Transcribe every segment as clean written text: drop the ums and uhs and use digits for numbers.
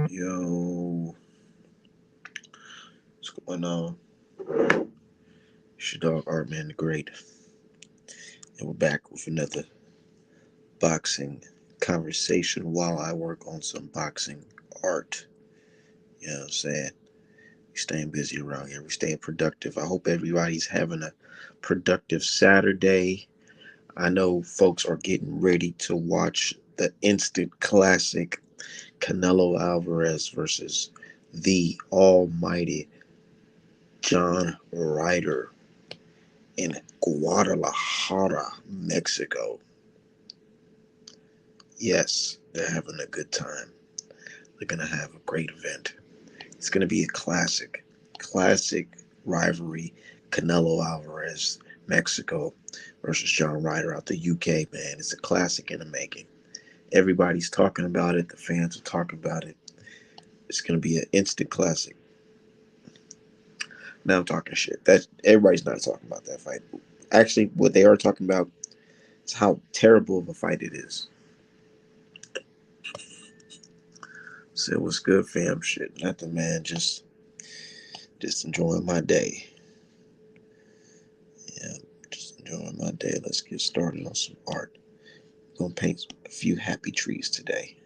Yo, what's going on? It's your dog Artman the Great, and we're back with another boxing conversation while I work on some boxing art. You know what I'm saying? We staying busy around here. We staying productive. I hope everybody's having a productive Saturday. I know folks are getting ready to watch the instant classic Canelo Alvarez versus the almighty John Ryder in Guadalajara, Mexico. Yes, they're having a good time. They're going to have a great event. It's going to be a classic rivalry. Canelo Alvarez, Mexico versus John Ryder out the UK, man. It's a classic in the making. Everybody's talking about it. The fans are talking about it. It's going to be an instant classic. Now I'm talking shit. That everybody's not talking about that fight. Actually, what they are talking about is how terrible of a fight it is. So what's good, fam? Shit, nothing, man. Just enjoying my day. Yeah, just enjoying my day. Let's get started on some art. Gonna paint a few happy trees today.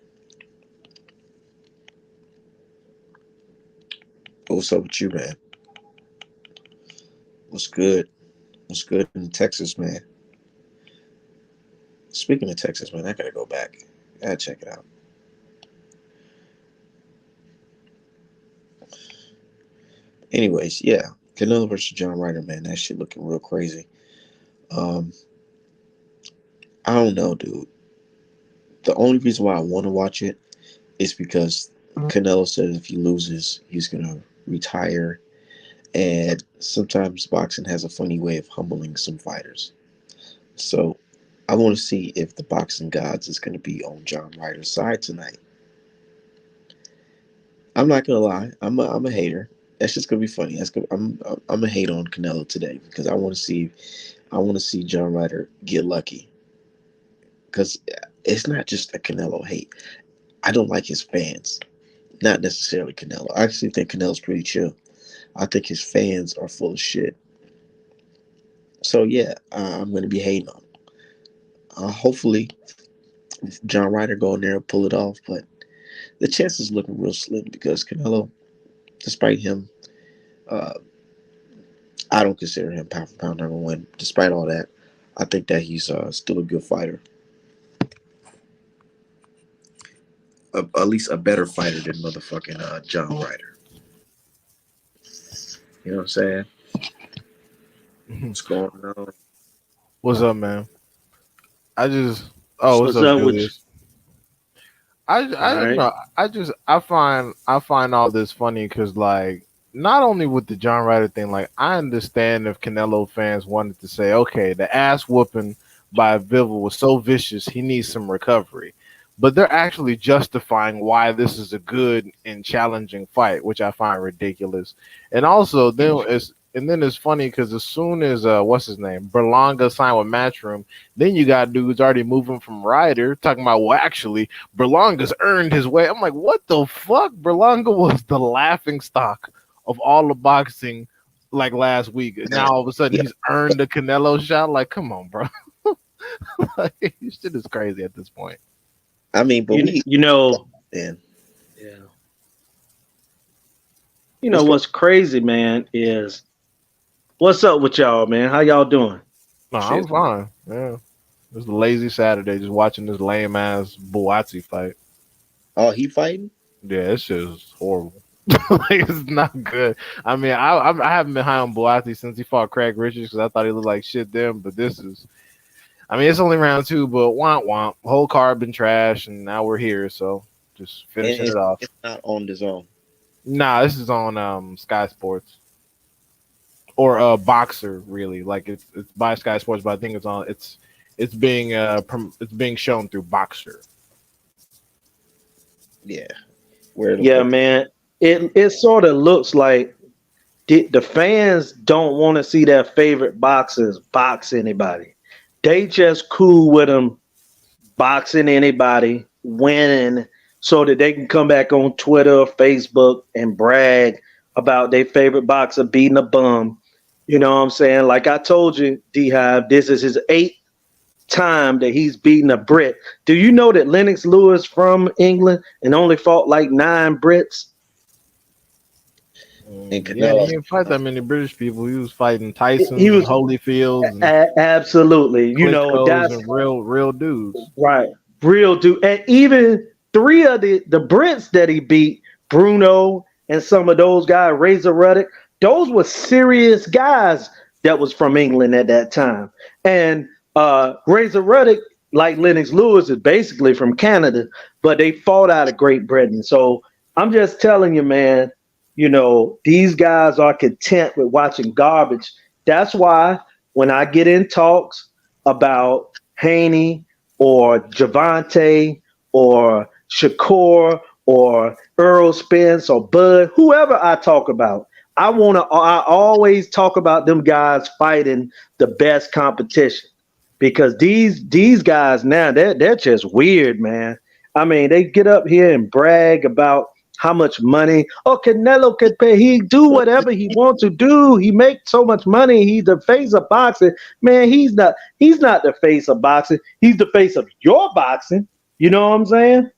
But what's up with you, man? What's good? What's good in Texas, man? Speaking of Texas, man, I gotta go back. Gotta check it out. Anyways, yeah, Canelo versus John Ryder, man. That shit looking real crazy. Um, I don't know, dude. The only reason why I want to watch it is because Canelo said if he loses, he's gonna retire. And sometimes boxing has a funny way of humbling some fighters. So I want to see if the boxing gods is going to be on John Ryder's side tonight. I'm not gonna lie, I'm a hater. That's just gonna be funny. That's gonna, I'm a hate on Canelo today because I want to see John Ryder get lucky because it's not just a Canelo hate. I don't like his fans, not necessarily Canelo. I actually think Canelo's pretty chill. I think his fans are full of shit. So yeah, I'm gonna be hating on him. Hopefully, John Ryder go in there and pull it off, but the chances looking real slim because Canelo, despite him, uh, I don't consider him pound for pound number one. Despite all that, I think that he's still a good fighter, at least a better fighter than motherfucking John Ryder. You know what I'm saying? What's going on? What's up, man? I just what's What's up, up with you? Julius? I All don't right. know. I find all this funny because like not only with the John Ryder thing, like I understand if Canelo fans wanted to say, okay, the ass whooping by Bivol was so vicious, he needs some recovery. But they're actually justifying why this is a good and challenging fight, which I find ridiculous. And also, then it's funny because as soon as what's his name Berlanga signed with Matchroom, then you got dudes already moving from Ryder talking about well, actually Berlanga's earned his way. I'm like, what the fuck? Berlanga was the laughing stock of all the boxing like last week. Now Man, all of a sudden yeah, he's earned a Canelo shot. Like, come on, bro. Like, shit is crazy at this point. I mean, but You we, you know man, yeah. what's going? What's crazy, man, is what's up with y'all, man? How y'all doing? No, I'm Shit. fine. Yeah. It was a lazy Saturday just watching this lame ass Buatsi fight. Oh, he fighting? Yeah, this shit is horrible. Like, it's not good. I mean, I haven't been high on Buatsi since he fought Craig Richards because I thought he looked like shit then. But this is, I mean, it's only round two, but womp womp. Whole card been trash, and now we're here. So just And finishing it off. it's not on the zone. Nah, this is on Sky Sports or Boxer really. Like it's by Sky Sports, but I think it's being shown through Boxer. Yeah, where the Yeah, fuck? man. It sort of looks like the fans don't want to see their favorite boxers box anybody. They just cool with them boxing anybody, winning, so that they can come back on Twitter or Facebook and brag about their favorite boxer beating a bum. You know what I'm saying? Like I told you, D Hive, this is his eighth time that he's beaten a Brit. Do you know that Lennox Lewis from England and only fought like 9 Brits? And Yeah, he Canelo, didn't fight that many British people. He was fighting He Tyson's and was Holyfields and absolutely, Klitschko's that's and real dudes. right. Real dude. And even three of the Brits that he beat, Bruno and some of those guys, Razor Ruddock, those were serious guys that was from England at that time. And Razor Ruddock, like Lennox Lewis, is basically from Canada, but they fought out of Great Britain. So I'm just telling you, man, these guys are content with watching garbage. That's why when I get in talks about Haney or Javante or Shakur or Earl Spence or Bud, whoever I talk about, I always talk about them guys fighting the best competition because these guys now they're just weird, man. I mean, they get up here and brag about how much money. Oh, Canelo could pay. He do whatever he wants to do. He makes so much money. He's the face of boxing. Man, he's not. He's not the face of boxing. He's the face of your boxing. You know what I'm saying?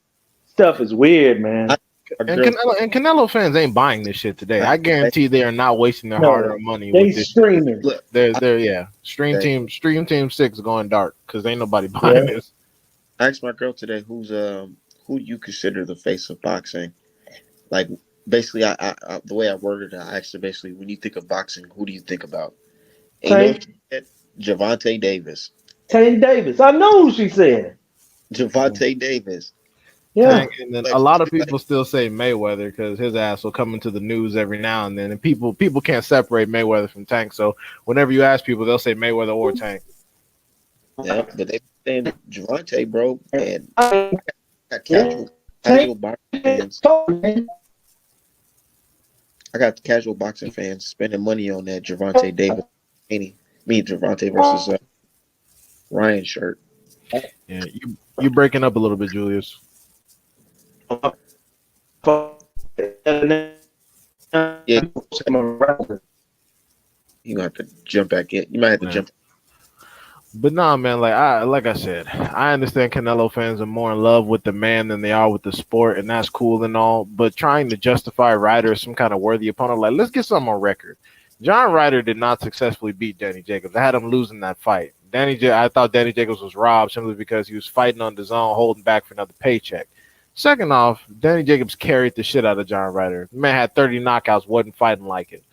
Stuff is weird, man. I, a And girl, Canelo fans ain't buying this shit today. I I, guarantee they are not wasting their No, hard-earned money they with this shit. streaming. look, They're yeah. I, Stream team 6 going dark because ain't nobody buying Yeah. this. I asked my girl today who you consider the face of boxing. Like basically, the way I worded it, I asked her basically when you think of boxing, who do you think about? And you know what Tank she said? Javante Davis. Tank Davis. I know who she said. Javante Davis. Yeah. Tank, and then a Like, lot of like people still say Mayweather because his ass will come into the news every now and then, and people can't separate Mayweather from Tank. So whenever you ask people, they'll say Mayweather or Tank. yeah, but they saying Javante, bro, and I I got yeah. casual Tank boxing fans. man. I got casual boxing fans spending money on that Javante Davis, me Javante versus Ryan shirt. Yeah, you breaking up a little bit, Julius. Yeah, you gonna have to jump back in. You might have to Yeah. jump. But nah, man, like I said, I understand Canelo fans are more in love with the man than they are with the sport, and that's cool and all. But trying to justify Ryder as some kind of worthy opponent, like let's get something on record. John Ryder did not successfully beat Danny Jacobs. I had him losing that fight. I thought Danny Jacobs was robbed simply because he was fighting on the zone, holding back for another paycheck. Second off, Danny Jacobs carried the shit out of John Ryder. The man had 30 knockouts, wasn't fighting like it.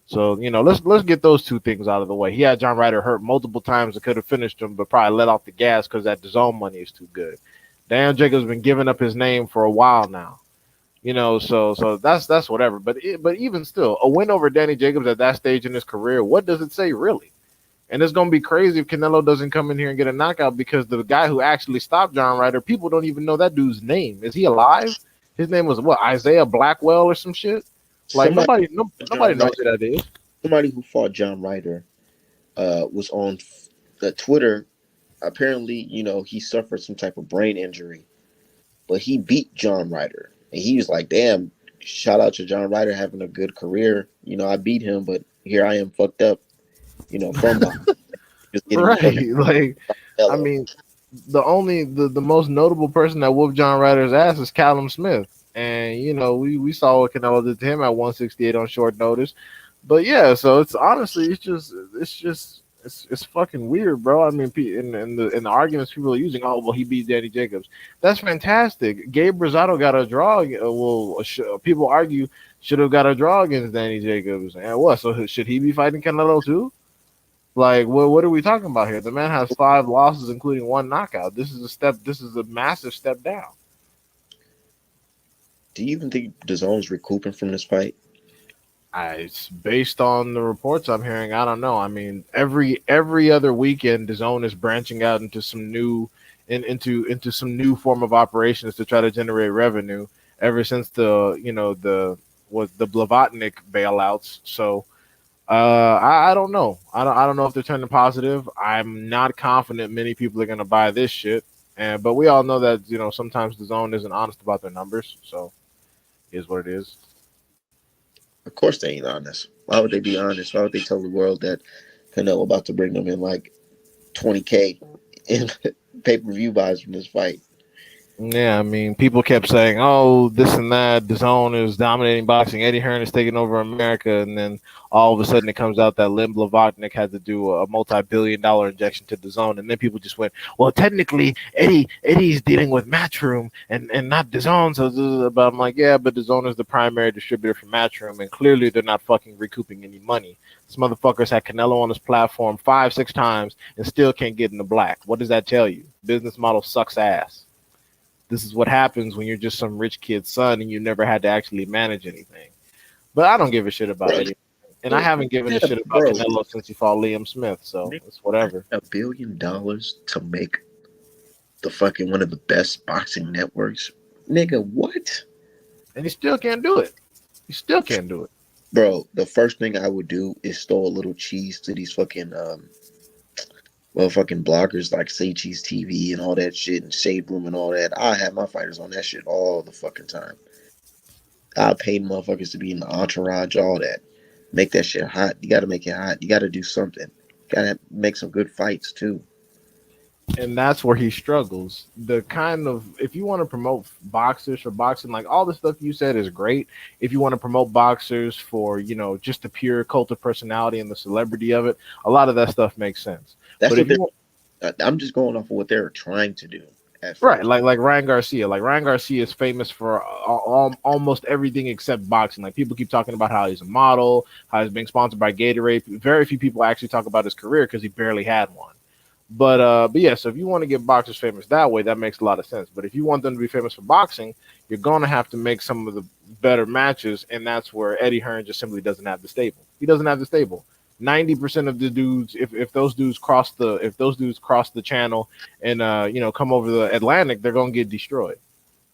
So let's get those two things out of the way. He had John Ryder hurt multiple times and could have finished him, but probably let off the gas because that DAZN money is too good. Dan Jacobs been giving up his name for a while now. So that's whatever. But even still, a win over Danny Jacobs at that stage in his career, what does it say really? And it's gonna be crazy if Canelo doesn't come in here and get a knockout because the guy who actually stopped John Ryder, people don't even know that dude's name. Is he alive? His name was what, Isaiah Blackwell or some shit? Like Somebody, nobody John knows Ryder, who that is. somebody who fought John Ryder, was on the Twitter. Apparently, he suffered some type of brain injury, but he beat John Ryder, and he was like, "Damn, shout out to John Ryder having a good career. I beat him, but here I am fucked up. From behind, just getting Right. fucking Like, I yellow." mean, the most notable person that whooped John Ryder's ass is Callum Smith. And we saw what Canelo did to him at 168 on short notice. But yeah, so it's honestly it's fucking weird, bro. I mean, in the arguments people are using, oh well, he beat Danny Jacobs. That's fantastic. Gabe Rosado got a draw. People argue should have got a draw against Danny Jacobs. And what? So should he be fighting Canelo too? Like, what are we talking about here? The man has 5 losses, including 1 knockout. This is a step. This is a massive step down. Do you even think DAZN's recouping from this fight? It's based on the reports I'm hearing. I don't know. I mean, every other weekend, the zone is branching out into some new into some new form of operations to try to generate revenue. Ever since the Blavatnik bailouts. So I don't know. I don't know if they're turning positive. I'm not confident many people are gonna buy this shit. And but we all know that sometimes the zone isn't honest about their numbers, so it is what it is. Of course they ain't honest. Why would they be honest? Why would they tell the world that Canelo about to bring them in like 20K in pay per view buys from this fight? Yeah, I mean, people kept saying, "Oh, this and that. The Zone is dominating boxing. Eddie Hearn is taking over America," and then all of a sudden it comes out that Lim Blavatnik had to do a multi-billion-dollar injection to the Zone, and then people just went, "Well, technically, Eddie's dealing with Matchroom and not the Zone." So, but I'm like, yeah, but the Zone is the primary distributor for Matchroom, and clearly they're not fucking recouping any money. This motherfucker's had Canelo on his platform 5, 6 times and still can't get in the black. What does that tell you? Business model sucks ass. This is what happens when you're just some rich kid's son and you never had to actually manage anything. But I don't give a shit about Bro, Eddie, and I haven't given a shit about bro, Canelo since he fought Liam Smith. So nigga, it's whatever. $1 billion to make the fucking one of the best boxing networks. Nigga, what? And he still can't do it. He still can't do it. Bro, the first thing I would do is throw a little cheese to these fucking motherfucking bloggers like Say Cheese TV and all that shit and Shade Room and all that. I have my fighters on that shit all the fucking time. I paid motherfuckers to be in the entourage, all that. Make that shit hot. You gotta make it hot. You gotta do something. Gotta make some good fights too. And that's where he struggles. The kind of if you want to promote boxers or boxing, like all the stuff you said is great. If you want to promote boxers for just the pure cult of personality and the celebrity of it, a lot of that stuff makes sense. That's But what if they're. you I'm just going off of what they're trying to do at Right, first. like Ryan Garcia. Like Ryan Garcia is famous for almost everything except boxing. Like people keep talking about how he's a model, how he's being sponsored by Gatorade. Very few people actually talk about his career because he barely had one. But yeah. So if you want to get boxers famous that way, that makes a lot of sense. But if you want them to be famous for boxing, you're gonna have to make some of the better matches, and that's where Eddie Hearn just simply doesn't have the stable. He doesn't have the stable. 90% of the dudes, if those dudes cross the channel and come over the Atlantic, they're gonna get destroyed.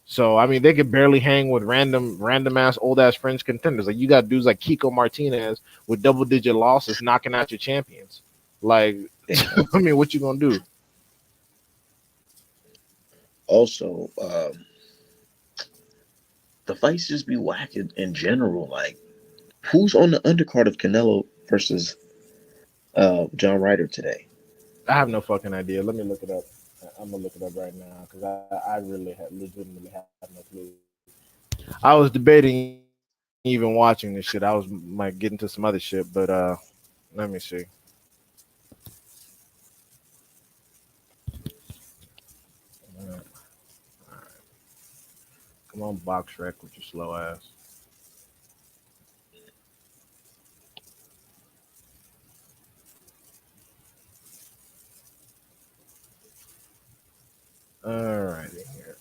So I mean, they could barely hang with random ass old ass French contenders. Like you got dudes like Kiko Martinez with double digit losses knocking out your champions. Like, I mean, what you gonna do? Also, the fights just be whack in general. Like, who's on the undercard of Canelo versus John Ryder today? I have no fucking idea. Let me look it up. I'm gonna look it up right now because I really legitimately have no clue. I was debating even watching this shit. I was like getting to some other shit, but let me see. All right. Come on, box wreck with your slow ass. All righty here.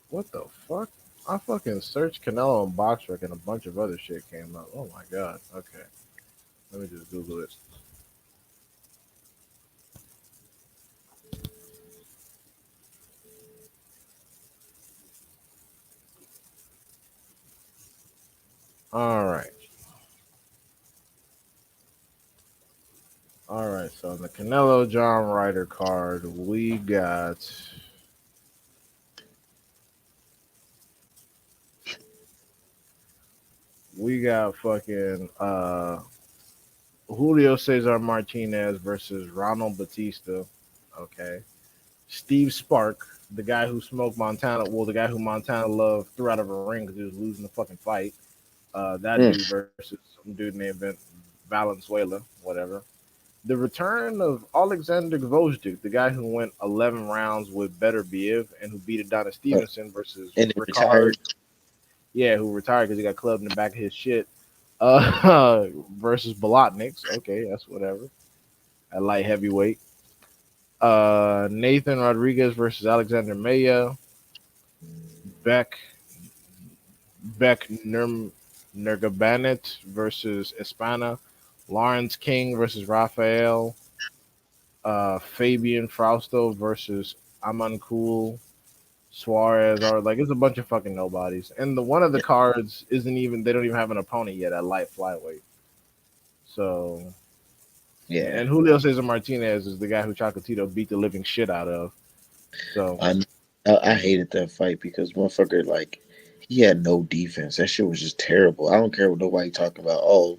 What the fuck? I fucking searched Canelo and box wreck and a bunch of other shit came up. Oh my god. Okay, let me just Google it. All right. All right, so on the Canelo John Ryder card, we got fucking Julio Cesar Martinez versus Ronald Batista. Okay. Steve Spark, the guy who smoked Montana, well, the guy who Montana loved threw out of a ring because he was losing the fucking fight. That dude Mm. versus some dude named Valenzuela, whatever. The return of Alexander Gvozdyk, the guy who went 11 rounds with Better Biev and who beat Adonis Uh, Stevenson versus and then Ricard, retired. yeah, who retired because he got clubbed in the back of his shit, versus Bolotniks. Okay, that's whatever. At light heavyweight. Nathan Rodriguez versus Alexander Maya. Beck Beck Nurgabanet versus Espana. Lawrence King versus Rafael. Fabian Frausto versus Aman Cool. Suarez are like it's a bunch of fucking nobodies. And the one of the cards isn't even they don't even have an opponent yet at light flyweight. So Yeah, And Julio Cesar Martinez is the guy who Chocolatito beat the living shit out of. So I I hated that fight because motherfucker like he had no defense. That shit was just terrible. I don't care what nobody talking about. Oh,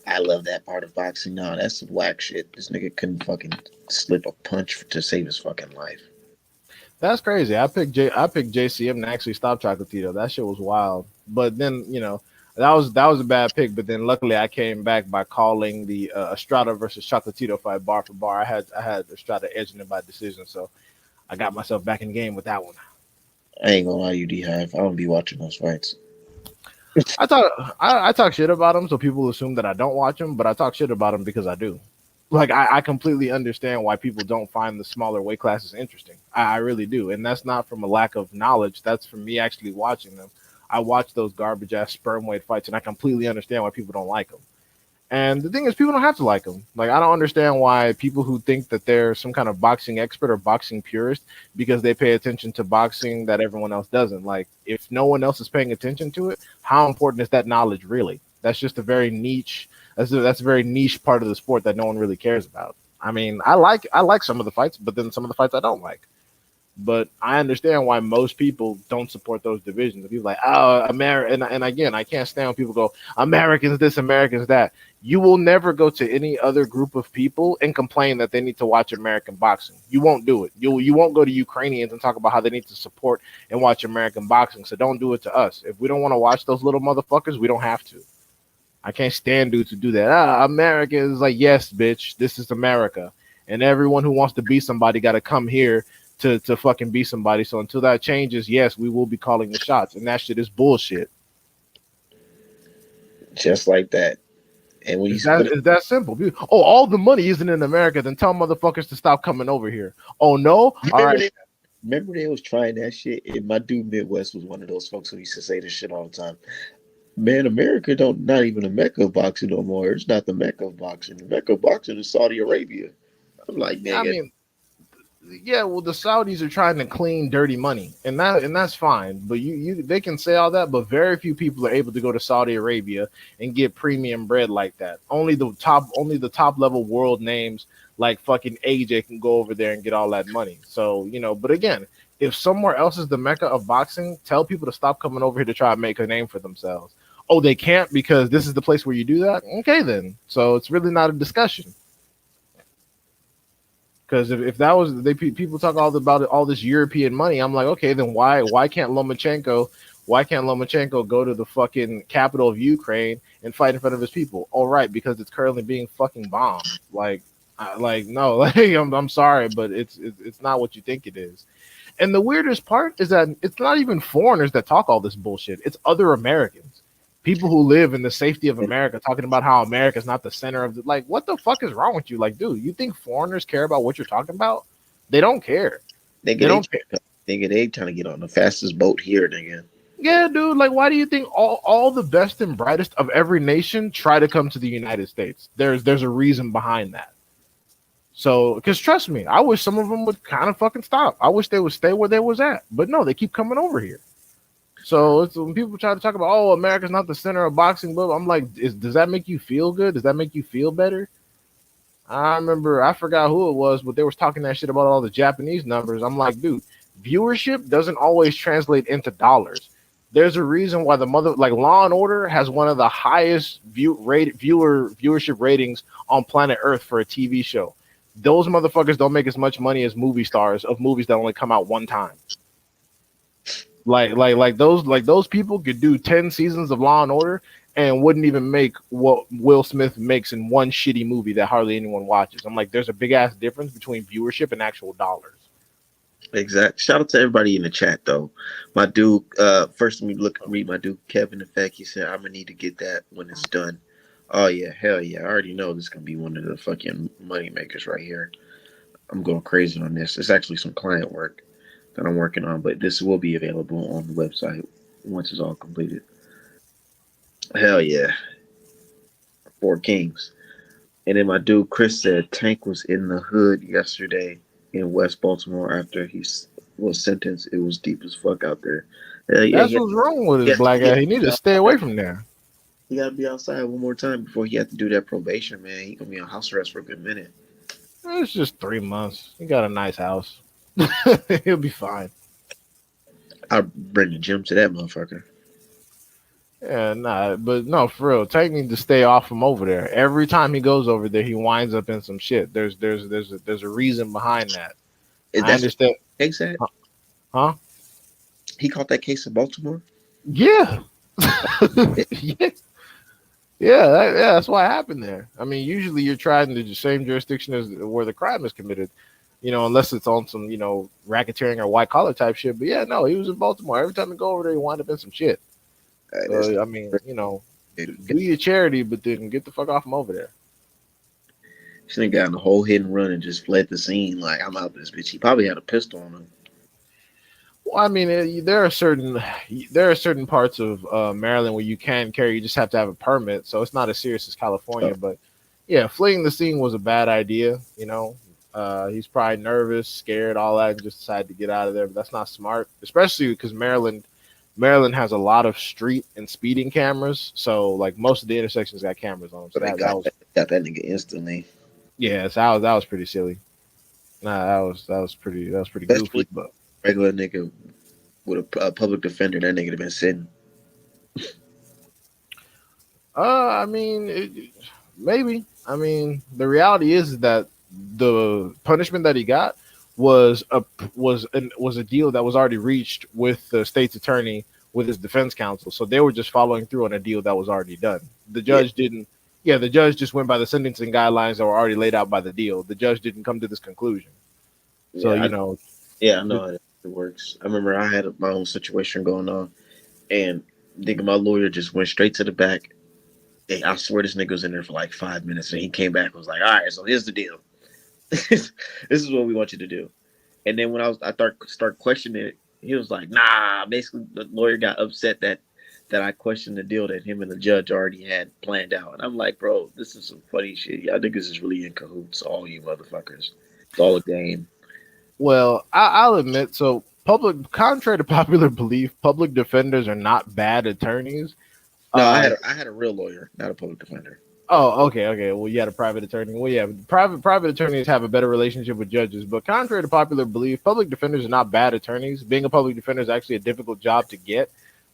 I love that part of boxing. No, that's some whack shit. This nigga couldn't fucking slip a punch to save his fucking life. that's crazy. I picked JCM to actually stop Chocolatito. That shit was wild. But then that was a bad pick. But then luckily I came back by calling the Estrada versus Chocolatito fight bar for bar. I had Estrada edging it by decision, so I got myself back in the game with that one. I ain't gonna lie, you D Hive. I don't be watching those fights. I talk shit about them, so people assume that I don't watch them, but I talk shit about them because I do. Like I completely understand why people don't find the smaller weight classes interesting. I really do, and that's not from a lack of knowledge. That's from me actually watching them. I watch those garbage ass sperm weight fights, and I completely understand why people don't like them. And the thing is, people don't have to like them. Like, I don't understand why people who think that they're some kind of boxing expert or boxing purist because they pay attention to boxing that everyone else doesn't. Like, if no one else is paying attention to it, how important is that knowledge really? That's just a very niche. That's a very niche part of the sport that no one really cares about. I mean, I like some of the fights, but then some of the fights I don't like. But I understand why most people don't support those divisions. People like, oh, America, and again, I can't stand when people go, Americans this, Americans that. You will never go to any other group of people and complain that they need to watch American boxing. You won't do it. You won't go to Ukrainians and talk about how they need to support and watch American boxing. So don't do it to us. If we don't want to watch those little motherfuckers, we don't have to. I can't stand dudes who do that. America is like, yes, bitch, this is America, and everyone who wants to be somebody got to come here to fucking be somebody. So until that changes, yes, we will be calling the shots, and that shit is bullshit. Just like that. And when you Is that split is that simple? Oh, all the money isn't in America. Then tell motherfuckers to stop coming over here. Oh no, all remember right. they remember they was trying that shit, and my dude Midwest was one of those folks who used to say this shit all the time. Man, America don't not even a mecca of boxing no more. It's not the mecca of boxing. The mecca of boxing is Saudi Arabia. I'm like, I nigga, mean, yeah, well, the Saudis are trying to clean dirty money, and that's fine. But you they can say all that, but very few people are able to go to Saudi Arabia and get premium bread like that. Only the top level world names like fucking AJ can go over there and get all that money. So but again, if somewhere else is the mecca of boxing, tell people to stop coming over here to try and make a name for themselves. Oh, they can't because this is the place where you do that. Okay, then. So it's really not a discussion. Because if that was people talk all about all this European money, I'm like, okay, then why can't Lomachenko go to the fucking capital of Ukraine and fight in front of his people? All right, because it's currently being fucking bombed. Like no, like I'm sorry, but it's not what you think it is. And the weirdest part is that it's not even foreigners that talk all this bullshit. It's other Americans. People who live in the safety of America talking about how America's not the center of the like what the fuck is wrong with you? Like, dude, you think foreigners care about what you're talking about? They don't care. nigga, They they don't care. nigga, they trying to get on the fastest boat here, nigga. Yeah, dude, like why do you think all the best and brightest of every nation try to come to the United States? There's a reason behind that. So, because trust me, I wish some of them would kind of fucking stop. I wish they would stay where they was at. But no, they keep coming over here. So it's when people try to talk about, oh, America's not the center of boxing, but I'm like, does that make you feel good? Does that make you feel better? I remember, I forgot who it was, but they was talking that shit about all the Japanese numbers. I'm like, dude, viewership doesn't always translate into dollars. There's a reason why like Law and Order has one of the highest viewership ratings on planet Earth for a TV show. Those motherfuckers don't make as much money as movie stars of movies that only come out one time. Like those people could do 10 seasons of Law and Order and wouldn't even make what Will Smith makes in one shitty movie that hardly anyone watches. I'm like, there's a big ass difference between viewership and actual dollars. Exact. Shout out to everybody in the chat though. My dude, first let me read my dude Kevin. In fact, he said I'm gonna need to get that when it's done. Oh yeah, hell yeah! I already know this is gonna be one of the fucking money makers right here. I'm going crazy on this. It's actually some client work that I'm working on, but this will be available on the website once it's all completed. Hell yeah, Four Kings. And then my dude Chris said Tank was in the hood yesterday in West Baltimore after was sentenced. It was deep as fuck out there. Hell yeah, That's what's wrong with his yeah, black yeah. ass. He need to stay away from there. He got to be outside one more time before he had to do that probation, man. He gonna be on house arrest for a good minute. It's just 3 months. He got a nice house. He'll be fine. I bring the gym to that motherfucker. Yeah, nah, but no, for real. Tank needs to stay off from over there. Every time he goes over there, he winds up in some shit. There's a reason behind that. I That's what understand. case at. Huh? He caught that case in Baltimore. Yeah. Yeah. Yeah, that's what happened there. I mean, usually you're tried in the same jurisdiction as where the crime is committed, unless it's on some, racketeering or white collar type shit. But yeah, no, he was in Baltimore. Every time he go over there, he wind up in some shit. That's So I mean, do your charity, but then get the fuck off from over there. This nigga got in a whole hit and run and just fled the scene. Like, I'm out this bitch. He probably had a pistol on him. Well, I mean, there are certain parts of Maryland where you can carry. You just have to have a permit, so it's not as serious as Oh, California. But yeah, fleeing the scene was a bad idea. He's probably nervous, scared, all that, and just decided to get out of there. But that's not smart, especially because Maryland has a lot of street and speeding cameras. So like most of the intersections got cameras on them. So but they that was got that nigga instantly. yeah, so that was pretty silly. Nah, that was pretty Especially goofy. But regular nigga with a public defender. That nigga have been sitting. I mean, maybe. I mean, the reality is that the punishment that he got was a deal that was already reached with the state's attorney with his defense counsel. So they were just following through on a deal that was already done. The Yeah, judge didn't. Yeah, the judge just went by the sentencing guidelines that were already laid out by the deal. The judge didn't come to this conclusion. So yeah, I know the, how it works. I remember I had my own situation going on, and nigga, my lawyer just went straight to the back. Hey, I swear this nigga was in there for like 5 minutes, and he came back and was like, "All right, so here's the deal. This is what we want you to do." And then when I start questioning it, he was like, "Nah." Basically, the lawyer got upset that I questioned the deal that him and the judge already had planned out. And I'm like, "Bro, this is some funny shit. Y'all niggas is really in cahoots, all you motherfuckers. It's all a game." well, I'll admit. So contrary to popular belief, public defenders are not bad attorneys. No, Uh, I had a real lawyer, not a public defender. Oh, okay, okay. Well, you had a private attorney. Well, yeah, private attorneys have a better relationship with judges. But contrary to popular belief, public defenders are not bad attorneys. Being a public defender is actually a difficult job to get.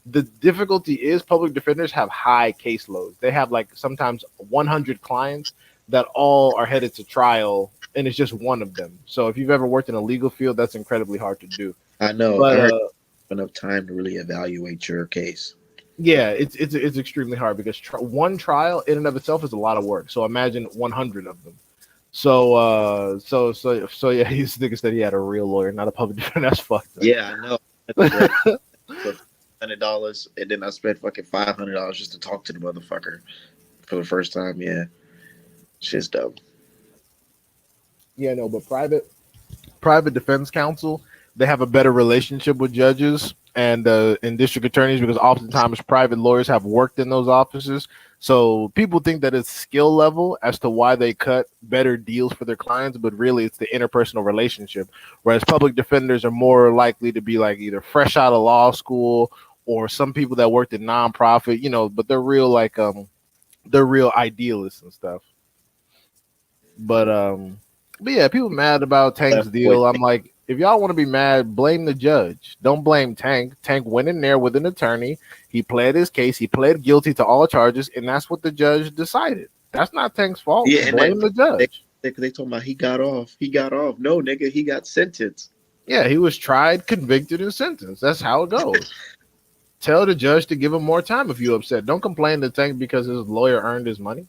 The difficulty is public defenders have high caseloads. They have like sometimes 100 clients that all are headed to trial, and it's just one of them. So if you've ever worked in a legal field, that's incredibly hard to do. I know. I But heard enough time to really evaluate your case. yeah, it's extremely hard because one trial in and of itself is a lot of work. So imagine 100 of them. So yeah, he's nigga said he had a real lawyer, not a public defender. That's fucked Yeah, I know. For $100, and then I spent fucking $500 just to talk to the motherfucker for the first time. Yeah, shit's dumb. Yeah, no, but private defense counsel, they have a better relationship with judges and district attorneys because oftentimes private lawyers have worked in those offices. So people think that it's skill level as to why they cut better deals for their clients, but really it's the interpersonal relationship. Whereas public defenders are more likely to be like either fresh out of law school or some people that worked in nonprofit, but they're real idealists and stuff. But yeah, people mad about Tank's Boy, deal. I'm like, if y'all want to be mad, blame the judge. Don't blame Tank. Tank went in there with an attorney. He pled his case. He pled guilty to all charges, and that's what the judge decided. That's not Tank's fault. yeah, and Blame the judge. they told me he got off. He got off. No, nigga, he got sentenced. Yeah, he was tried, convicted, and sentenced. That's how it goes. Tell the judge to give him more time if you're upset. Don't complain to Tank because his lawyer earned his money.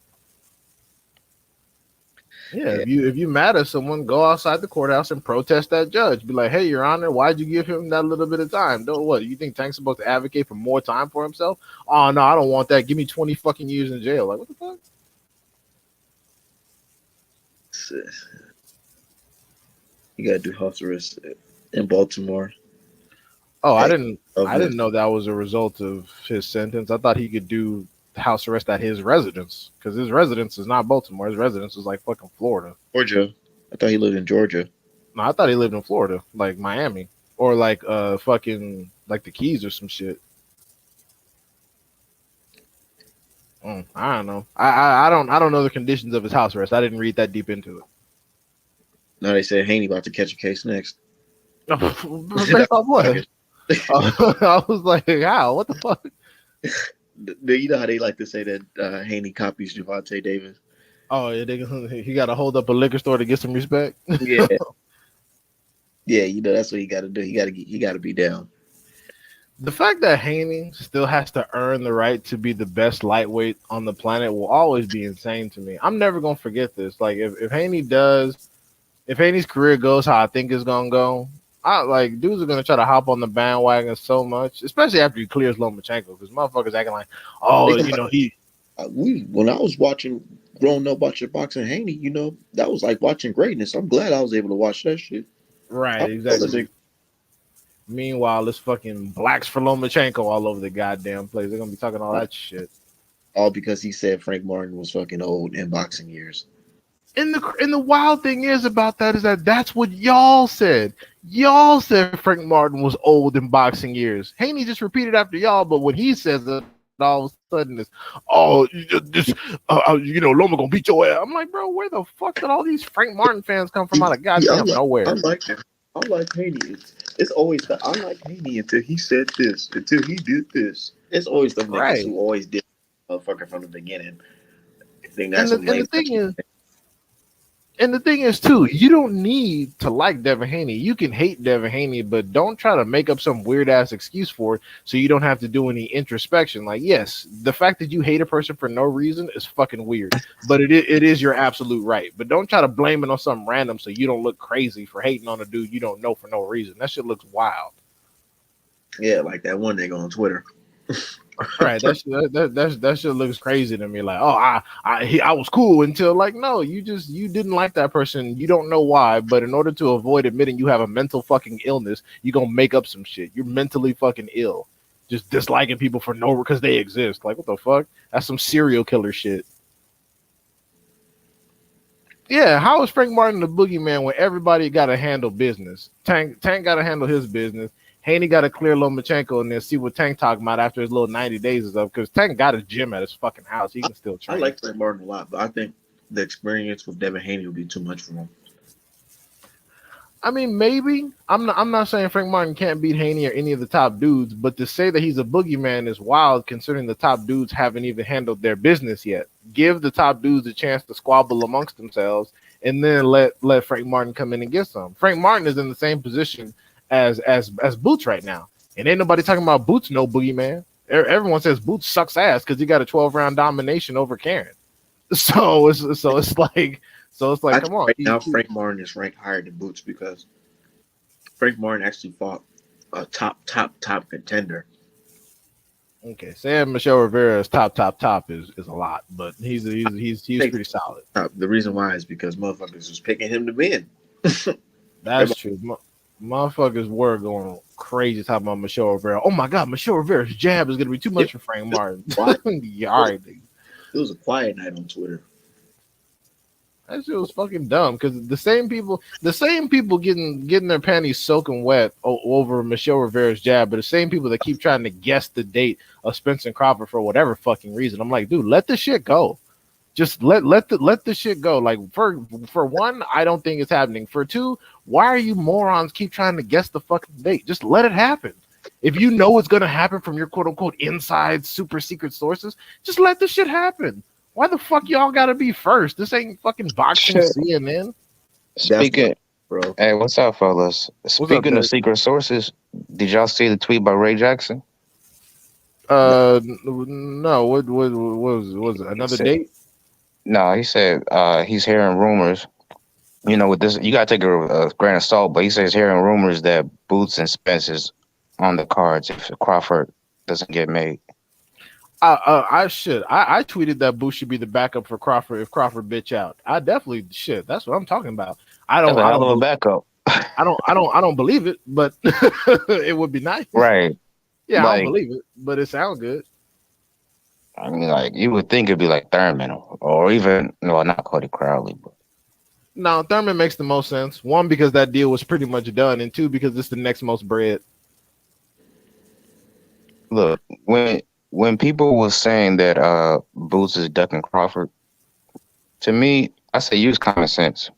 Yeah, Yeah, if you mad at someone, go outside the courthouse and protest that judge. Be like, hey, Your Honor, why'd you give him that little bit of time? Don't what? You think Tank's supposed to advocate for more time for himself? Oh no, I don't want that. Give me 20 fucking years in jail. Like what the fuck? you gotta do house arrest in Baltimore. Oh, I Hey, didn't of I it. didn't know that was a result of his sentence. I thought he could do house arrest at his residence because his residence is not Baltimore. His residence is like fucking Florida. Georgia. I thought he lived in Georgia. No, I thought he lived in Florida, like Miami or like fucking like the Keys or some shit. I don't know. I don't know the conditions of his house arrest. I didn't read that deep into Now they said Haney about to catch a case next. it. That's Based off what? I was like, how? What the fuck? you know how they like to say that Haney copies Javante Davis? Oh, yeah, he got to hold up a liquor store to get some respect. Yeah, yeah. You know that's what he got to do. He got to be down. The fact that Haney still has to earn the right to be the best lightweight on the planet will always be insane to me. I'm never gonna forget this. Like if Haney's career goes how I think it's gonna go, I like dudes are gonna try to hop on the bandwagon so much, especially after he clears Lomachenko, because motherfuckers acting like, They oh, gonna, we when I was watching growing up watching boxing Haney, that was like watching greatness. I'm glad I was able to watch that shit. right, I love the exactly. Meanwhile, it's fucking blacks for Lomachenko all over the goddamn place. They're gonna be talking all nigga. that shit. All because he said Frank Martin was fucking old in boxing years. And the wild thing is about that is that that's what y'all said. Y'all said Frank Martin was old in boxing years. Haney just repeated after y'all, but when he says it, all of a sudden it's, oh, Loma gonna beat your ass. I'm like, bro, where the fuck did all these Frank Martin fans come from out of goddamn Yeah, nowhere? I like him. I like Haney. It's always the I like Haney until he said this, until he did this. It's always the niggas Right. who always did motherfucker from the beginning. I think And that's the some and the lame thing shit. is, And the thing is, too, you don't need to like Devin Haney. You can hate Devin Haney, but don't try to make up some weird ass excuse for it so you don't have to do any introspection. Like, yes, the fact that you hate a person for no reason is fucking weird, but it is your absolute right. But don't try to blame it on something random so you don't look crazy for hating on a dude you don't know for no reason. That shit looks wild. Yeah, like that one nigga on Twitter. Right, that shit looks crazy to me. Like, oh, I was cool until like, no, you didn't like that person. You don't know why, but in order to avoid admitting you have a mental fucking illness, you gonna make up some shit. You're mentally fucking ill, just disliking people for no because they exist. Like, what the fuck? That's some serial killer shit. Yeah, how is Frank Martin the boogeyman when everybody got to handle business? Tank got to handle his business. Haney got to clear Lomachenko and then see what Tank talking about after his little 90 days is up. Because Tank got a gym at his fucking house. He can still I train. like Frank Martin a lot, but I think the experience with Devin Haney would be too much for him. I mean, maybe. I'm not saying Frank Martin can't beat Haney or any of the top dudes, but to say that he's a boogeyman is wild considering the top dudes haven't even handled their business yet. Give the top dudes a chance to squabble amongst themselves and then let Frank Martin come in and get some. Frank Martin is in the same position as Boots right now. And ain't nobody talking about Boots no boogeyman. Everyone says Boots sucks ass because he got a 12-round domination over Karen. So it's like, I come think on. right now Frank Martin is ranked higher than Boots because Frank Martin actually fought a top contender. Okay, saying Michelle Rivera is top is a lot, but he's Take pretty solid. top. The reason why is because motherfuckers was picking him to win. That's Everybody, true. Motherfuckers were going crazy talking about Michelle Rivera. Oh my god, Michelle Rivera's jab is gonna be too it, much for Frank Martin. quiet. Yeah, It all was, right, it was a quiet night on Twitter. that shit was fucking dumb because the same people getting their panties soaking wet over Michelle Rivera's jab, but the same people that keep trying to guess the date of Spencer Crawford for whatever fucking reason. I'm like, dude, let the shit go. Just let the shit go. Like for one, I don't think it's happening. For two, why are you morons keep trying to guess the fucking date? Just let it happen. If you know it's gonna happen from your quote unquote inside super secret sources, just let the shit happen. Why the fuck y'all gotta be first? This ain't fucking boxing Shit. CNN. That's what, Speaking, bro. hey, what's up, fellas? What's up, Speaking of Derek? secret sources, did y'all see the tweet by Ray Jackson? No. What was it? He Another said, date? no, he said he's hearing rumors. You know, with this, you gotta take a grain of salt, but he says hearing rumors that Boots and Spence is on the cards if Crawford doesn't get made. I tweeted that Boots should be the backup for Crawford if Crawford bitch out. I definitely should. That's what I'm talking about. I That's don't a I hell don't of a believe backup, I don't believe it, but it would be nice. right? Yeah, I don't Like, believe it, but it sounds good. I mean, like you would think it'd be like Thurman or even no, not Cody Crowley, but No, Thurman makes the most sense. One, because that deal was pretty much done, and two, because it's the next most bread. look when. when people was saying that Boots is ducking Crawford, to me, I say use common sense.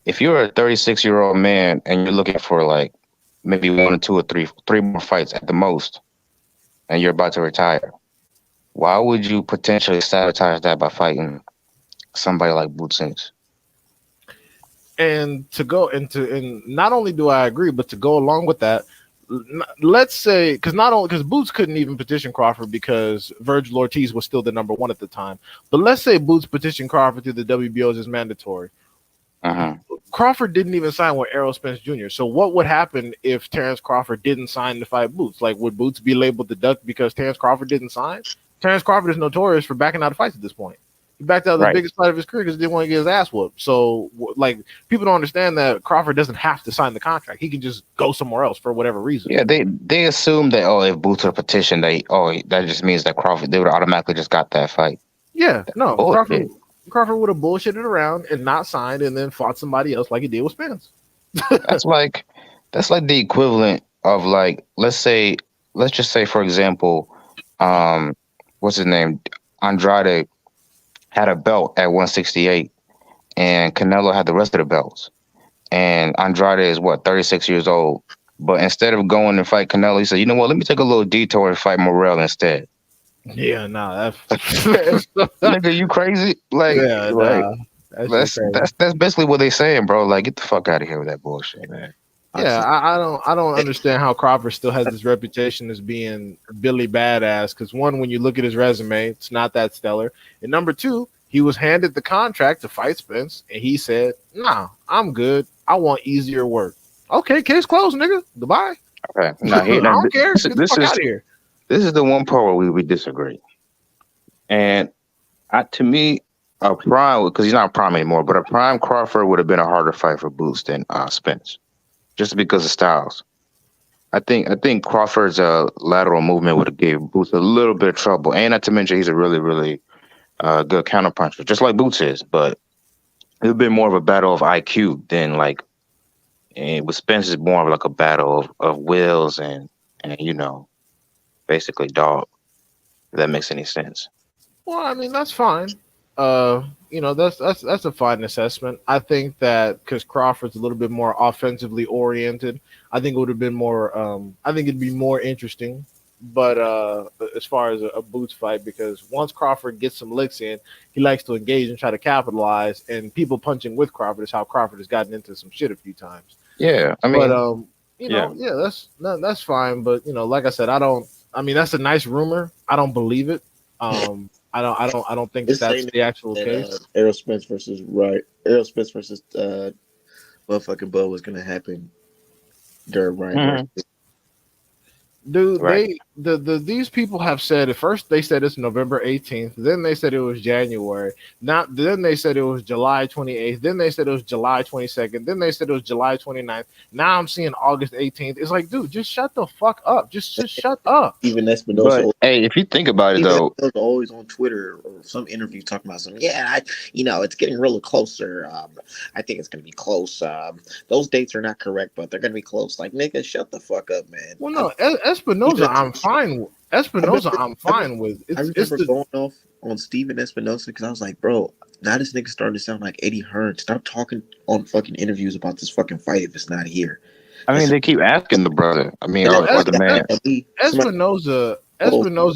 If you're a 36-year-old man and you're looking for like maybe one or two or three more fights at the most, and you're about to retire, why would you potentially sabotage that by fighting somebody like Boots? And to go into, and not only do I agree, but to go along with that, let's say, because not only because Boots couldn't even petition Crawford because Virgil Ortiz was still the number one at the time, but let's say Boots petitioned Crawford through the WBOs as mandatory. Uh-huh. Crawford didn't even sign with Errol Spence Jr. So what would happen if Terrence Crawford didn't sign to fight Boots? Like, would Boots be labeled the duck because Terrence Crawford didn't sign? Terrence Crawford is notorious for backing out of fights at this point. He backed out of the Right. biggest fight of his career because he didn't want to get his ass whooped. So, like, people don't understand that Crawford doesn't have to sign the contract. He can just go somewhere else for whatever reason. Yeah, they assume that if Boots would petition, that just means that Crawford they would automatically just got that fight. Yeah, no, Bullshit. Crawford would have bullshitted around and not signed and then fought somebody else like he did with Spence. That's like the equivalent of like let's just say for example, what's his name? Andrade had a belt at 168 and Canelo had the rest of the belts. And Andrade is what, 36 years old. But instead of going and fight Canelo, he said, you know what, let me take a little detour and fight Morrell instead. Yeah, nah, Nigga, you crazy? Like, yeah, like nah, that's basically what they saying, bro. Like, get the fuck out of here with that bullshit, man. yeah. I don't understand how Crawford still has this reputation as being Billy Badass. Because one, when you look at his resume, it's not that stellar. And number two, he was handed the contract to fight Spence, and he said, "Nah, I'm good. I want easier work." Okay, case closed, nigga. Goodbye. Okay. I don't care. Get the fuck out of here. This is the one part where we disagree. And to me, a prime, because he's not a prime anymore, but a prime Crawford would have been a harder fight for Boots than Spence, just because of styles. I think Crawford's lateral movement would have gave Boots a little bit of trouble, and not to mention he's a really really good counterpuncher, just like Boots is. But it would have been more of a battle of IQ than like, and with Spence is more of like a battle of wills and basically dog. If that makes any sense. Well, I mean, that's fine. That's a fine assessment. I think that because Crawford's a little bit more offensively oriented, I think it would have been more. I think it'd be more interesting. But as far as a Boots fight, because once Crawford gets some licks in, he likes to engage and try to capitalize. And people punching with Crawford is how Crawford has gotten into some shit a few times. Yeah, I mean, but that's fine. But like I said, I don't. I mean, that's a nice rumor. I don't believe it. I don't think that's the actual case. Errol Spence versus motherfucking Bud was gonna happen during Ryan. Dude, right. These people have said at first they said it's November 18th, then they said it was January, then they said it was July 28th, then they said it was July 22nd, then they said it was July 29th. Now I'm seeing August 18th. It's like, dude, just shut the fuck up. Just shut up. Even Espinosa. But, hey, if you think about it though, always on Twitter or some interview talking about something. Yeah, it's getting really closer. I think it's gonna be close. Those dates are not correct, but they're gonna be close. Like, nigga, shut the fuck up, man. Well, no, Espinosa, I'm fine with. I'm fine with. I remember going off on Steven Espinosa because I was like, bro, now this nigga starting to sound like Eddie Hearn. Stop talking on fucking interviews about this fucking fight if it's not here. I mean, they keep asking the brother. I mean, or the man. Espinosa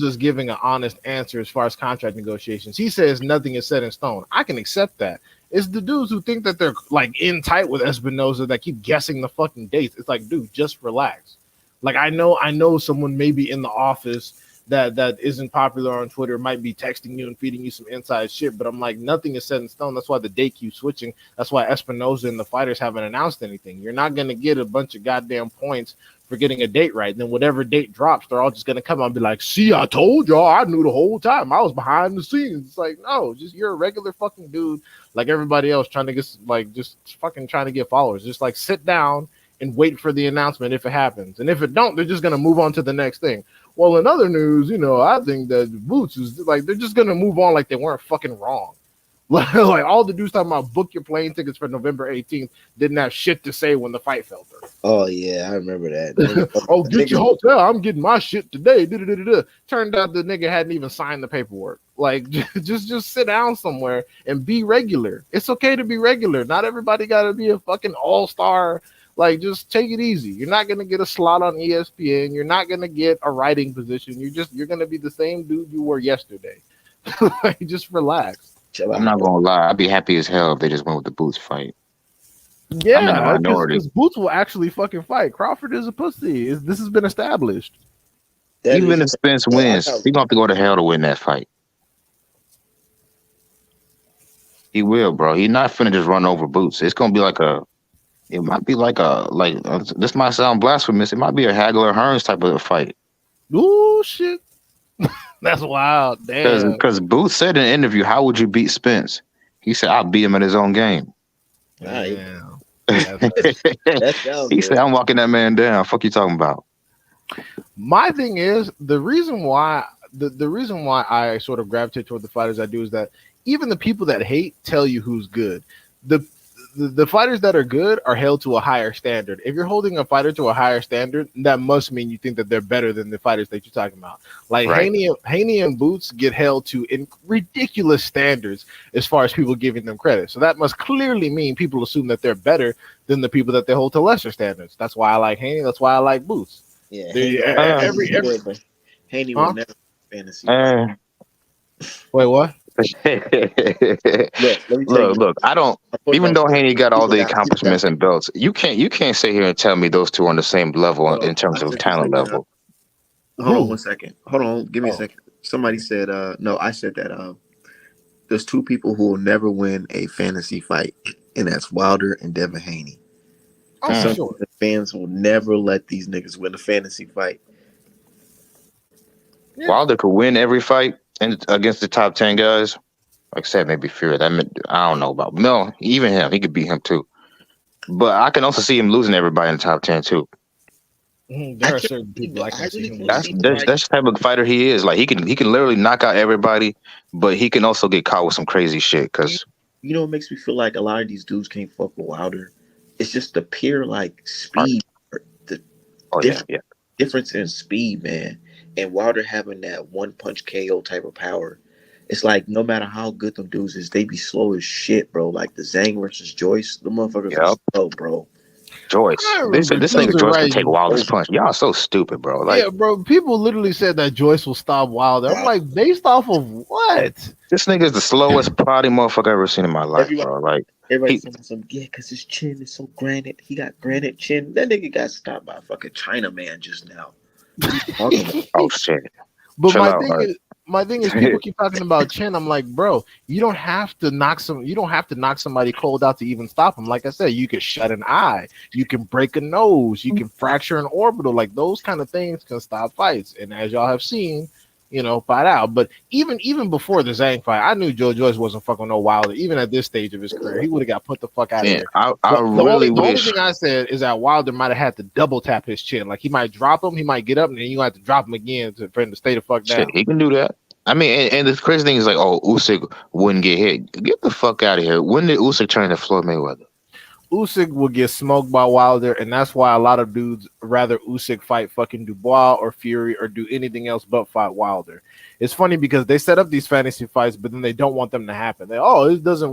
is giving an honest answer as far as contract negotiations. He says nothing is set in stone. I can accept that. It's the dudes who think that they're like in tight with Espinosa that keep guessing the fucking dates. It's like, dude, just relax. Like, I know someone maybe in the office that isn't popular on Twitter might be texting you and feeding you some inside shit, but I'm like, nothing is set in stone. That's why the date keeps switching. That's why Espinosa and the fighters haven't announced anything. You're not going to get a bunch of goddamn points for getting a date right. Then whatever date drops, they're all just going to come out and be like, see, I told y'all, I knew the whole time. I was behind the scenes. It's like, no, just you're a regular fucking dude like everybody else trying to get, like, just fucking trying to get followers. Just like sit down and wait for the announcement if it happens. And if it don't, they're just going to move on to the next thing. Well, in other news, I think that Boots is like, they're just going to move on like they weren't fucking wrong. Like all the dudes talking about book your plane tickets for November 18th didn't have shit to say when the fight fell through. Oh yeah, I remember that. Nigga, Oh, get your niggas, hotel. I'm getting my shit today. Da-da-da-da-da. Turned out the nigga hadn't even signed the paperwork. Like, just sit down somewhere and be regular. It's okay to be regular. Not everybody got to be a fucking all-star. Like, just take it easy. You're not gonna get a slot on ESPN. You're not gonna get a writing position. You're gonna be the same dude you were yesterday. Like, just relax. chill I'm out. not gonna lie. I'd be happy as hell if they just went with the Boots fight. I'm in the Yeah, minority. because Boots will actually fucking fight. Crawford is a pussy. This has been established. That Even is, if Spence yo, I wins, got he gonna have to go to hell to win that fight. He will, bro. He not finna just run over Boots. It's gonna be like a. It might be like this might sound blasphemous. It might be a Hagler Hearns type of a fight. Ooh, shit. That's wild. Damn. Because Boots said in an interview, "How would you beat Spence?" He said, "I'll beat him at his own game." Alright. Damn. That sounds He good. said, "I'm walking that man down." Fuck you talking about? My thing is the reason why the reason why I sort of gravitate toward the fighters I do is that even the people that hate tell you who's good. The fighters that are good are held to a higher standard. If you're holding a fighter to a higher standard, that must mean you think that they're better than the fighters that you're talking about. Like Right. Haney and Boots get held to in ridiculous standards as far as people giving them credit. So that must clearly mean people assume that they're better than the people that they hold to lesser standards. That's why I like Haney. That's why I like Boots. Yeah, The, Haney, every good, but Haney will huh? never fantasy. Uh, Wait, what? Look, let me tell you. look. I don't. I put Even those though Haney got all people the got people got. accomplishments and belts, you can't sit here and tell me those two are on the same level Hold on, in terms I of sent this talent nigga. level. Hold on Who? 1 second. Hold on, give me a Oh, second. Somebody said, no, I said that. There's two people who will never win a fantasy fight, and that's Wilder and Devin Haney. For oh, for Mm. some sure. reason, fans will never let these niggas win a fantasy fight. Yeah. Wilder could win every fight and against the top 10 guys. Like I said, maybe Fury. I don't know about Mel. Even him, he could beat him too. But I can also see him losing everybody in the top 10 too. I There are can't certain believe people I that. I can see really him can't That's see losing. him that's like. that's the type of fighter he is. Like he can literally knock out everybody, but he can also get caught with some crazy shit. You, Cause you know, it makes me feel like a lot of these dudes can't fuck with Wilder. It's just the pure like uh, speed, or the oh yeah, difference yeah, difference in speed, man. And Wilder having that one punch KO type of power. It's like no matter how good them dudes is, they be slow as shit, bro. Like the Zhang versus Joyce, the motherfuckers are yep. slow, bro. Joyce. I They said remember this dudes nigga are Joyce can take writing. Wilder's Oh, punch. Y'all so stupid, bro. Like Yeah, bro. People literally said that Joyce will stop Wilder. I'm like, based off of what? this nigga is the slowest body motherfucker I've ever seen in my life, everybody, bro. Like everybody he saying some yeah, cause his chin is so granite. He got granite chin. That nigga got stopped by a fucking China man just now. What are you talking about? oh shit. But Chill out, Art. my thing is, people keep talking about chin. I'm like, bro, you don't have to knock somebody cold out to even stop him. Like I said, you can shut an eye, you can break a nose, you can fracture an orbital. Like those kind of things can stop fights. And as y'all have seen, fight out. But even before the Zhang fight, I knew Joe Joyce wasn't fucking no Wilder. Even at this stage of his career, he would have got put the fuck out of Man, there. I really The only wish thing I said is that Wilder might have had to double tap his chin. Like he might drop him, he might get up, and then you have to drop him again for him to stay the fuck shit, down. he can do that. I mean, and the crazy thing is like, oh, Usyk wouldn't get hit. Get the fuck out of here. When did Usyk turn to Floyd Mayweather? Usyk will get smoked by Wilder, and that's why a lot of dudes rather Usyk fight fucking Dubois or Fury or do anything else but fight Wilder. It's funny because they set up these fantasy fights, but then they don't want them to happen.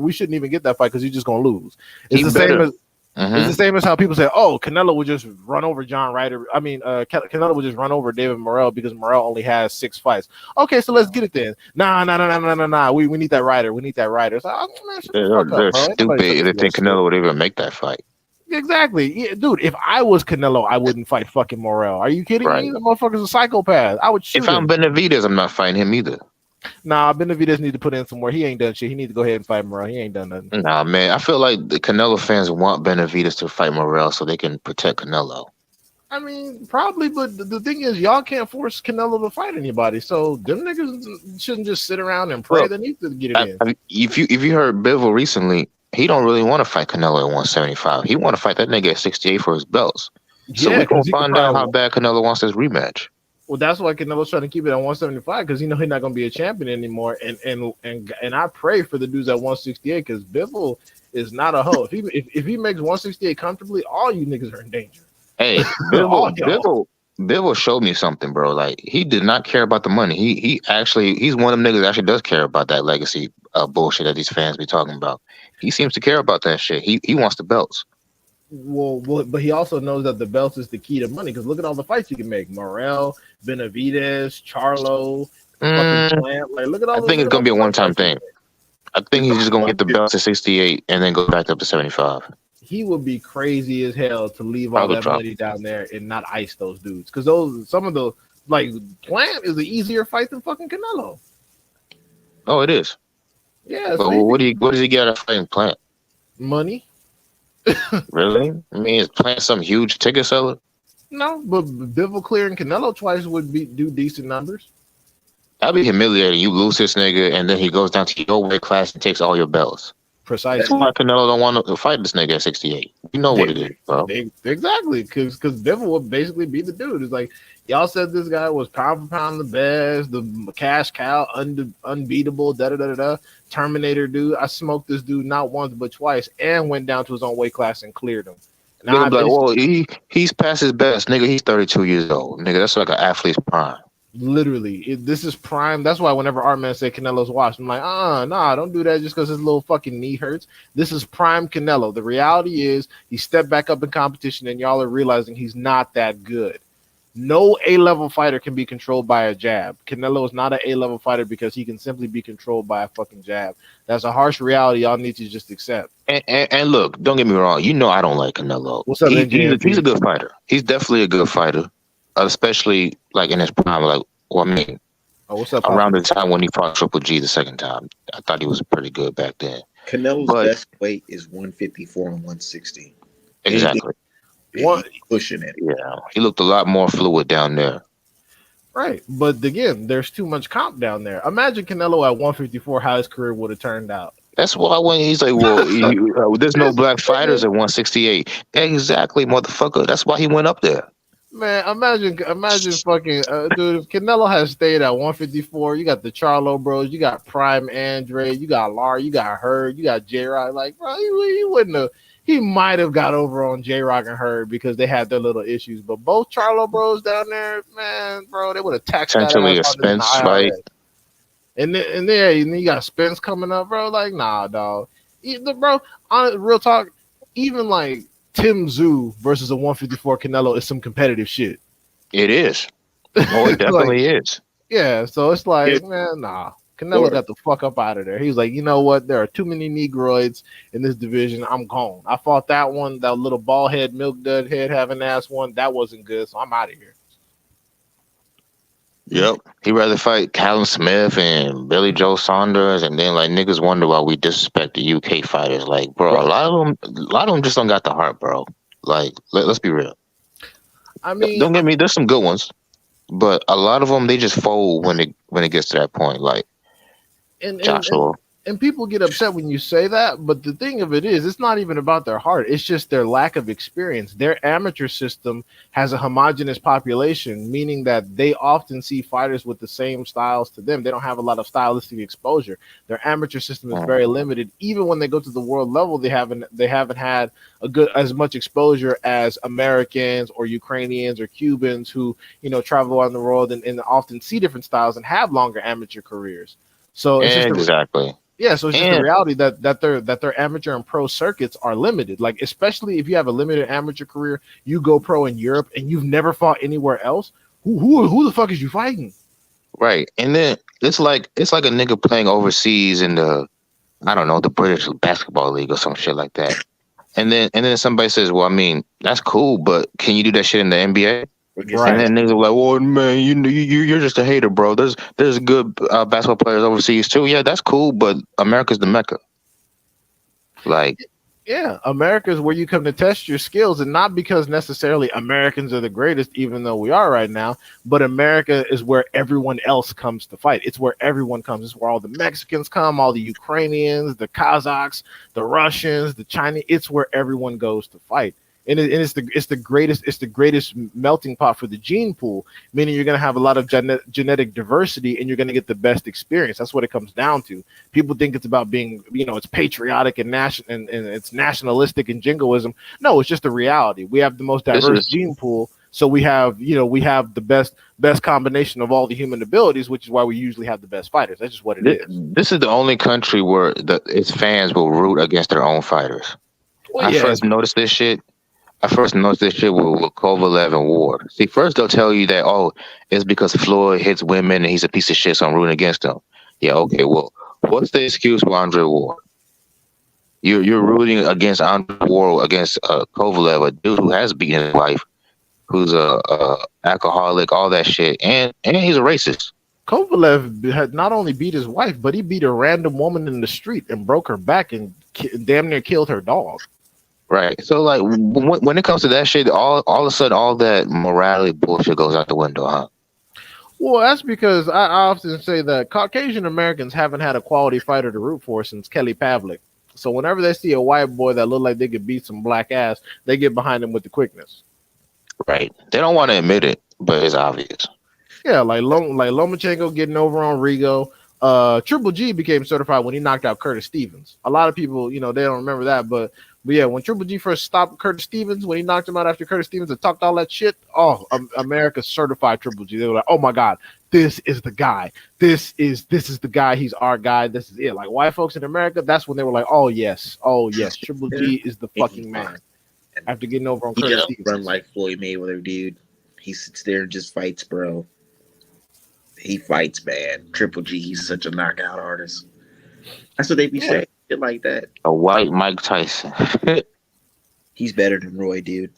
We shouldn't even get that fight because he's just gonna lose. It's He the better. same as Mm-hmm. It's the same as how people say, "Oh, Canelo would just run over John Ryder." I mean, Canelo would just run over David Morrell because Morrell only has 6 fights. Okay, so let's get it then. Nah. We need that Ryder. We need that Ryder. It's like, oh, man, shut the fuck up, They're bro. Ain't nobody stupid if telling they you that think shit. Canelo would even make that fight. Exactly, yeah, dude. If I was Canelo, I wouldn't fight fucking Morrell. Are you kidding Right. me? The motherfucker's a psychopath. I would shoot If I'm him. Benavidez, I'm not fighting him either. Nah, Benavidez need to put in some more. He ain't done shit. He need to go ahead and fight Morrell. He ain't done nothing. Nah, man. I feel like the Canelo fans want Benavidez to fight Morrell so they can protect Canelo. I mean, probably, but the thing is, y'all can't force Canelo to fight anybody. So them niggas shouldn't just sit around and pray Look, they need to get it in. If you heard Bivol recently, he don't really want to fight Canelo at 175. He want to fight that nigga at 68 for his belts. So Yeah, we're gonna because he could find out how probably. bad Canelo wants this rematch. Well, that's why Canelo's trying to keep it at 175 because he's not going to be a champion anymore. And I pray for the dudes at 168 because Bivol is not a hoe. If he makes 168 comfortably, all you niggas are in danger. Hey, All y'all. Bivol showed me something, bro. Like he did not care about the money. He's one of them niggas that actually does care about that legacy bullshit that these fans be talking about. He seems to care about that shit. He wants the belts. Well, but he also knows that the belt is the key to money because look at all the fights you can make. Morel, Benavidez, Charlo, fucking Mm, Plant. Like, look at I all think it's gonna be a one time thing. I think he's just gonna get the belts at 68 and then go back up to 75. He would be crazy as hell to leave all Probably that drop. money down there and not ice those dudes because some of the like Plant is an easier fight than fucking Canelo. Oh, it is. Yeah, But so what does he get out of fighting Plant? money. Really? I mean, is Plant some huge ticket seller? No, but Bivol clearing Canelo twice would do decent numbers. That'd be humiliating. You lose this nigga, and then he goes down to your weight class and takes all your belts. That's Precisely. why Canelo don't want to fight this nigga at 68. You know what it is, bro. Exactly, because Bivol would basically be the dude. It's like y'all said this guy was pound for pound the best, the cash cow, unbeatable, da da da da. Terminator dude. I smoked this dude not once but twice, and went down to his own weight class and cleared him. They're gonna be like, well, he's past his best, nigga. He's 32 years old, nigga. That's like an athlete's prime. Literally, this is prime. That's why whenever ARTMAN say Canelo's washed, I'm like, nah, don't do that just because his little fucking knee hurts. This is prime Canelo. The reality is he stepped back up in competition, and y'all are realizing he's not that good. No A-level fighter can be controlled by a jab. Canelo is not an A-level fighter because he can simply be controlled by a fucking jab. That's a harsh reality y'all need to just accept. And look, don't get me wrong. You know I don't like Canelo. What's up, He's NJMP? a good fighter. He's definitely a good fighter, especially like in his prime. Like, well, I mean, What's up, around Papa? the time when he fought Triple G the second time, I thought he was pretty good back then. Canelo's But best weight is 154 and 160. exactly, One, Pushing it. yeah, he looked a lot more fluid down there. right, but again, there's too much comp down there. Imagine Canelo at 154, how his career would have turned out. That's why when he's like, well, there's no black fighters at 168. Exactly, motherfucker. That's why he went up there. Man, imagine fucking dude. If Canelo has stayed at 154, you got the Charlo Bros, you got Prime Andre, you got Lar, you got Hurd, you got J Rock. Like, bro, he wouldn't have. He might have got over on J Rock and Hurd because they had their little issues. But both Charlo Bros down there, man, bro, they would have taxed that Potentially a ass on in the Spence fight. IRS. And then you got Spence coming up, bro. Like, nah, dog. Bro, on real talk, even like Tim Tszyu versus a 154 Canelo is some competitive shit. It is. Oh, it definitely is. Yeah, so it's like, man, nah. Canelo got the fuck up out of there. He was like, you know what? There are too many Negroids in this division. I'm gone. I fought that one, that little bald head, milk dud head having ass one. That wasn't good, so I'm out of here. Yep. He'd rather fight Callum Smith and Billy Joe Saunders, and then like niggas wonder why we disrespect the UK fighters. Like, bro, a lot of them just don't got the heart, bro. Like, let's be real. I mean, don't get me. There's some good ones, but a lot of them they just fold when it gets to that point. Like Joshua. And people get upset when you say that, but the thing of it is, it's not even about their heart. It's just their lack of experience. Their amateur system has a homogenous population, meaning that they often see fighters with the same styles to them. They don't have a lot of stylistic exposure. Their amateur system is very limited. Even when they go to the world level, they haven't had as much exposure as Americans or Ukrainians or Cubans who, travel around the world and often see different styles and have longer amateur careers. So it's exactly. Yeah, so it's just the reality that their amateur and pro circuits are limited. Like, especially if you have a limited amateur career, you go pro in Europe and you've never fought anywhere else. Who the fuck is you fighting? Right, and then it's like a nigga playing overseas in the British basketball league or some shit like that. And then somebody says, well, I mean, that's cool, but can you do that shit in the NBA? Right. And then niggas are like, "Well, man, you're just a hater, bro. There's good basketball players overseas too. Yeah, that's cool, but America's the mecca. Like, yeah, America is where you come to test your skills, and not because necessarily Americans are the greatest, even though we are right now. But America is where everyone else comes to fight. It's where everyone comes. It's where all the Mexicans come, all the Ukrainians, the Kazakhs, the Russians, the Chinese. It's where everyone goes to fight. and it's the greatest melting pot for the gene pool, meaning you're going to have a lot of genetic diversity and you're going to get the best experience. That's what it comes down to. People think it's about being, it's patriotic and national and it's nationalistic and jingoism. No, it's just a reality. We have the most diverse gene pool, so we have the best combination of all the human abilities, which is why we usually have the best fighters. That's just what it is. This is the only country where its fans will root against their own fighters. Well, I first noticed this shit. With Kovalev and Ward. See, first they'll tell you that, oh, it's because Floyd hits women and he's a piece of shit, so I'm rooting against him. Yeah, okay, well, what's the excuse for Andre Ward? You're rooting against Andre Ward against Kovalev, a dude who has beaten his wife, who's a alcoholic, all that shit, and he's a racist. Kovalev had not only beat his wife, but he beat a random woman in the street and broke her back and damn near killed her dog. Right. So, like, when it comes to that shit, all of a sudden, all that morality bullshit goes out the window, huh? Well, that's because I often say that Caucasian Americans haven't had a quality fighter to root for since Kelly Pavlik. So whenever they see a white boy that look like they could beat some black ass, they get behind him with the quickness. Right. They don't want to admit it, but it's obvious. Yeah, like Lomachenko getting over on Rigo. Triple G became certified when he knocked out Curtis Stevens. A lot of people, they don't remember that, but yeah, when Triple G first stopped Curtis Stevens, when he knocked him out after Curtis Stevens and talked all that shit, America certified Triple G. They were like, oh my God, this is the guy. This is the guy. He's our guy. This is it. Like white folks in America, that's when they were like, oh yes, Triple G is the fucking man. After getting over on Curtis Stevens. Run like Floyd Mayweather, dude. He sits there and just fights, bro. He fights, man. Triple G, he's such a knockout artist. That's what they be saying. Shit like that. A white Mike Tyson. He's better than Roy, dude.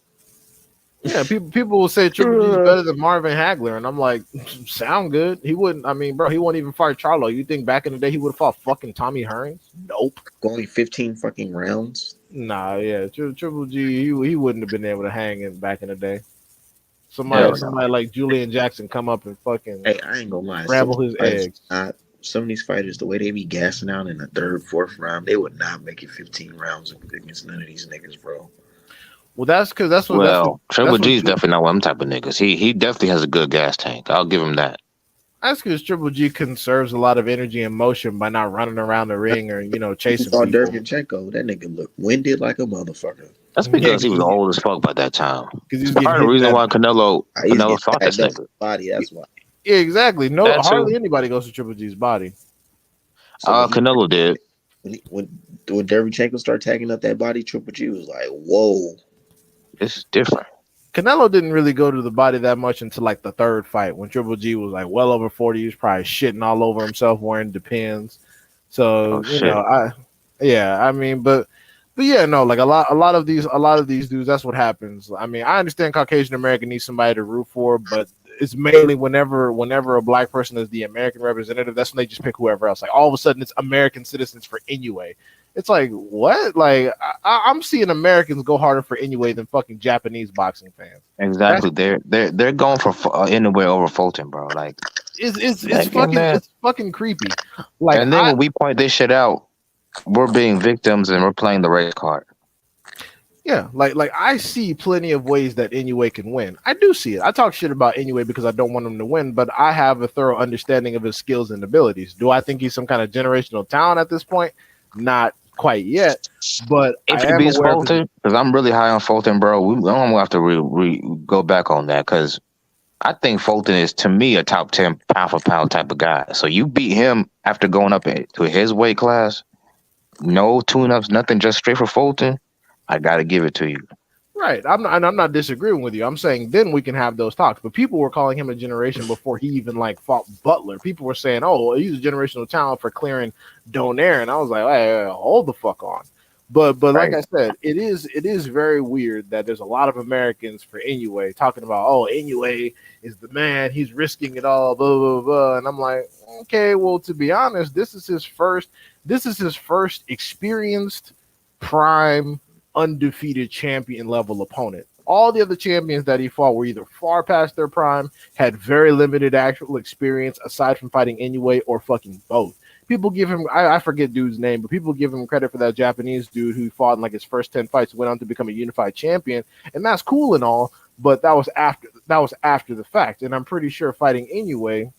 Yeah, people will say Triple G is better than Marvin Hagler, and I'm like, sound good. He wouldn't. I mean, bro, he wouldn't even fight Charlo. You think back in the day he would have fought fucking Tommy Hearns? Nope. Going 15 fucking rounds. Nah, yeah, Triple G, he wouldn't have been able to hang it back in the day. Somebody like Julian Jackson come up and fucking I ain't gonna lie, scramble his eggs. Some of these fighters, the way they be gassing out in the third, fourth round, they would not make it 15 rounds against none of these niggas, bro. Well, that's what. Well, Triple G is definitely not one of them type of niggas. He definitely has a good gas tank. I'll give him that. That's because Triple G conserves a lot of energy and motion by not running around the ring or chasing people. Derevchenko, that nigga looked winded like a motherfucker. That's because he was old as fuck by that time. Because part of the reason why Canelo fought this nigga. Body, that's why. Yeah, exactly. No, hardly anybody goes to Triple G's body. So Canelo did. When Derevchenko started tagging up that body, Triple G was like, "Whoa, this is different." Canelo didn't really go to the body that much until like the third fight when Triple G was like well over 40. He was probably shitting all over himself wearing Depends. So but yeah, no, like a lot of these dudes, that's what happens. I mean, I understand Caucasian American needs somebody to root for, but it's mainly whenever a black person is the American representative, that's when they just pick whoever else. Like all of a sudden it's American citizens for Inoue. It's like, what? Like I'm seeing Americans go harder for Inoue than fucking Japanese boxing fans. Exactly. They're going for Inoue over Fulton, bro. Like it's fucking creepy. Like, and then when we point this shit out, we're being victims and we're playing the race card. Yeah, like I see plenty of ways that Inoue can win. I do see it. I talk shit about Inoue because I don't want him to win, but I have a thorough understanding of his skills and abilities. Do I think he's some kind of generational talent at this point? Not quite yet, but if he beats Fulton, because I'm really high on Fulton, bro. I'm gonna have to go back on that because I think Fulton is, to me, a top 10 pound for pound type of guy. So you beat him after going up to his weight class, no tune-ups, nothing, just straight for Fulton. I gotta give it to you. Right. I'm not disagreeing with you. I'm saying then we can have those talks. But people were calling him a generation before he even like fought Butler. People were saying, "Oh, he's a generational talent for clearing Donaire," and I was like, "Hey, hold the fuck on." But like I said, it is very weird that there's a lot of Americans for Inoue talking about, "Oh, Inoue is the man. He's risking it all." Blah blah blah. And I'm like, okay, well, to be honest, this is his first experienced prime undefeated champion level opponent. All the other champions that he fought were either far past their prime, had very limited actual experience aside from fighting Inoue, or fucking both. people give him I forget dude's name, but people give him credit for that Japanese dude who fought in like his first 10 fights, went on to become a unified champion, and that's cool and all, but that was after the fact. And I'm pretty sure fighting Inoue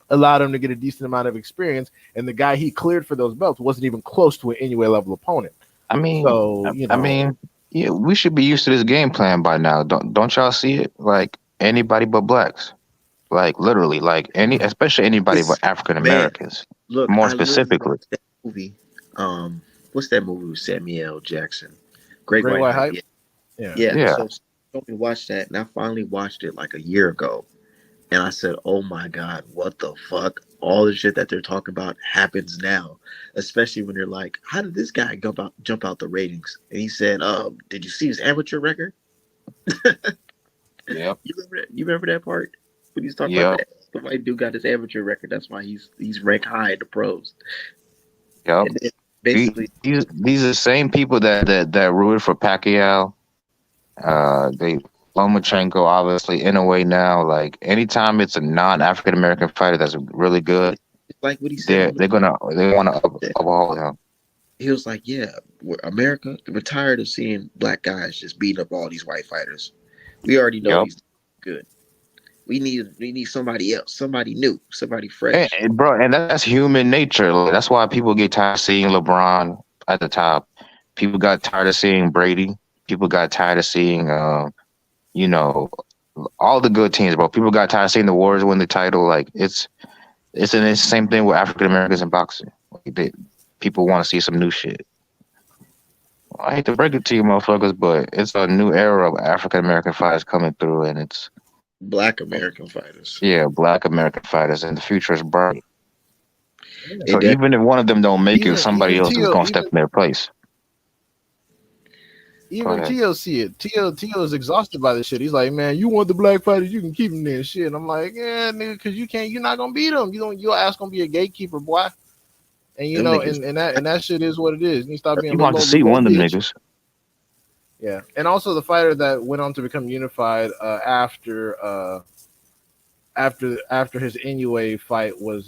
allowed him to get a decent amount of experience, and the guy he cleared for those belts wasn't even close to an Inoue level opponent. I mean, So, I mean, yeah, we should be used to this game plan by now. Don't y'all see it? Like anybody but blacks, like literally, like especially anybody but It's African man. Americans, Look, more I literally specifically. watched that movie. What's that movie with Samuel Jackson? Great Great White White Hype. Hype. Yeah, Yeah. yeah. Yeah, So I told me to watch that, and I finally watched it like a year ago, and I said, "Oh my god, what the fuck?" All the shit that they're talking about happens now, especially when they're like, "How did this guy jump out the ratings?" And he said, did you see his amateur record? yep, You remember that part when he's talking about yep, that? The white dude got his amateur record. That's why he's ranked high in the pros. yep. And then basically, These are the same people that rooted for Pacquiao. They Lomachenko, obviously, in a way now. Like anytime it's a non-African American fighter that's really good, it's like what he said on the they want to that uphold him. he was like, "Yeah, we're tired of seeing black guys just beating up all these white fighters. We already know Yep. these good. We need somebody else, somebody new, somebody fresh." Bro, and that's human nature. Like, that's why people get tired of seeing LeBron at the top. People got tired of seeing Brady. People got tired of seeing, you know, all the good teams, bro. People got tired of seeing the Warriors win the title. Like it's the same thing with African Americans in boxing. Like, people want to see some new shit. I hate to break it to you, motherfuckers, but it's a new era of African American fighters coming through, and it's Black American fighters. yeah, Black American fighters, and the future is bright. So And that even if one of them don't make it, somebody Even else is Tio, gonna step in their place. Go even ahead. Tio see it. Tio is exhausted by this shit. He's like, man, you want the black fighters, you can keep them there, shit. And I'm like, yeah, nigga, because you're not gonna beat them. Your ass gonna be a gatekeeper, boy. And them niggas, and that shit is what it is. You stop being You a want to little see little one of them bitch. niggas? Yeah, and also the fighter that went on to become unified after his Inoue fight was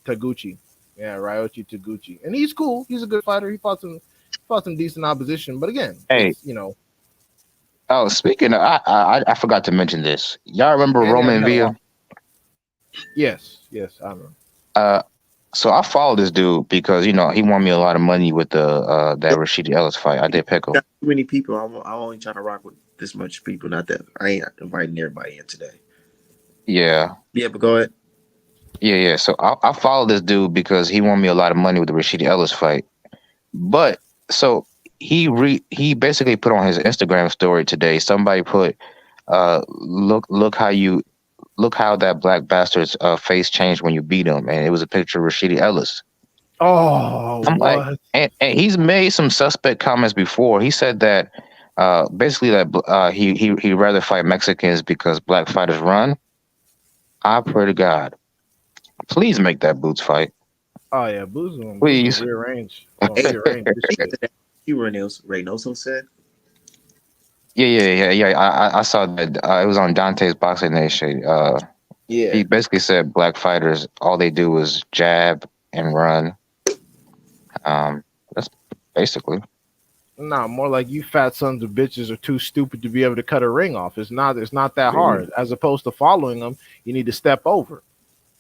Taguchi. Yeah, Ryochi Taguchi, and he's cool. He's a good fighter. He fought some decent opposition, but again, Hey, it's oh, speaking of, I forgot to mention this. Y'all remember and he Roman had a Villa? lot. Yes, I remember. Uh, so I followed this dude because he won me a lot of money with the that Rashidi Ellis fight. I did pick him. got too many people. I'm only trying to rock with this much people. Not that I ain't inviting everybody in today. Yeah, Yeah, but go ahead. yeah. So I followed this dude because he won me a lot of money with the Rashidi Ellis fight. But so he basically put on his Instagram story today. Somebody put, look how that black bastard's face changed when you beat him, and it was a picture of Rashidi Ellis. Oh, I'm like, what? and he's made some suspect comments before. He said that basically that he rather fight Mexicans because black fighters run. I pray to God, please make that Boots fight, Oh yeah, Boo's gonna please. rearrange. Gonna Hey, rearrange this speaking shit. of that, you Reynoso said, Yeah. I saw that it was on Dante's Boxing Nation. yeah, He basically said black fighters all they do is jab and run. That's basically. Nah, more like you fat sons of bitches are too stupid to be able to cut a ring off. It's not that pretty much. hard. As opposed to following them, you need to step over.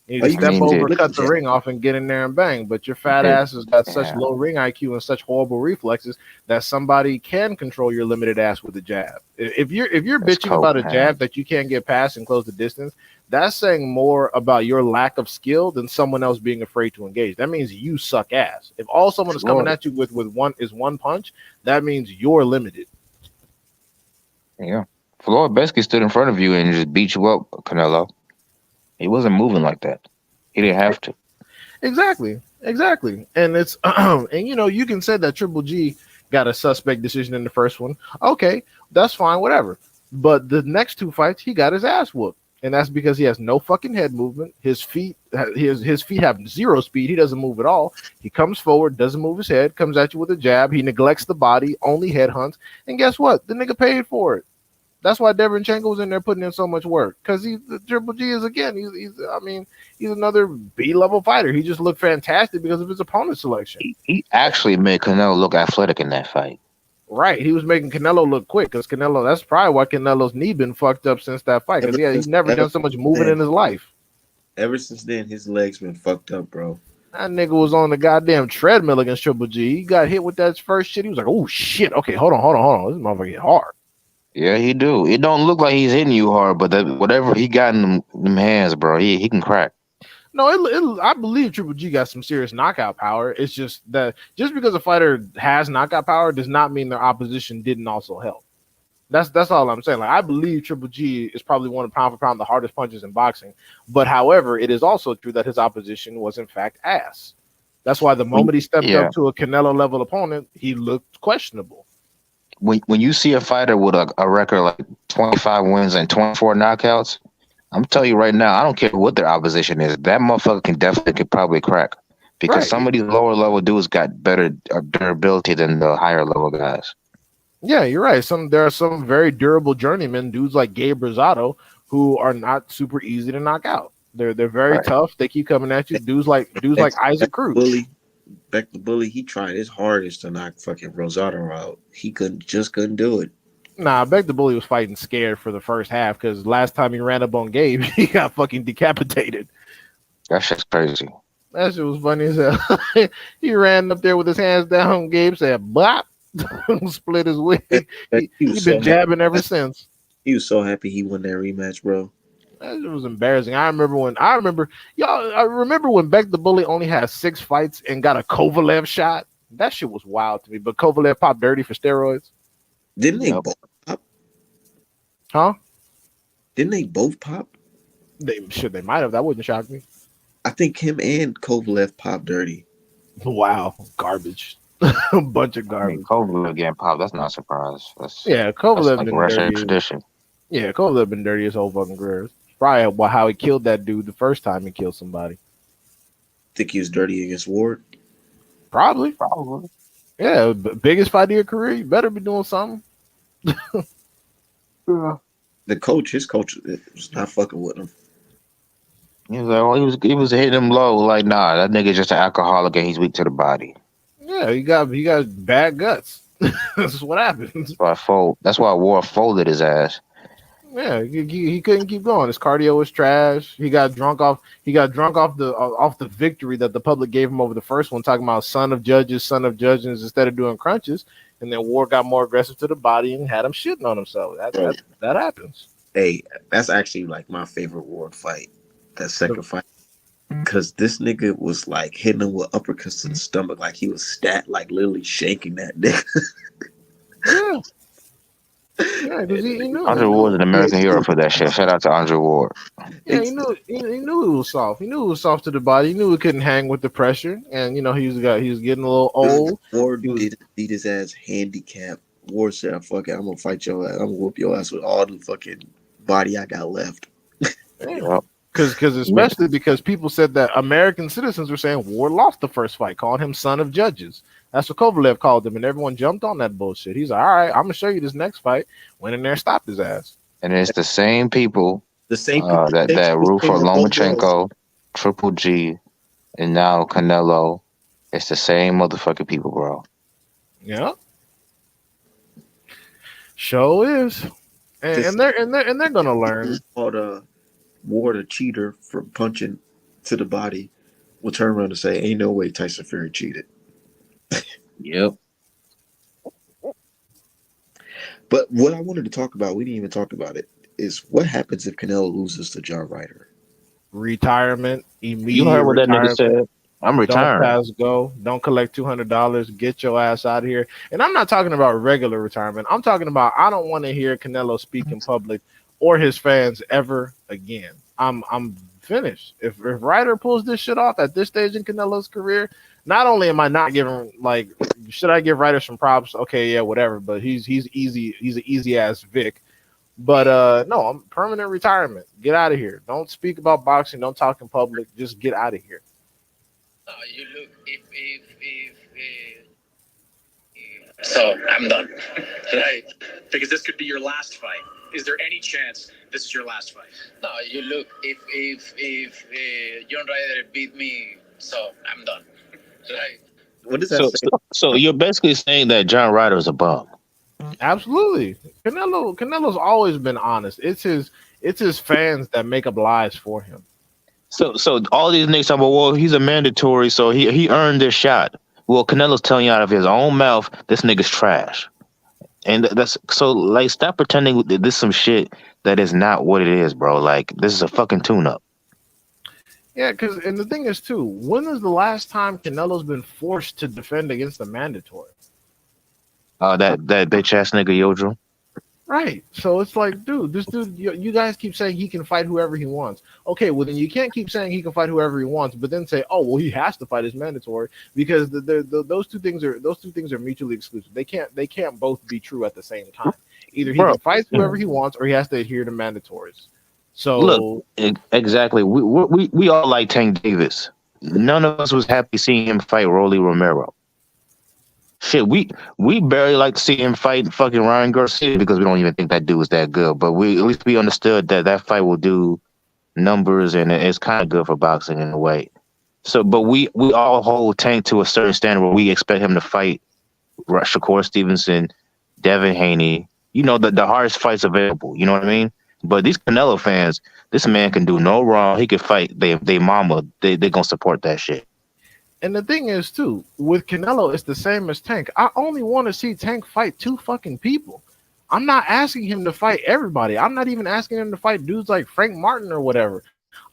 You need Oh, to you I can step mean, just over, did look at cut the Jeff. ring off, and get in there and bang. But your fat Hey, ass has got such yeah, low ring IQ and such horrible reflexes that somebody can control your limited ass with a jab. If you're that's bitching about a cocaine. jab that you can't get past and close the distance, that's saying more about your lack of skill than someone else being afraid to engage. That means you suck ass. If all someone is coming Floyd, at you with one punch, that means you're limited. yeah. Floyd basically stood in front of you and just beat you up, Canelo. He wasn't moving like that. He didn't have to. Exactly. And it's and you can say that Triple G got a suspect decision in the first one. Okay, that's fine, whatever. But the next two fights, he got his ass whooped. And that's because he has no fucking head movement. His feet have zero speed. He doesn't move at all. He comes forward, doesn't move his head, comes at you with a jab. He neglects the body, only head hunts. And guess what? The nigga paid for it. That's why Deverenchenko was in there putting in so much work because he's the Triple G is again. He's I mean he's another B level fighter. He just looked fantastic because of his opponent selection. He actually made Canelo look athletic in that fight. Right, he was making Canelo look quick because Canelo. That's probably why Canelo's knee been fucked up since that fight because Ever yeah, he's since, never ever done so much since moving then, in his life. ever since then, his legs been fucked up, bro. That nigga was on the goddamn treadmill against Triple G. He got hit with that first shit. He was like, "Oh shit, okay, hold on. This motherfucker hit hard." Yeah, he do. It don't look like he's hitting you hard, but that, whatever he got in them hands, bro, he can crack. No, I believe Triple G got some serious knockout power. It's just that just because a fighter has knockout power does not mean their opposition didn't also help. That's all I'm saying. Like I believe Triple G is probably one of pound for pound the hardest punches in boxing. But however, it is also true that his opposition was in fact ass. That's why the moment he stepped Yeah, up to a Canelo level opponent, he looked questionable. when you see a fighter with a record like 25 wins and 24 knockouts, I'm telling you right now, I don't care what their opposition is. That motherfucker can definitely could probably crack because some Right. of these lower level dudes got better durability than the higher level guys. Yeah, you're right. There are some very durable journeymen, dudes like Gabe Rosado, who are not super easy to knock out. They're very Right. tough. They keep coming at you. Dudes like Beck Isaac the Cruz. bully, Beck the bully. He tried his hardest to knock fucking Rosado out. He couldn't do it. Nah, I bet the bully was fighting scared for the first half because last time he ran up on Gabe, he got fucking decapitated. That shit's crazy. That shit was funny as hell. He ran up there with his hands down. Gabe said, "Bop," split his wig. Beck, he He was so been happy. jabbing ever since. He was so happy he won that rematch, bro. That shit was embarrassing. I remember when Beck the Bully only had 6 fights and got a Kovalev shot. That shit was wild to me. But Kovalev popped dirty for steroids, Didn't they Yep. both pop? huh? Didn't they both pop? They might have. That wouldn't shock me. I think him and Kovalev popped dirty. Wow, garbage. A bunch of I mean, garbage. Kobe again pop. That's not a surprise. Yeah, That's Kovalev like been Russian dirty. tradition. Yeah, Kovalev been dirty his whole fucking career. It's probably how he killed that dude the first time he killed somebody. Think he was dirty against Ward. Probably. Probably. Yeah, biggest fight of your career. You better be doing something. Yeah. His coach was not fucking with him. He was like, well, he was hitting him low. Like, nah, that nigga just an alcoholic and he's weak to the body. Yeah, he got bad guts. That's what happens. That's why War folded his ass. Yeah, he couldn't keep going. His cardio was trash. He got drunk off. He got drunk off the victory that the public gave him over the first one, talking about son of judges instead of doing crunches. And then War got more aggressive to the body and had him shitting on himself. That happens. Hey, that's actually like my favorite Ward fight. That second fight. Because this nigga was like hitting him with uppercuts to the stomach, like he was like literally shaking that nigga. Yeah, yeah, because he knew. Andre Ward's an American hero for that shit. Shout out to Andre Ward. Yeah, he knew it was soft. He knew it was soft to the body. He knew he couldn't hang with the pressure, and he was getting a little old. Ward He was did beat his ass handicap. Ward said, "Fuck it, I'm gonna fight your ass. I'm gonna whoop your ass with all the fucking body I got left." Yep. because especially because people said that American citizens were saying Ward lost the first fight, calling him son of judges. That's what Kovalev called him, and everyone jumped on that bullshit. He's like, all right, I'm gonna show you this next fight. Went in there, and stopped his ass. And it's the same people The same people that root for both worlds. Lomachenko, Triple G, and now Canelo. It's the same motherfucking people, bro. Yeah, show is, and they're gonna learn. Called Ward a cheater for punching to the body. Will turn around and say, "Ain't no way Tyson Fury cheated." Yep. But what I wanted to talk about, we didn't even talk about it, is what happens if Canelo loses to John Ryder? Retirement, You immediate heard what that nigga retirement. said? I'm Don't retiring. pass go. Don't collect $200. Get your ass out of here. And I'm not talking about regular retirement. I'm talking about I don't want to hear Canelo speak in public or his fans ever again. I'm finished. If Ryder pulls this shit off at this stage in Canelo's career, not only am I not giving should I give Ryder some props? Okay, yeah, whatever. But he's easy. He's an easy ass Vic. But no, I'm permanent retirement. Get out of here. Don't speak about boxing. Don't talk in public. Just get out of here. You look if so I'm done. Right, because this could be your last fight. Is there any chance this is your last fight? No, you look. If John Ryder beat me, so I'm done. Right? What does that So, say? so you're basically saying that John Ryder is a bum. Absolutely. Canelo's always been honest. It's his fans that make up lies for him. So all these niggas talking about, well, he's a mandatory, so he earned this shot. Well, Canelo's telling you out of his own mouth, this nigga's trash. And that's so like stop pretending that this some shit that is not what it is, bro. Like this is a fucking tune up. Yeah, because and the thing is too, when is the last time Canelo's been forced to defend against the mandatory? That bitch ass nigga Yodro. Right. So it's like, dude, this dude, you guys keep saying he can fight whoever he wants. Okay, well then you can't keep saying he can fight whoever he wants, but then say, oh, well, he has to fight his mandatory because those two things are mutually exclusive. They can't both be true at the same time. Either he Bro, can fight whoever he wants, or he has to adhere to mandatories. look, So exactly. We all like Tank Davis. None of us was happy seeing him fight Rolly Romero. Shit, we barely like to see him fight fucking Ryan Garcia because we don't even think that dude is that good. But we at least we understood that that fight will do numbers and it's kind of good for boxing in a way. So, but we all hold Tank to a certain standard where we expect him to fight Shakur Stevenson, Devin Haney. You know the hardest fights available. You know what I mean? But these Canelo fans, this man can do no wrong. He could fight they mama. They gonna support that shit. and the thing is too, with Canelo, it's the same as Tank. I only want to see Tank fight two fucking people. I'm not asking him to fight everybody. I'm not even asking him to fight dudes like Frank Martin or whatever.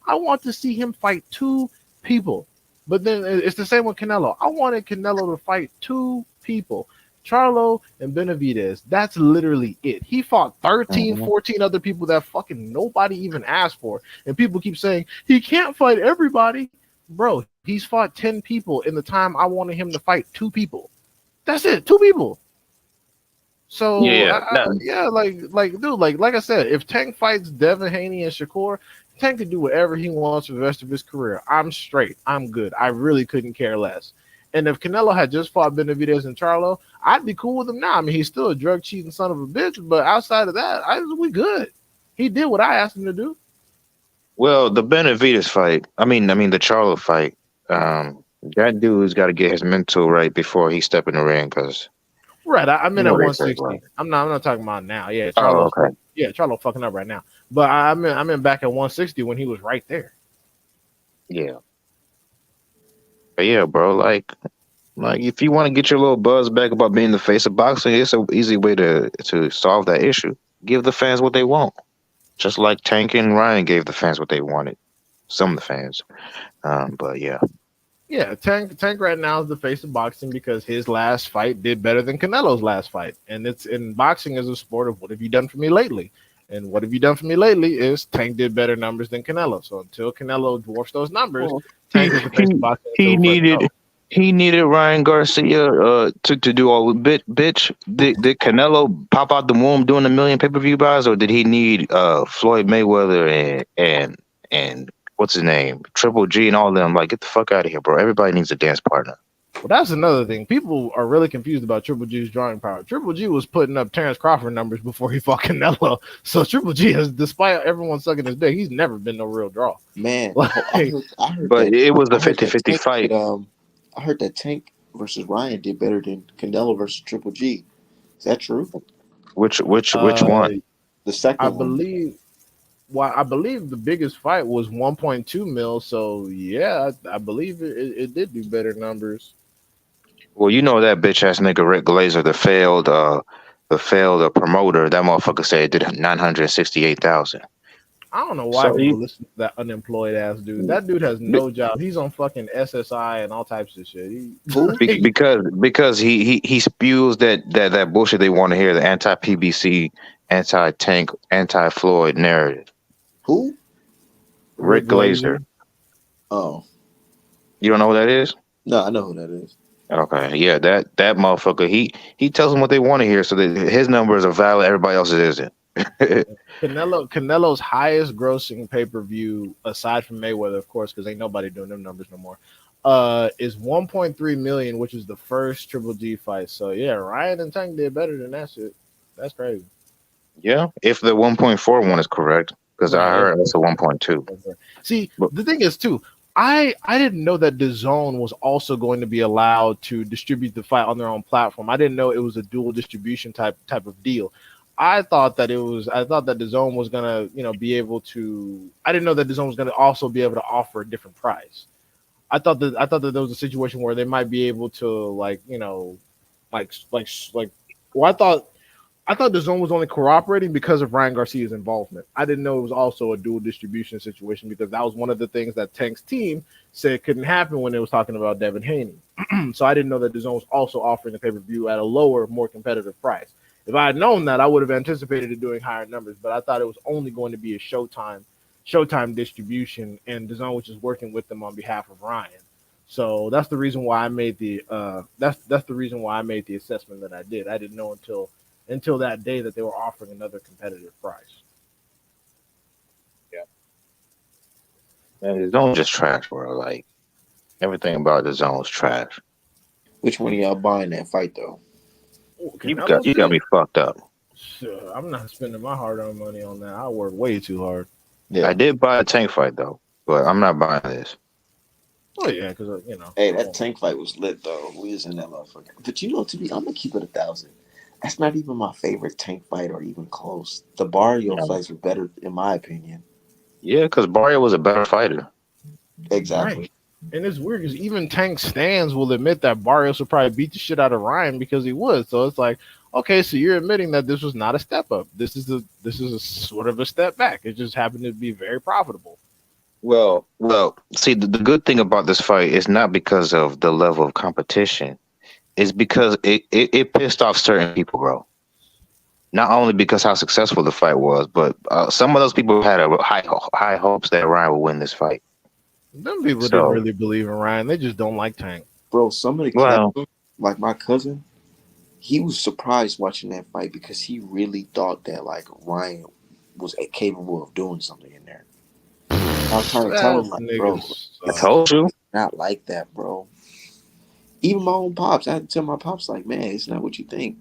I want to see him fight two people. But then it's the same with Canelo. I wanted Canelo to fight two people, Charlo and Benavidez. That's literally it. He fought 13, Mhm. 14 other people that fucking nobody even asked for. And people keep saying, he can't fight everybody. Bro, he's fought 10 people in the time I wanted him to fight two people. That's it, two people. So Yeah, no, yeah, like dude, like I said, if Tank fights Devin Haney and Shakur, Tank can do whatever he wants for the rest of his career. I'm straight. I'm good. I really couldn't care less. And if Canelo had just fought Benavidez and Charlo, I'd be cool with him now. I mean, he's still a drug cheating son of a bitch, but outside of that, we good. He did what I asked him to do. well, the Benavides fight. I mean the Charlo fight. That dude's got to get his mental right before he step in the ring because Right. I'm you in know at they say, right? 160. I'm not talking about now. Yeah, Oh, Charlo's okay. yeah, Charlo fucking up right now. But I'm in back at 160 when he was right there. Yeah, but yeah, bro. Like if you want to get your little buzz back about being the face of boxing, it's an easy way to solve that issue. Give the fans what they want, just like Tank and Ryan gave the fans what they wanted. Some of the fans. But yeah. Yeah, Tank right now is the face of boxing because his last fight did better than Canelo's last fight. And it's in boxing is a sport of what have you done for me lately? And what have you done for me lately is Tank did better numbers than Canelo. So until Canelo dwarfs those numbers, Well, Tank he is the face of he boxing he until further needed notice. he needed Ryan Garcia to do all the bitch. Did Canelo pop out the womb doing a million pay-per-view buys, or did he need Floyd Mayweather and what's his name, Triple G and all them? Like, get the fuck out of here, bro. Everybody needs a dance partner. Well, that's another thing. People are really confused about Triple G's drawing power. Triple G was putting up Terrence Crawford numbers before he fought Canelo. So Triple G has, despite everyone sucking his dick, he's never been no real draw. Man, Like, I heard But that it was a I heard that 50-50 Tank fight. I heard that Tank versus Ryan did better than Canelo versus Triple G. Is that true? Which uh, one? The I second one. believe. Well, I believe the biggest fight was 1.2 mil. So yeah, I believe it did do better numbers. Well, you know that bitch ass nigga Rick Glazer, the failed promoter. That motherfucker said it did 968,000. I don't know why So people you listen to that unemployed ass dude. That dude has no job. He's on fucking SSI and all types of shit. Who? because he spews that bullshit they want to hear, the anti PBC, anti Tank, anti Floyd narrative. Who? Rick Rick Glazer. Glazer. Oh. You don't know who that is? No, I know who that is. Okay, yeah, that motherfucker. He tells them what they want to hear, so that his numbers are valid, everybody else's isn't. Canelo's highest grossing pay per view, aside from Mayweather, of course, because ain't nobody doing them numbers no more. Is 1.3 million, which is the first Triple G fight. So yeah, Ryan and Tank did better than that shit. That's crazy. Yeah, if the 1.4 one is correct, because I Right. heard it's a 1.2. See, But the thing is too, I didn't know that DAZN was also going to be allowed to distribute the fight on their own platform. I didn't know it was a dual distribution type of deal. I thought that DAZN was gonna, be able to. I didn't know that DAZN was gonna also be able to offer a different price. I thought that there was a situation where they might be able to, like, like well, I thought the zone was only cooperating because of Ryan Garcia's involvement. I didn't know it was also a dual distribution situation, because that was one of the things that Tank's team said couldn't happen when they was talking about Devin Haney. So I didn't know that the zone was also offering the pay-per-view at a lower, more competitive price. If I had known that, I would have anticipated it doing higher numbers, but I thought it was only going to be a Showtime distribution, and the zone was just working with them on behalf of Ryan. So that's the reason why I made that's the reason why I made the assessment that I did. I didn't know until that day that they were offering another competitive price. yeah, man, the zone just trash, bro. Like everything about the zone is trash. Which one of y'all buying that fight though? Ooh, You Canelo got you got shit? me fucked up. Sure, I'm not spending my hard-earned money on that. I work way too hard. Yeah. I did buy a tank fight though, but I'm not buying this. Oh yeah, because Hey, I that won't. tank fight was lit though. We was in that motherfucker. But to be, I'm gonna keep it 1,000. That's not even my favorite tank fight or even close. The Barrio No. fights were better in my opinion. Yeah, because Barrio was a better fighter. Right. Exactly. And it's weird because even Tank stands will admit that Barrios would probably beat the shit out of Ryan because he would. So it's like, okay, so you're admitting that this was not a step up. This is a sort of a step back. It just happened to be very profitable. Well, see, the good thing about this fight is not because of the level of competition. It's because it pissed off certain people, bro. Not only because how successful the fight was, but some of those people had a high hopes that Ryan would win this fight. Them people didn't So, really believe in Ryan. They just don't like Tank. Bro, some of the well, cats, like my cousin, he was surprised watching that fight because he really thought that like Ryan was capable of doing something in there. I was trying to tell That him like, bro, niggas I suck. told you. not like that, bro. Even my own pops, I had to tell my pops like, man, it's not what you think.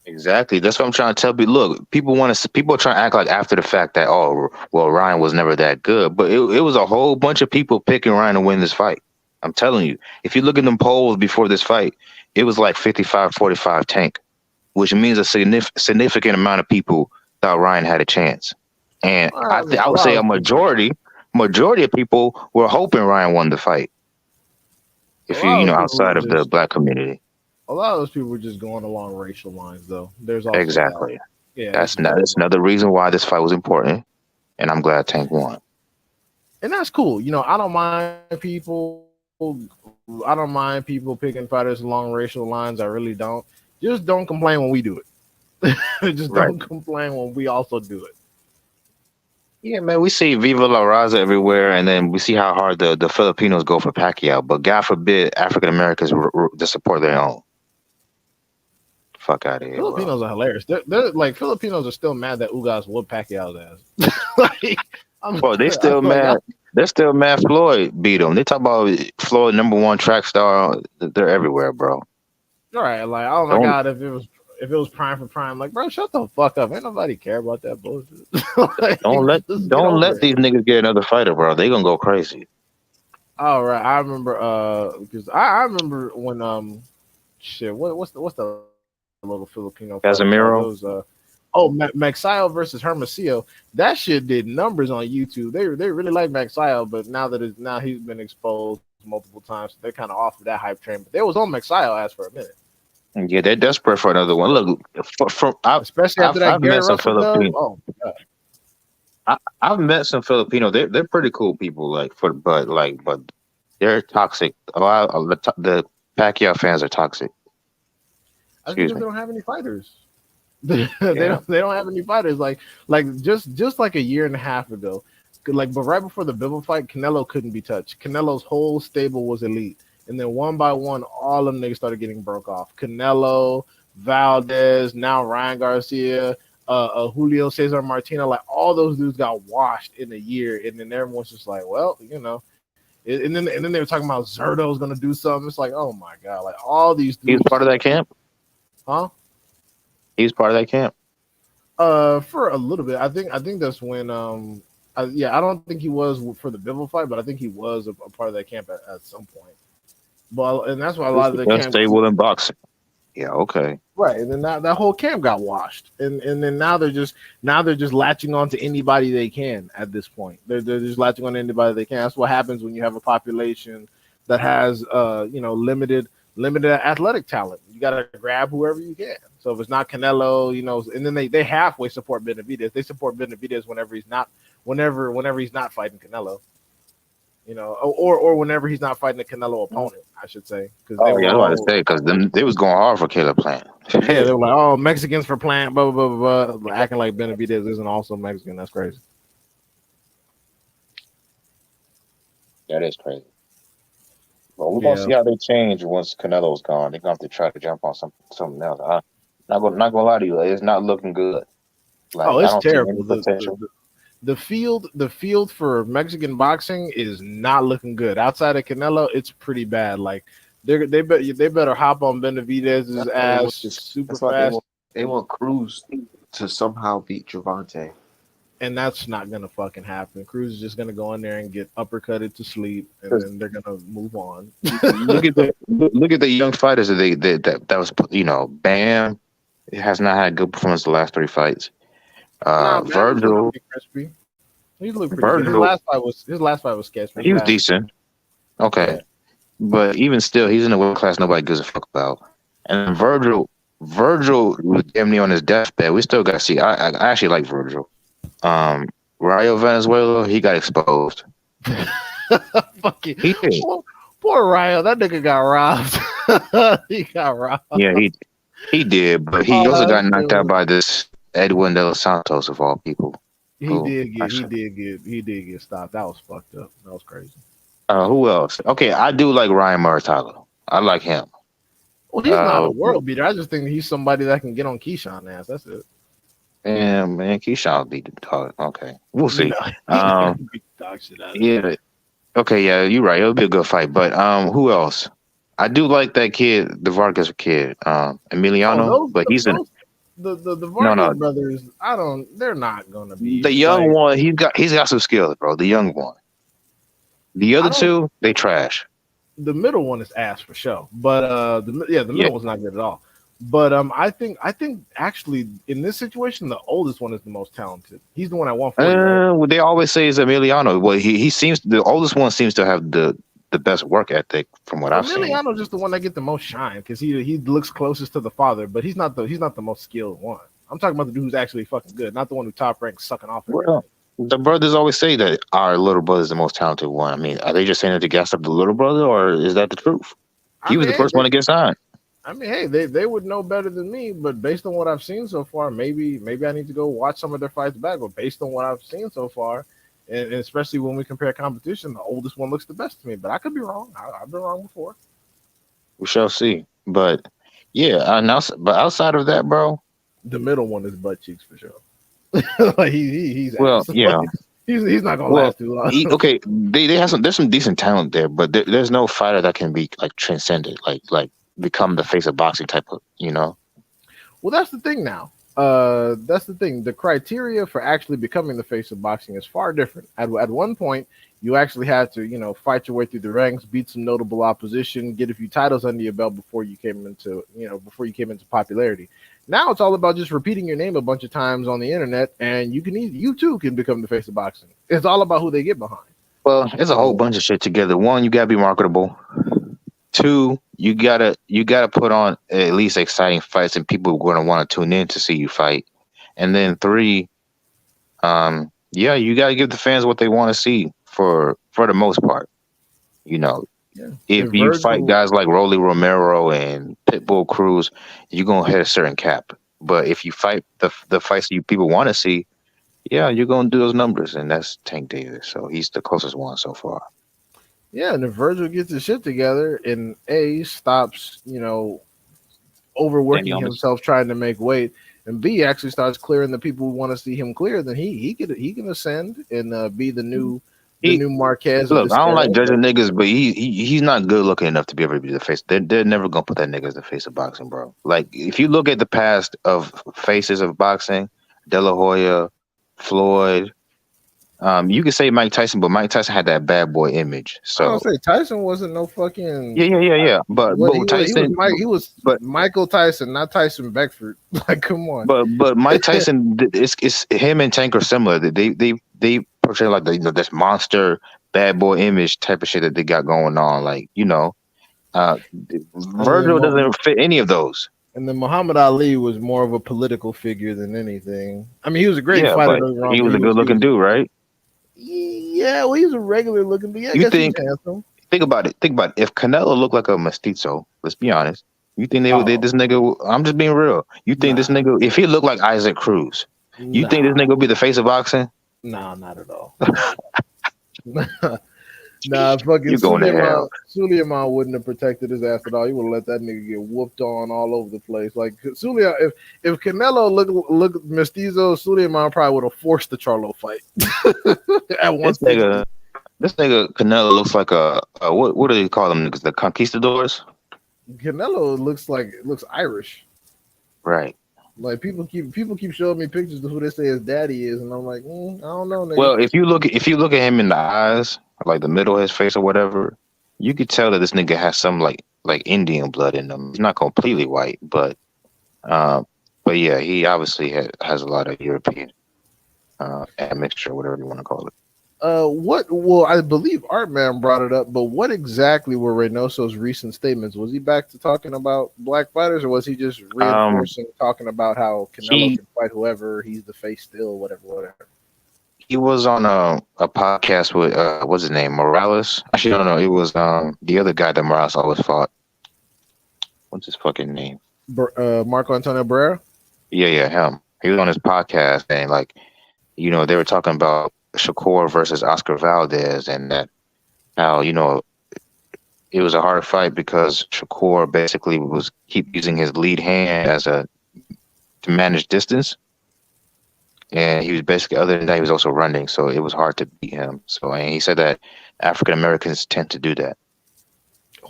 Exactly. That's what I'm trying to tell people. Look, people are trying to act like after the fact that, oh, well, Ryan was never that good, but it was a whole bunch of people picking Ryan to win this fight. I'm telling you, if you look at them polls before this fight, it was like 55-45 Tank, which means a significant amount of people thought Ryan had a chance, and Well, I mean, I a would lot say a of people, majority of people were hoping Ryan won the fight. a If lot of people were outside of the just, black community, a lot of those people were just going along racial lines, though. There's also that. exactly. Yeah, this is all That's about, another reason why this fight was important, and I'm glad Tank won. and that's cool. I don't mind people. I don't mind people picking fighters along racial lines. I really don't. Just don't complain when we do it. Just don't Right. complain when we also do it. Yeah, man, we see Viva La Raza everywhere, and then we see how hard the Filipinos go for Pacquiao. But God forbid African Americans to support their own. Fuck out of here, bro. Filipinos are hilarious. They're like Filipinos are still mad that Ugas whooped Pacquiao's ass. like Bro, they I'm still like, mad. They're still mad Floyd beat them. They talk about Floyd #1 track star. They're everywhere, bro. all right, like oh my Don't god, if it was prime for prime, like bro, shut the fuck up. Ain't nobody care about that bullshit. like, just get don't over let it. these niggas get another fighter, bro. They gonna go crazy. All right, I remember because I remember when shit, what's the little Filipino fighter called? Those Casemiro. Maxio versus Hermosillo. That shit did numbers on YouTube. They really like Maxio, but now he's been exposed multiple times. So they're kind of off of that hype train. But they was on Maxio ass for a minute, Yeah, they're desperate for another one. Look, especially after that I've Gary met some Russell dub. Filipino. Oh my god. I've met some Filipino. They're pretty cool people. But they're toxic. A lot of the Pacquiao fans are toxic. That's Excuse because they me. don't have any fighters. they Yeah. don't have any fighters. Like just like a year and a half ago, but right before the Bivol fight, Canelo couldn't be touched. Canelo's whole stable was elite, and then one by one, all of them niggas started getting broke off. Canelo, Valdez, now Ryan Garcia, Julio Cesar Martino, like all those dudes got washed in a year, and then everyone's just like, well, and then they were talking about Zerto's gonna do something. It's like, oh my god, like all these He was dudes, part of that camp. huh? He was part of that camp. For a little bit, I think that's when yeah, I don't think he was for the Bivol fight, but I think he was a part of that camp at some point. But and that's why a lot of the Just camp, stay in boxing. Yeah, okay. right? And then that whole camp got washed, and then now they're just latching on to anybody they can at this point. They're just latching on to anybody they can. That's what happens when you have a population that has limited athletic talent. You got to grab whoever you can. So if it's not Canelo, and then they halfway support Benavidez. They support Benavidez whenever he's not fighting Canelo. Or whenever he's not fighting a Canelo opponent, I should say, because they Oh were yeah, I was about to all say because they was going hard for Caleb Plant. yeah, they were like, oh, Mexicans for Plant, blah blah blah blah, blah, acting like Benavidez isn't also Mexican. That's crazy. That is crazy. Well, we're gonna Yeah. see how they change once Canelo's gone. They're gonna have to try to jump on something else. Not gonna lie to you, it's not looking good. Oh, Like I it's don't see any terrible. potential. The field for Mexican boxing is not looking good. Outside of Canelo, it's pretty bad. Like they better hop on Benavidez's That's why they want ass this. super That's why they fast, want Cruz to somehow beat Javante. and that's not gonna fucking happen. Cruz is just gonna go in there and get uppercutted to sleep, and then they're gonna move on. Look at the young fighters that was Bam has not had good performance the last three fights. Nah, Bam is looking Virgil pretty crispy. He looked pretty good. His Virgil last fight was sketchy. he was decent. Okay. Yeah. But even still, he's in a weight class nobody gives a fuck about. And Virgil was damn near on his deathbed. We still got to see. I actually like Virgil. Rayo Venezuela, he got exposed. Fucking He did. poor Ryo. That nigga got robbed. He got robbed. Yeah, he did. But he Oh, also got that's knocked out good. by this Edwin de los Santos of all people. He Who? did get he did get stopped. That was fucked up. That was crazy. Who else? Okay, I do like Ryan Muratalo. I like him. Well, he's not a Uh, world beater. I just think he's somebody that can get on Keyshawn ass. That's it. and man, Keyshawn beat the dog. Okay, we'll You see. know, Um, he dog shit out of him. yeah. Okay, yeah, you're right. It'll be a good fight. But who else? I do like that kid, the Vargas kid, Oh, Emiliano. But he's in the no, Vargas no, brothers. They're not gonna be the young like. one. He's got some skills, bro. The young one. The I other don't. two, they trash. The middle one is ass for sure, but the Yeah. middle one's not good at all. But I think actually in this situation, the oldest one is the most talented. He's the one at 140, right? What they always say is Emiliano. Well, he seems the oldest one seems to have the best work ethic from what Well, I've seen. Emiliano's just the one that get the most shine because he looks closest to the father, but he's not the most skilled one. I'm talking about the dude who's actually fucking good, not the one who top ranks sucking off everybody. Well, the brothers always say that our little brother is the most talented one. I mean, are they just saying it to gas up the little brother, or is that the truth? I He was mean, the hey, first one to get signed. they would know better than me, but based on what I've seen so far, maybe I need to go watch some of their fights back. But based on what I've seen so far, and especially when we compare competition, the oldest one looks the best to me. But I could be wrong. I've been wrong before. We shall see. But yeah, but outside of that, bro. The middle one is butt cheeks for sure. Like he's Well, ass. yeah. He's not gonna Well, last too long. okay, they have there's some decent talent there, but there's no fighter that can be like transcended, like become the face of boxing type of, Well, that's the thing now. That's the thing. The criteria for actually becoming the face of boxing is far different. At one point, you actually had to, fight your way through the ranks, beat some notable opposition, get a few titles under your belt before you came into popularity. Now it's all about just repeating your name a bunch of times on the internet, and you too can become the face of boxing. It's all about who they get behind. Well, it's a whole bunch of shit together. One, you gotta be marketable. Two, you gotta put on at least exciting fights, and people are gonna want to tune in to see you fight. And then three, yeah, you gotta give the fans what they want to see for the most part. You know, Yeah. if If you fight Virgil, guys like Rolly Romero and Pitbull Cruz, you're gonna hit a certain cap. But if you fight the fights you people want to see, yeah, you're gonna do those numbers, and that's Tank Davis. So he's the closest one so far. yeah, and if Virgil gets his shit together and stops, Danny overworking Owens. himself trying to make weight, and B actually starts clearing the people who want to see him clear, then he can ascend and be the He new Marquez of look, this I don't like era. judging niggas, but he's not good looking enough to be able to be the face. They're never gonna put that nigga as the face of boxing, bro. Like if you look at the past of faces of boxing, De La Hoya, Floyd. You could say Mike Tyson, but Mike Tyson had that bad boy image. I don't So say Tyson wasn't no yeah, fucking yeah, yeah, yeah. what But he was Tyson, Mike he was but Michael Tyson, not Tyson Beckford. Like, come on. but Mike Tyson, it's him and Tank are similar. They portray like the, this monster bad boy image type of shit that they got going on. Like uh, And then Virgil doesn't fit any of those. Muhammad Ali was more of a political figure than anything. I mean, he was a great Yeah, fighter, but don't get me wrong, he but was a good he looking was dude, right? yeah, well, he was a regular looking, but yeah, I You guess he was think handsome. think about it. Think about it. If Canelo looked like a mestizo, let's be honest. You think Oh, this nigga? I'm just being real. You think this nah, nigga? If he looked like Isaac Cruz, you think this nah, nigga will be the face of boxing? nah, not at all. Nah, fucking You going to hell? Suleiman wouldn't have protected his ass at all. He would have let that nigga get whooped on all over the place. Like Suleiman, if Canelo looked mestizo, Suleiman probably would have forced the Charlo fight at This 160. nigga, this nigga Canelo looks like a what do they call them niggas? The conquistadors, Canelo looks Irish. right? Like people keep showing me pictures of who they say his daddy is, and I'm like, I don't know, nigga. Well, if you look at him in the eyes, like the middle of his face or whatever, you could tell that this nigga has some like Indian blood in him. He's not completely white, uh, but yeah, he obviously has a lot of European admixture, whatever you want to call it. What? Well, I believe Artman brought it up, but what exactly were Reynoso's recent statements? Was he back to talking about black fighters, or was he just Um, reinforcing talking about how Canelo he can fight whoever, he's the face still, whatever, whatever? he was on a podcast with what's his name, Morales. Actually, no, no, it was the other guy that Morales always fought. What's his fucking name? Marco Antonio Barrera. Yeah, yeah, him. He was on his podcast and like they were talking about Shakur versus Oscar Valdez and that how it was a hard fight because Shakur basically was keep using his lead hand as a to manage distance, and he was basically other than that he was also running, so it was hard to beat him. So and he said that African Americans tend to do that.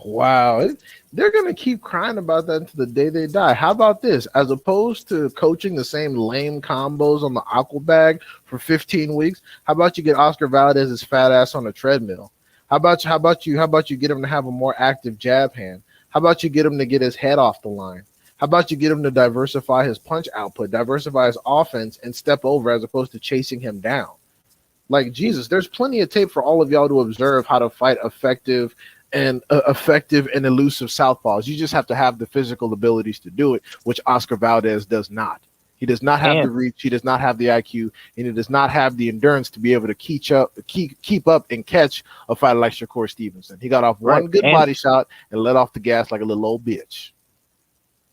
Wow, they're gonna keep crying about that until the day they die. How about this? As opposed to coaching the same lame combos on the aqua bag for 15 weeks, how about you get Oscar Valdez's fat ass on a treadmill? How about you get him to have a more active jab hand? How about you get him to get his head off the line? How about you get him to diversify his punch output, diversify his offense, and step over as opposed to chasing him down? Like Jesus, there's plenty of tape for all of y'all to observe how to fight effective and elusive southpaws. You just have to have the physical abilities to do it, which Oscar Valdez does not. He does not have the And reach. He does not have the IQ, and he does not have the endurance to be able to keep up and catch a fighter like Shakur Stevenson. He got off right, one good and body shot and let off the gas like a little old bitch.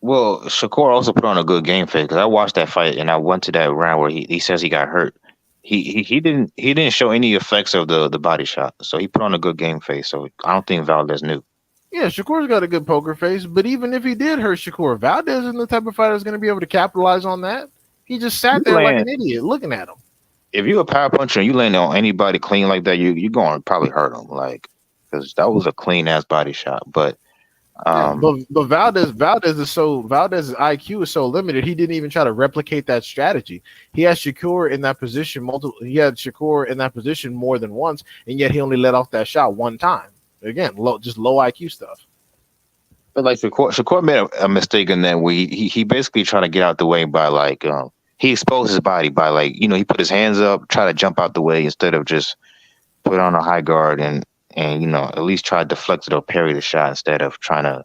well, Shakur also put on a good game face because I watched that fight and I went to that round where he says he got hurt. He didn't show any effects of the body shot, so he put on a good game face. So I don't think Valdez knew. Yeah, Shakur's got a good poker face, but even if he did hurt Shakur, Valdez isn't the type of fighter that's going to be able to capitalize on that. He just You sat there like land an idiot looking at him. if you're a power puncher and you land on anybody clean like that, you going to probably hurt them, like because that was a clean ass body shot. But Yeah, um, but Valdez's IQ is so limited. He didn't even try to replicate that strategy. He had Shakur in that position more than once, and yet he only let off that shot one time. Again, low IQ stuff. but like Shakur made a mistake in that where he basically tried to get out the way by he exposed his body by he put his hands up, try to jump out the way instead of just put on a high guard and at least try to deflect it or parry the shot instead of trying to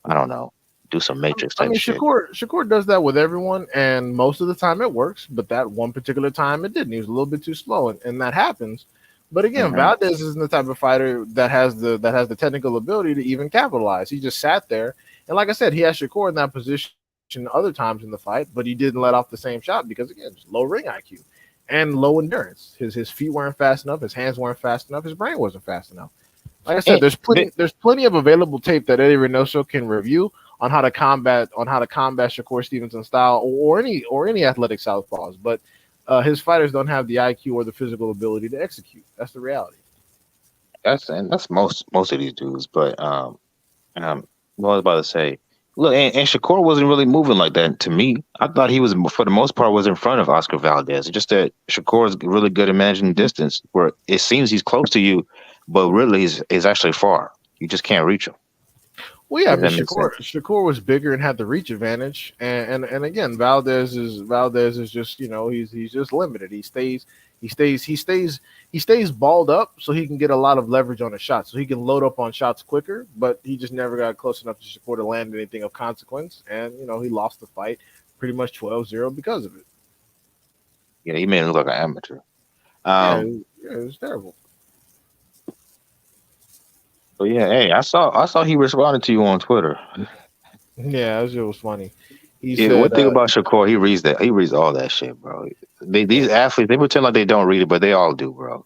I don't know do some matrix I type mean, shit. Shakur does that with everyone, and most of the time it works. But that one particular time it didn't. He was a little bit too slow, and that happens. But again, Hmm. Valdez isn't the type of fighter that has the technical ability to even capitalize. He just sat there, and like I said, he had Shakur in that position other times in the fight, but he didn't let off the same shot because again, just low ring IQ and low endurance. His feet weren't fast enough, his hands weren't fast enough, his brain wasn't fast enough. Like I said, And there's plenty of available tape that Eddie Reynoso can review on how to combat Shakur Stevenson style or any athletic southpaws. But his fighters don't have the IQ or the physical ability to execute. That's the reality. that's most of these dudes. But what I was about to say. Look, and Shakur wasn't really moving like that to me. I thought he was, for the most part, was in front of Oscar Valdez. It's just that Shakur is really good at managing distance, where it seems he's close to you, but really he's actually far. You just can't reach him. Well, yeah, If but that makes sense. Shakur was bigger and had the reach advantage, and again, Valdez is just he's just limited. He stays balled up so he can get a lot of leverage on a shot, so he can load up on shots quicker. But he just never got close enough to Shakur to land anything of consequence, and he lost the fight pretty much 12-0 because of it. Yeah, he made him look like an amateur. Yeah, Um, it was terrible. but yeah, hey, I saw he responded to you on Twitter. Yeah, it was funny. He Yeah, one said, thing about Shakur, he reads all that shit, bro. yeah, These athletes, they pretend like they don't read it, but they all do, bro.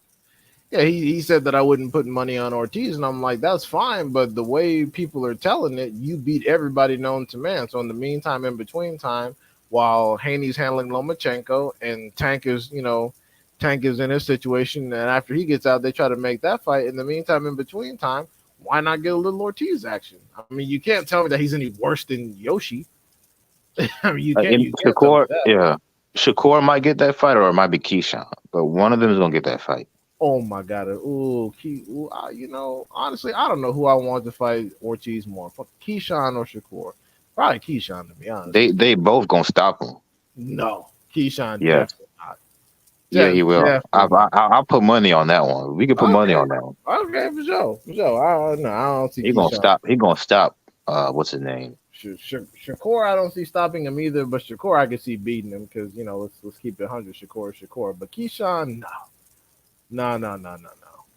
Yeah, he said that I wouldn't put money on Ortiz, and I'm like, that's fine, but the way people are telling it, you beat everybody known to man. So in the meantime, in between time, while Haney's handling Lomachenko and Tank is in his situation, and after he gets out, they try to make that fight. In the meantime, in between time, why not get a little Ortiz action? I mean, you can't tell me that he's any worse than Yoshi. I mean, And you can't tell me Shakur, that. yeah, Shakur might get that fight, or it might be Keyshawn, but one of them is gonna get that fight. Oh my god! Honestly, I don't know who I want to fight Ortiz more, fuck Keyshawn or Shakur. Probably Keyshawn, to be honest They with you. they both gonna stop him. No, Keyshawn Yeah, definitely not. yeah, he will. Definitely not. I'll put money on that one. We could put money Okay, on that one. okay, for sure, for sure. I don't know. I don't see He gonna Keyshawn. stop. He gonna stop. What's his name? Shakur, I don't see stopping him either. But Shakur, I can see beating him because let's keep it 100. Shakur. But Keyshawn, no, no, no, no, no,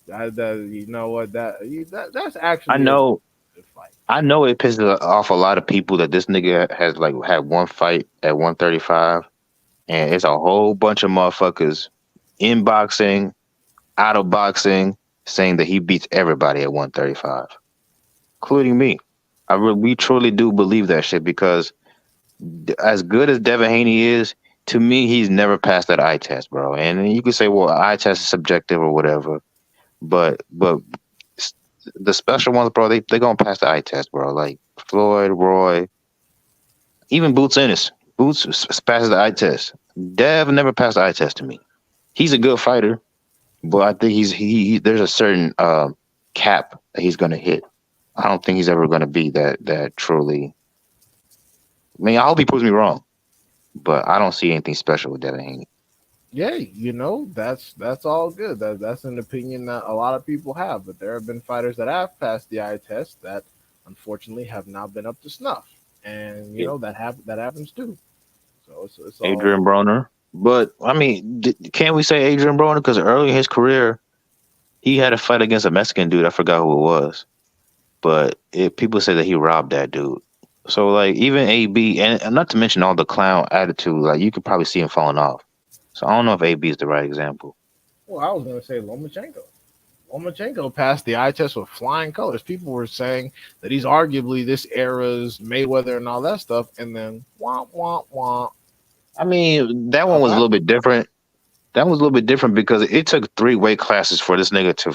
no. You know what that's I actually a know. good fight. I know it pisses off a lot of people that this nigga has like had one fight at 135, and it's a whole bunch of motherfuckers in boxing, out of boxing, saying that he beats everybody at 135, including me. We truly do believe that shit because as good as Devin Haney is, to me, he's never passed that eye test, bro. And then you could say, well, eye test is subjective or whatever, but s- the special ones, bro, they gonna pass the eye test, bro. Like Floyd, Roy, even Boots Ennis. Passes the eye test. Dev never passed the eye test to me. He's a good fighter, but I think there's a certain cap that he's gonna hit. I don't think he's ever gonna be that truly. I mean, I hope he proves me wrong, but I don't see anything special with Devin Haney. Yeah, that's all good. That's an opinion that a lot of people have, but there have been fighters that have passed the eye test that unfortunately have not been up to snuff, and Yeah. that happens too. So it's all Adrian Broner, but I mean, can't we say Adrian Broner because early in his career he had a fight against a Mexican dude. I forgot who it was, but people say that he robbed that dude. So like even AB and not to mention all the clown attitude, like you could probably see him falling off. So I don't know if AB is the right example. well. I was gonna say Lomachenko. Lomachenko passed the eye test with flying colors. People were saying that he's arguably this era's Mayweather and all that stuff, and then wah wah wah. I mean, that one Stuff was a little happened. bit different. That was a little bit different because it took three weight classes for this nigga to,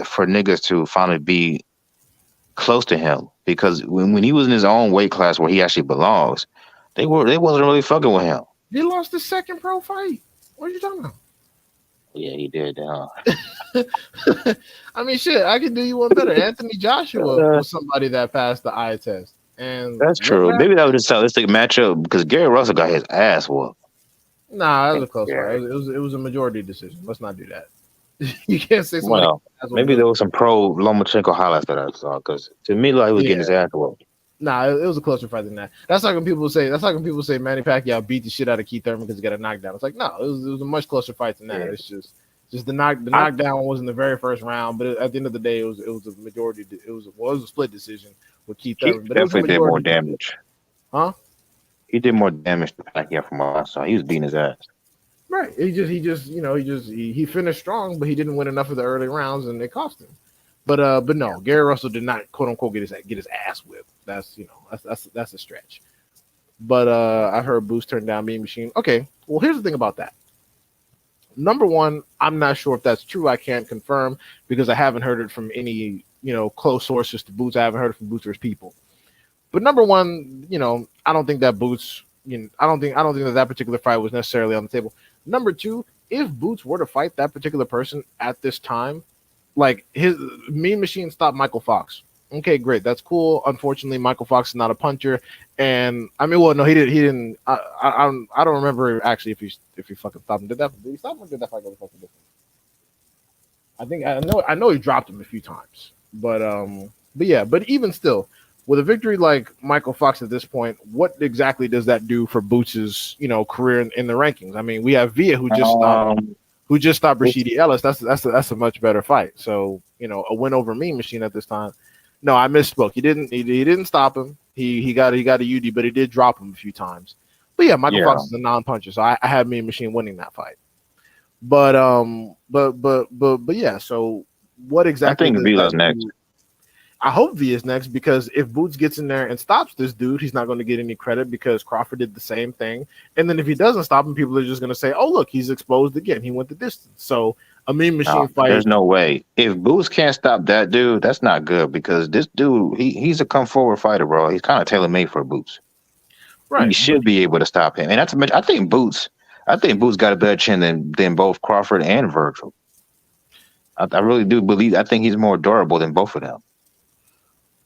for niggas to finally be close to him. Because when he was in his own weight class where he actually belongs, they wasn't really fucking with him. He lost the second pro fight. What are you talking about? Yeah, he did. I mean, shit, I could do you one better. Anthony Joshua Uh, was somebody that passed the eye test. And that's what true. happened? Maybe that was just a stylistic matchup because Gary Russell got his ass whooped. Nah, it was Thank a close fight. Gary. It was a majority decision. Let's not do that. You can't say somebody Well, has one maybe because there was some pro Lomachenko highlights that I saw because to me, like he was yeah. getting his ass whooped. Nah, it was a closer fight than that. That's like when people say Manny Pacquiao beat the shit out of Keith Thurman because he got a knockdown. It's like no, it was a much closer fight than that. Yeah. It's just the I, knockdown was in the very first round, but at the end of the day, it was a majority. It was a split decision with Keith Keith Thurman, but it was a definitely did more majority decision. damage. Huh? He did more damage to Pacquiao from what I saw. He was beating his ass. Right. He finished strong, but he didn't win enough of the early rounds, and it cost him. But no, Gary Russell did not quote unquote get his ass whipped. That's a stretch. But I heard Boost turned down Mean Machine. Okay, well here's the thing about that. Number one, I'm not sure if that's true. I can't confirm because I haven't heard it from any close sources to Boots. I haven't heard it from Boots or his people. But number one, I don't think that Boots. I don't think that particular fight was necessarily on the table. Number two, if Boots were to fight that particular person at this time, like his Mean Machine stopped Michael Fox. Okay, great, that's cool. Unfortunately, Michael Fox is not a puncher, and I mean, well, no, he did. He didn't. I don't remember actually if he fucking stopped him. Did he stop him? Or did that fight go the fucking different? I know he dropped him a few times, but yeah, but even still, with a victory like Michael Fox at this point, what exactly does that do for Boots's career in the rankings? I mean, we have Villa Um, who just stopped it's, Rashidi Ellis. That's a much better fight. So a win over Mean Machine at this time. No, I misspoke. He didn't stop him. He got a UD, but he did drop him a few times. But yeah, Michael yeah, Fox is a non-puncher, so I had Mean Machine winning that fight. But yeah. So what I exactly think does Vila's that next. do? I hope V is next because if Boots gets in there and stops this dude, he's not going to get any credit because Crawford did the same thing. And then if he doesn't stop him, people are just going to say, "Oh, look, he's exposed again. He went the distance." So a Mean Machine There's fight, no way. If Boots can't stop that dude, that's not good because this dude, he's a come forward fighter, bro. He's kind of tailor made for Boots. He right? But should be able to stop him, and that's I think Boots. I think Boots got a better chin than both Crawford and Virgil. I really do believe. I think he's more durable than both of them,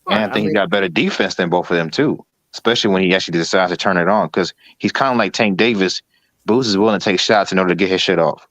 and right, I I think he's mean, got better defense than both of them too. Especially when he actually decides to turn it on, because he's kind of like Tank Davis. Boots is willing to take shots in order to get his shit off.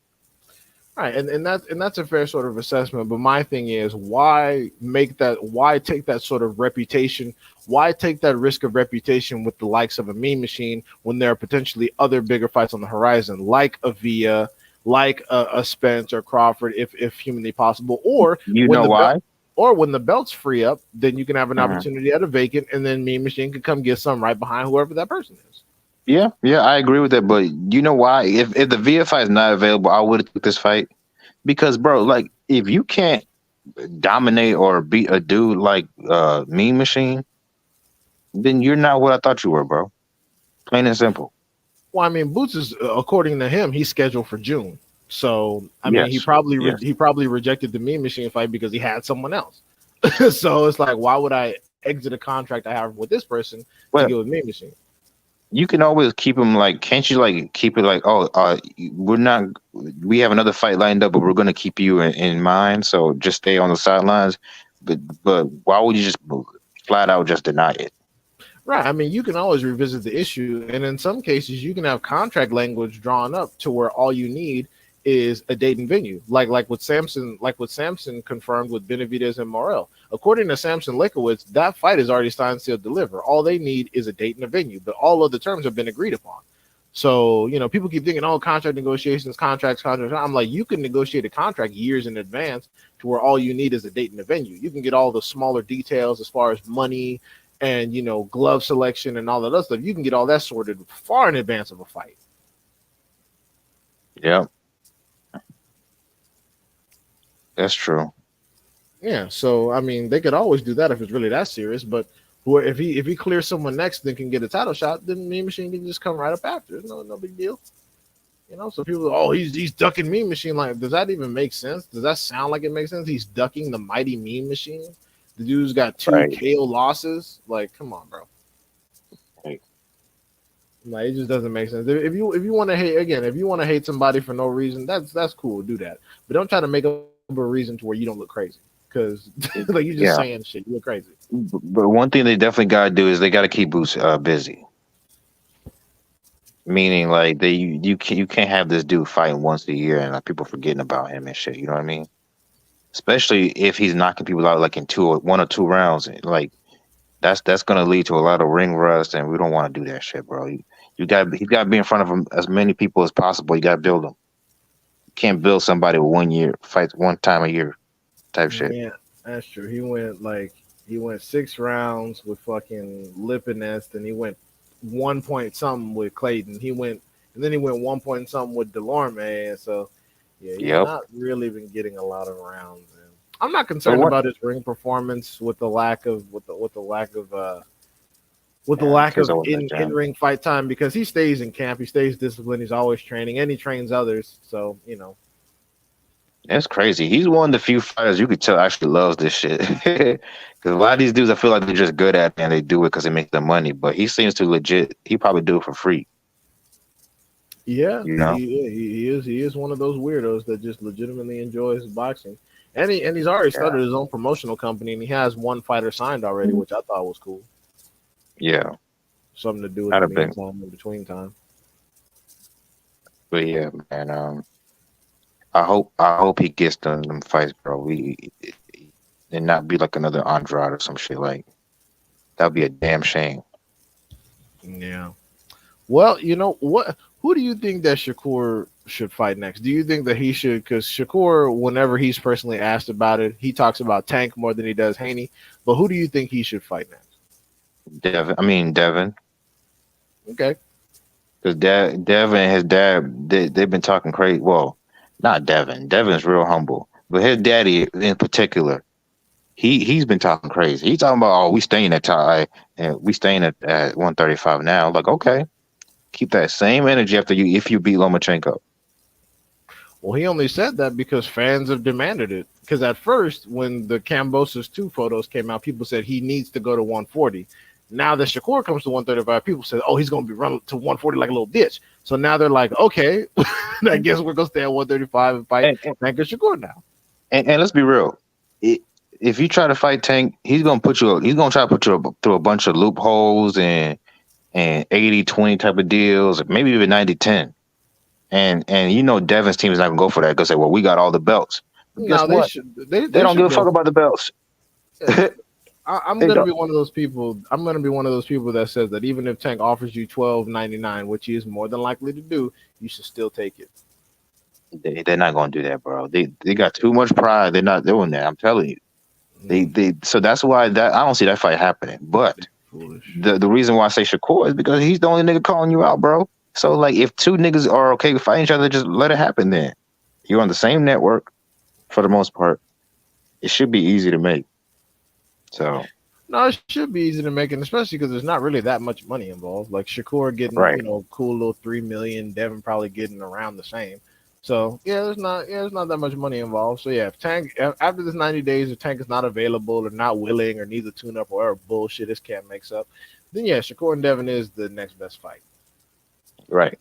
right, and that's a fair sort of assessment. But my thing is, why make that? Why take that sort of reputation? Why take that risk of reputation with the likes of a Mean Machine when there are potentially other bigger fights on the horizon, like a Villa, like a Spence or Crawford, if humanly possible, or You when know the belt, why? or when the belts free up, then you can have an Mhm. opportunity at a vacant, and then Mean Machine can come get some right behind whoever that person is. Yeah, yeah, I agree with that. But you know why? If the VFI is not available, I would have took this fight because, bro, like if you can't dominate or beat a dude like Mean Machine, then you're not what I thought you were, bro. Plain and simple. Well, I mean, Boots is according to him, he's scheduled for June. So I mean, he Yes, probably yes. he probably rejected the Mean Machine fight because he had someone else. So it's like, why would I exit a contract I have with this person to get Well, with Mean Machine? you can always keep him like. Can't you like keep it like? Oh, we're not. We have another fight lined up, but we're gonna keep you in mind. So just stay on the sidelines. But why would you just flat out just deny it? Right. I mean, you can always revisit the issue, and in some cases, you can have contract language drawn up to where all you need is a date and venue, like what Samson confirmed with Benavidez and Morel. According to Samson Lekowitz, that fight is already signed, sealed, delivered. All they need is a date and a venue, but all of the terms have been agreed upon. So people keep thinking, oh, contract negotiations, contracts. I'm like, you can negotiate a contract years in advance to where all you need is a date and a venue. You can get all the smaller details as far as money and glove selection and all that other stuff. You can get all that sorted far in advance of a fight. Yeah, that's true. Yeah, so I mean, they could always do that if it's really that serious. But if he clears someone next, then can get a title shot, then Mean Machine can just come right up after. No big deal. So people, oh, he's ducking Mean Machine. Like, does that even make sense? Does that sound like it makes sense? He's ducking the mighty Mean Machine. The dude's got two Right. KO losses. Like, come on, bro. Right. Like, it just doesn't make sense. If you want to hate again, if you want to hate somebody for no reason, that's cool. Do that, but don't try to make up a reason to where you don't look crazy because like you're just Yeah. saying shit. You look crazy. But one thing they definitely got to do is they got to keep Boots busy. Meaning, like you can't have this dude fighting once a year and like, people forgetting about him and shit. You know what I mean? Especially if he's knocking people out like in one or two rounds. Like that's gonna lead to a lot of ring rust, and we don't want to do that shit, bro. He's got to be in front of him as many people as possible. You got to build him. You can't build somebody with 1 year fights one time a year type shit. Yeah, that's true. He went 6 rounds with fucking Lipinest, and he went 1 point something with Clayton. And then he went 1 point something with Delorme. And so yeah, he's Yep. not really been getting a lot of rounds. And I'm not But concerned what? about his ring performance with the lack of Yeah, because I in ring fight time because he stays in camp, he stays disciplined, he's always training, and he trains others. So That's crazy. He's one of the few fighters you could tell actually loves this shit. Because a lot of these dudes, I feel like they're just good at it and they do it because it makes them money. But he seems to legit. He probably do it for free. Yeah, You know? he is one of those weirdos that just legitimately enjoys boxing, and he's already Yeah. started his own promotional company, and he has one fighter signed already, which I thought was cool. Yeah. Something to do in I'd the have been. meantime, in between time. But yeah, man. I hope he gets them fights, bro. And not be like another Andrade or some shit. Like that'd be a damn shame. Yeah. Well, you know what? Who do you think that Shakur should fight next? Do you think that he should? Because Shakur, whenever he's personally asked about it, he talks about Tank more than he does Haney. But who do you think he should fight next? Devin. Okay. Because Devin and his dad, they've been talking crazy. Well, not Devin. Devin's real humble, but his daddy in particular, he's been talking crazy. He's talking about, oh, we staying at tie and we staying at 135 now. Like, okay, keep that same energy after you if you beat Lomachenko. Well, he only said that because fans have demanded it. Because at first, when the Cambosos 2 photos came out, people said he needs to go to 140. Now that Shakur comes to 135, people said, oh, he's going to be running to 140 like a little bitch. So now they're like, okay, I guess we're going to stay at 135 and fight And and, Tank and Shakur now. and let's be real. It, if you try to fight Tank, he's gonna put you. He's gonna try to put you through a bunch of loopholes and 80-20 type of deals, maybe even 90-10. And you know Devin's team is not gonna go for that. Go say, well, we got all the belts. But guess No, they what? should. They, They they don't give should a fuck go. about the belts. Yeah, I'm They gonna don't. be one of those people. I'm gonna be one of those people that says that even if Tank offers you 12.99, which he is more than likely to do, you should still take it. They're not gonna do that, bro. They got too much pride. They're not doing that. I'm telling you. Mm, They so that's why that I don't see that fight happening. But foolish. the reason why I say Shakur is because he's the only nigga calling you out, bro. So like if two niggas are okay with fighting each other, just let it happen then. You're on the same network for the most part. It should be easy to make. So No, it should be easy to make, and especially because there's not really that much money involved. Like Shakur getting, right. cool little 3 million, Devin probably getting around the same. So there's not that much money involved. So yeah, if Tank after this 90 days, if Tank is not available or not willing or needs a tune up or whatever bullshit this cat makes up, then yeah, Shakur and Devin is the next best fight. Right.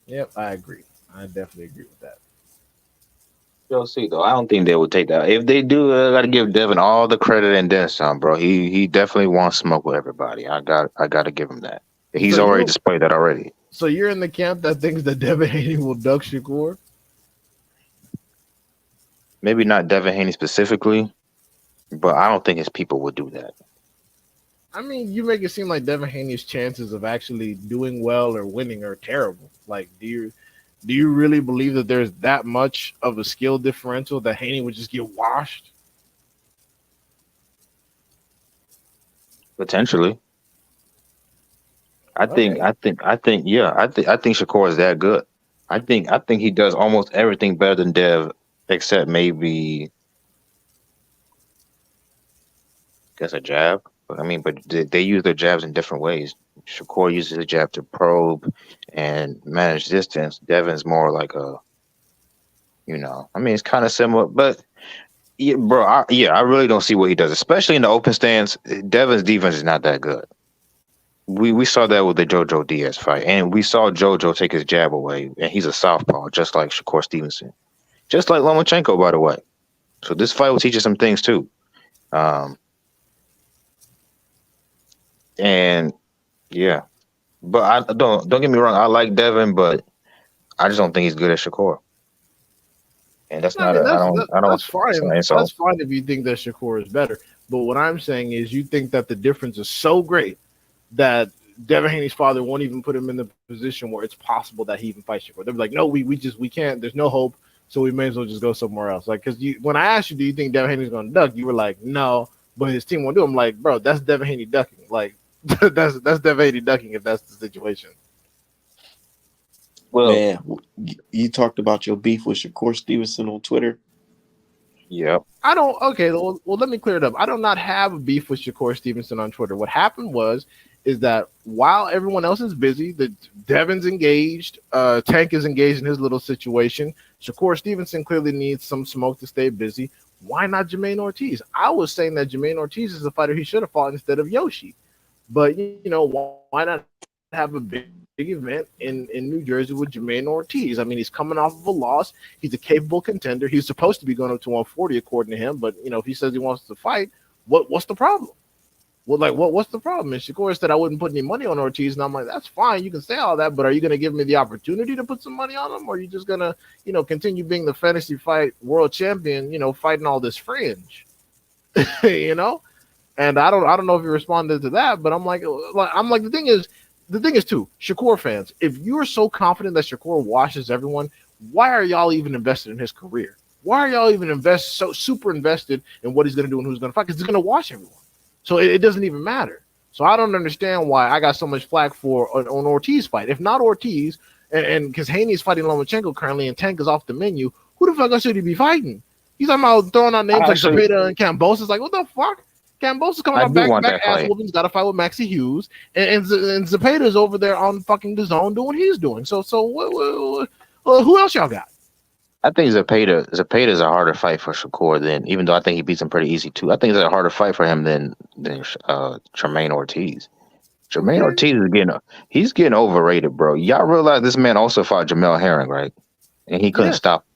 Yep, I agree. I definitely agree with that. You'll see though. I don't think they would take that. If they do, I got to give Devin all the credit and then some, bro. He definitely wants smoke with everybody. I got to give him that. So He's already you displayed that already. so you're in the camp that thinks that Devin Haney will duck Shakur. Maybe not Devin Haney specifically, but I don't think his people would do that. I mean, you make it seem like Devin Haney's chances of actually doing well or winning are terrible. Like, do you really believe that there's that much of a skill differential that Haney would just get washed? Potentially. All right. Yeah. I think Shakur is that good. I think he does almost everything better than Dev, except maybe guess a jab. But I mean, but they use their jabs in different ways. Shakur uses a jab to probe and manage distance. Devin's more like I mean, it's kind of similar, but yeah, bro, I really don't see what he does, especially in the open stance. Devin's defense is not that good. We saw that with the JoJo Diaz fight, and we saw JoJo take his jab away, and he's a southpaw, just like Shakur Stevenson, just like Lomachenko, by the way. So this fight will teach you some things too. Um, and yeah, but I don't get me wrong. I like Devin, but I just don't think he's good at Shakur, and that's I not mean, a that's that, I don't that's it's fine. an That's insult. fine if you think that Shakur is better. But what I'm saying is, you think that the difference is so great that Devin Haney's father won't even put him in the position where it's possible that he even fights Shakur. They'll be like, no, we can't. There's no hope. So we may as well just go somewhere else. Like, because when I asked you, do you think Devin Haney's going to duck? You were like, no, but his team won't do it. I'm like, bro, that's Devin Haney ducking. Like, that's Devin Haney ducking if that's the situation. Well, Man, you talked about your beef with Shakur Stevenson on Twitter. yeah, I don't. Okay, well, let me clear it up. I do not have a beef with Shakur Stevenson on Twitter. What happened was is that while everyone else is busy, the Devin's engaged, Tank is engaged in his little situation. Shakur Stevenson clearly needs some smoke to stay busy. Why not Jermaine Ortiz? I was saying that Jermaine Ortiz is a fighter he should have fought instead of Yoshi. But why not have a big event in New Jersey with Jermaine Ortiz? I mean, he's coming off of a loss. He's a capable contender. He's supposed to be going up to 140 according to him. But if he says he wants to fight, what's the problem? Well, like what's the problem? And Shakur said I wouldn't put any money on Ortiz, and I'm like, that's fine. You can say all that, but are you going to give me the opportunity to put some money on him, or are you just going to, continue being the fantasy fight world champion, fighting all this fringe, you know? And I don't know if you responded to that, but I'm like the thing is too, Shakur fans, if you're so confident that Shakur washes everyone, why are y'all even invested in his career? Why are y'all even so super invested in what he's going to do and who's going to fight? Because he's going to wash everyone. So it doesn't even matter. So I don't understand why I got so much flack for an Ortiz fight. If not Ortiz, and because Haney's fighting Lomachenko currently and Tank is off the menu, who the fuck else should he be fighting? He's talking about throwing out names like Zepeda and Cambosis. Like, what the fuck? Cambosis coming out back ass whoopings, got to fight with Maxie Hughes, and Zepeda's over there on fucking the zone doing what he's doing. So who else y'all got? I think Zepeda is a harder fight for Shakur than, even though I think he beats him pretty easy too. I think it's a harder fight for him than Jermaine Ortiz. Jermaine Ortiz is getting overrated, bro. Y'all realize this man also fought Jamel Herring, right? And he couldn't stop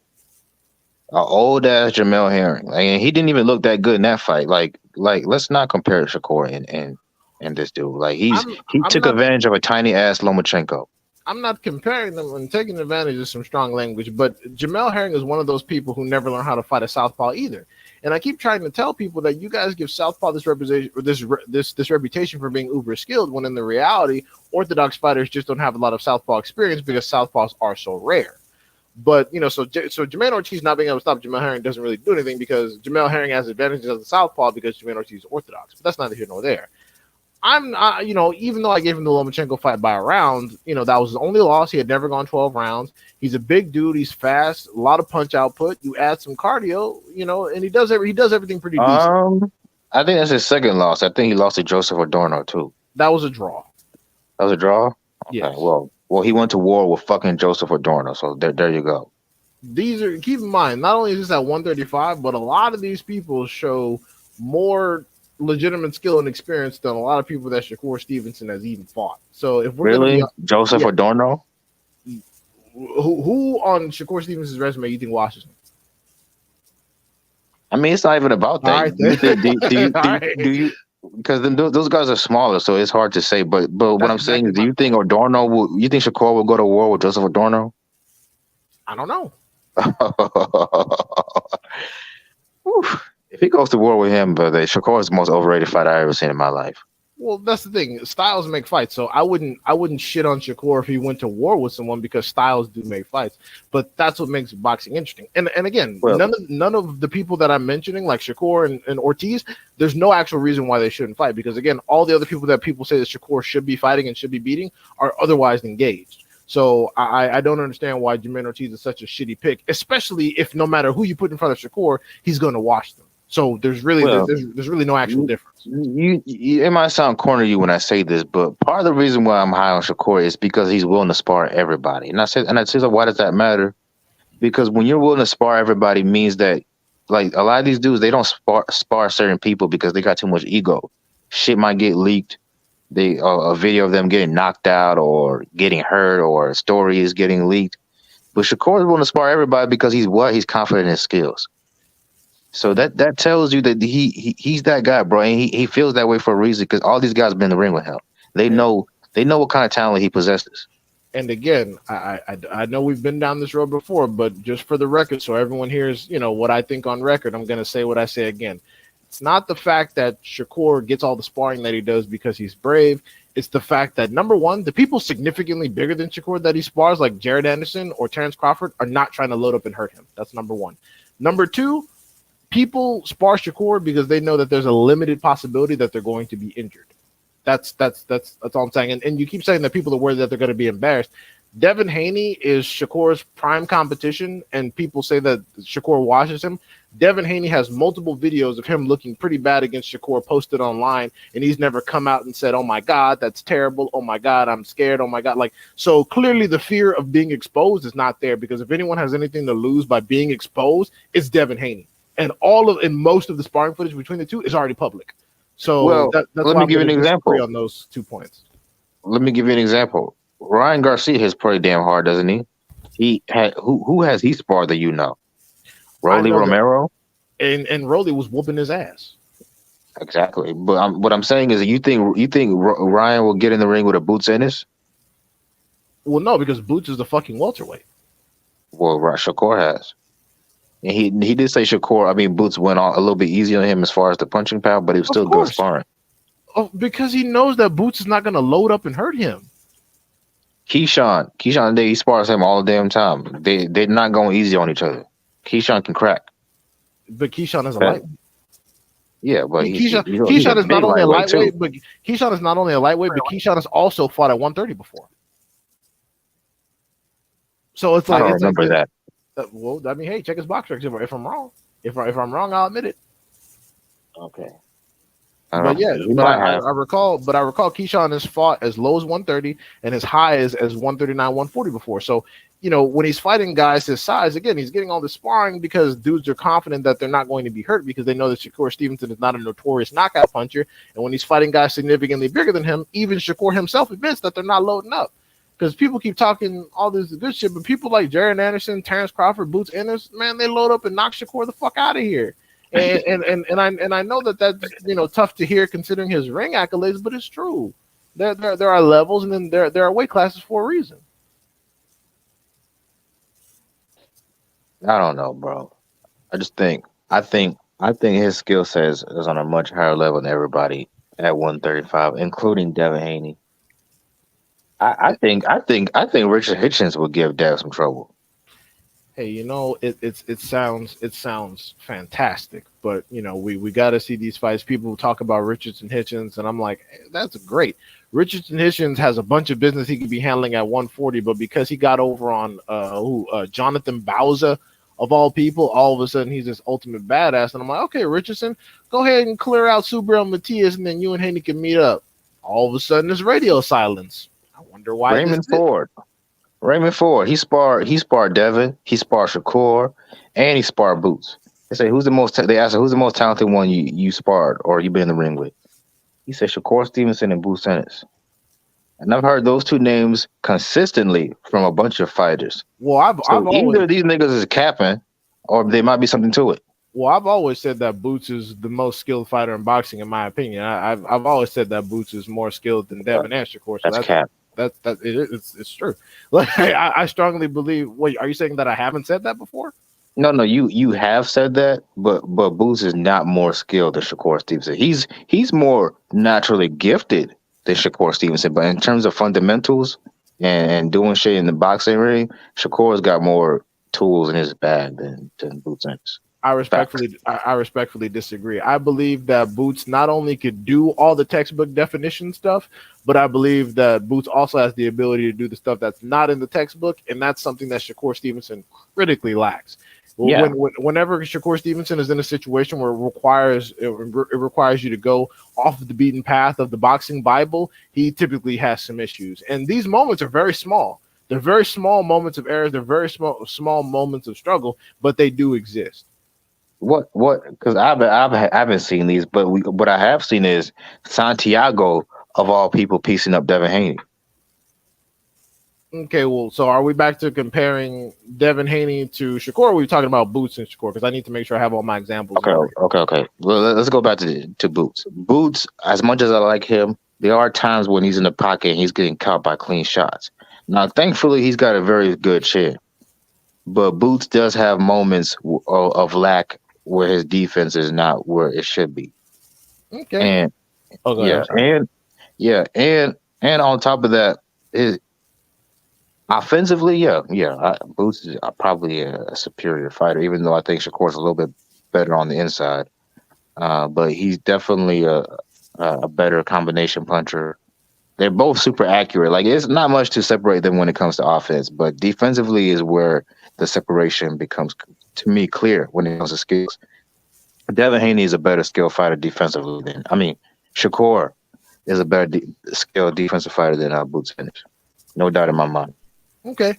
an old ass Jamel Herring. And he didn't even look that good in that fight. Like let's not compare Shakur and this dude. Like he took advantage of a tiny ass Lomachenko. I'm not comparing them and taking advantage of some strong language, but Jamel Herring is one of those people who never learned how to fight a southpaw either. And I keep trying to tell people that you guys give southpaw this reputation for being uber skilled, when in the reality, orthodox fighters just don't have a lot of southpaw experience because southpaws are so rare. But so Jermaine Ortiz not being able to stop Jamel Herring doesn't really do anything because Jamel Herring has advantages as a southpaw because Jermaine Ortiz is orthodox. But that's neither here nor there. Even though I gave him the Lomachenko fight by a round, that was his only loss. He had never gone 12 rounds. He's a big dude. He's fast, a lot of punch output. You add some cardio, and he does everything pretty decent. I think that's his second loss. I think he lost to Joseph Adorno too. That was a draw. That was a draw? Okay, yes. Well, he went to war with fucking Joseph Adorno, so there you go. Keep in mind, not only is this at 135, but a lot of these people show more legitimate skill and experience than a lot of people that Shakur Stevenson has even fought. So if we're Joseph Adorno, who on Shakur Stevenson's resume you think washes him? I mean, it's not even about that. Do you? Because those guys are smaller, so it's hard to say. But what I'm saying is, do you think you think Shakur will go to war with Joseph Adorno? I don't know. If he goes to war with him, but Shakur is the most overrated fighter I've ever seen in my life. Well, that's the thing. Styles make fights, so I wouldn't shit on Shakur if he went to war with someone because styles do make fights. But that's what makes boxing interesting. And again, none of the people that I'm mentioning, like Shakur and Ortiz, there's no actual reason why they shouldn't fight because again, all the other people that people say that Shakur should be fighting and should be beating are otherwise engaged. So I don't understand why Jermaine Ortiz is such a shitty pick, especially if no matter who you put in front of Shakur, he's going to wash them. So there's really no actual difference. It might sound corny to you when I say this, but part of the reason why I'm high on Shakur is because he's willing to spar everybody. And I said, why does that matter? Because when you're willing to spar everybody means that, like, a lot of these dudes, they don't spar certain people because they got too much ego. Shit might get leaked. A video of them getting knocked out or getting hurt or a story is getting leaked. But Shakur is willing to spar everybody because he's confident in his skills. So that tells you that he's that guy, bro, and he feels that way for a reason because all these guys have been in the ring with him. They know what kind of talent he possesses. And again, I know we've been down this road before, but just for the record, so everyone hears, what I think on record, I'm going to say what I say again. It's not the fact that Shakur gets all the sparring that he does because he's brave. It's the fact that, number one, the people significantly bigger than Shakur that he spars, like Jared Anderson or Terrence Crawford, are not trying to load up and hurt him. That's number one. Number two, people spar Shakur because they know that there's a limited possibility that they're going to be injured. That's all I'm saying. And you keep saying that people are worried that they're going to be embarrassed. Devin Haney is Shakur's prime competition, and people say that Shakur washes him. Devin Haney has multiple videos of him looking pretty bad against Shakur posted online, and he's never come out and said, "Oh my God, that's terrible. Oh my God, I'm scared. Oh my God." Like, so clearly the fear of being exposed is not there, because if anyone has anything to lose by being exposed, it's Devin Haney. And most of the sparring footage between the two is already public. So Well, that's let why me I'm give going you to an disagree example. on those 2 points. Let me give you an example. Ryan Garcia hits pretty damn hard, doesn't he? He had who has he sparred that you know? I Rolly know that, Romero. and Rolly was whooping his ass. Exactly. But what I'm saying is, that you think Ryan will get in the ring with a Boots Ennis? Well, no, because Boots is the fucking welterweight. Well, Shakur has. And he did say Shakur. I mean, Boots went on a little bit easy on him as far as the punching power, but he was Of still good course. sparring. Oh, because he knows that Boots is not going to load up and hurt him. Keyshawn, he spars him all the damn time. They're not going easy on each other. Keyshawn can crack. But Keyshawn is a Okay. lightweight. Yeah, but he's a Keyshawn is not big only a lightweight too. lightweight, but Keyshawn is not only a lightweight, but Keyshawn has also fought at 130 before. So I don't remember that. well, I mean, hey, check his box records. If I'm wrong, if I'm wrong, I'll admit it. Okay. I But don't yeah, know. You might have. I recall Keyshawn has fought as low as 130 and as high as 139, 140 before. So, when he's fighting guys his size, again, he's getting all the sparring because dudes are confident that they're not going to be hurt, because they know that Shakur Stevenson is not a notorious knockout puncher. And when he's fighting guys significantly bigger than him, even Shakur himself admits that they're not loading up. Because people keep talking all this good shit, but people like Jared Anderson, Terrence Crawford, Boots Ennis, man, they load up and knock Shakur the fuck out of here. And I know that that's tough to hear considering his ring accolades, but it's true. There are levels, and then there are weight classes for a reason. I don't know, bro. I think his skill set is on a much higher level than everybody at 135, including Devin Haney. I think Richard Hitchens would give Dev some trouble. Hey, it sounds fantastic, but we got to see these fights. People talk about Richardson Hitchens, and I'm like, hey, that's great. Richardson Hitchens has a bunch of business he could be handling at 140, but because he got over on Jonathan Bauza of all people, all of a sudden he's this ultimate badass, and I'm like, okay, Richardson, go ahead and clear out Subriel Matias, and then you and Haney can meet up. All of a sudden, there's radio silence. I wonder why this Raymond is. Ford. Raymond Ford. He sparred Devin. He sparred Shakur, and he sparred Boots. They say they asked him who's the most talented one you sparred or you been in the ring with. He said Shakur Stevenson and Boots Ennis. And I've heard those two names consistently from a bunch of fighters. Well, So either these niggas is capping, or there might be something to it. I've always said that Boots is the most skilled fighter in boxing, in my opinion. I've always said that Boots is more skilled than Devin and Shakur. So That's cap. it's true. Like, I strongly believe. Wait, are you saying that I haven't said that before? No, you have said that, but Boots is not more skilled than Shakur Stevenson. He's more naturally gifted than Shakur Stevenson, but in terms of fundamentals and doing shit in the boxing ring, Shakur's got more tools in his bag than Boots Ennis. I respectfully disagree. I believe that Boots not only could do all the textbook definition stuff, but I believe that Boots also has the ability to do the stuff that's not in the textbook, and that's something that Shakur Stevenson critically lacks. Yeah. Whenever Shakur Stevenson is in a situation where it requires you to go off of the beaten path of the boxing Bible, he typically has some issues, and these moments are very small. They're very small moments of errors. They're very small moments of struggle, but they do exist. What? Because I haven't seen these, but what I have seen is Santiago of all people piecing up Devin Haney. Okay, well, so are we back to comparing Devin Haney to Shakur? Or are we talking about Boots and Shakur? Because I need to make sure I have all my examples. Okay. Well, let's go back to Boots. Boots, as much as I like him, there are times when he's in the pocket and he's getting caught by clean shots. Now, thankfully, he's got a very good chin, but Boots does have moments of lack where his defense is not where it should be. Okay. And and on top of that, offensively, Boots is probably a superior fighter, even though I think Shakur's a little bit better on the inside. But he's definitely a better combination puncher They're both super accurate. Like it's not much to separate them when it comes to offense, but defensively is where the separation becomes to me clear when it comes to skills. Devin Haney is a better skill fighter defensively than Shakur is a better skill defensive fighter than Boots Ennis. No doubt in my mind. Okay.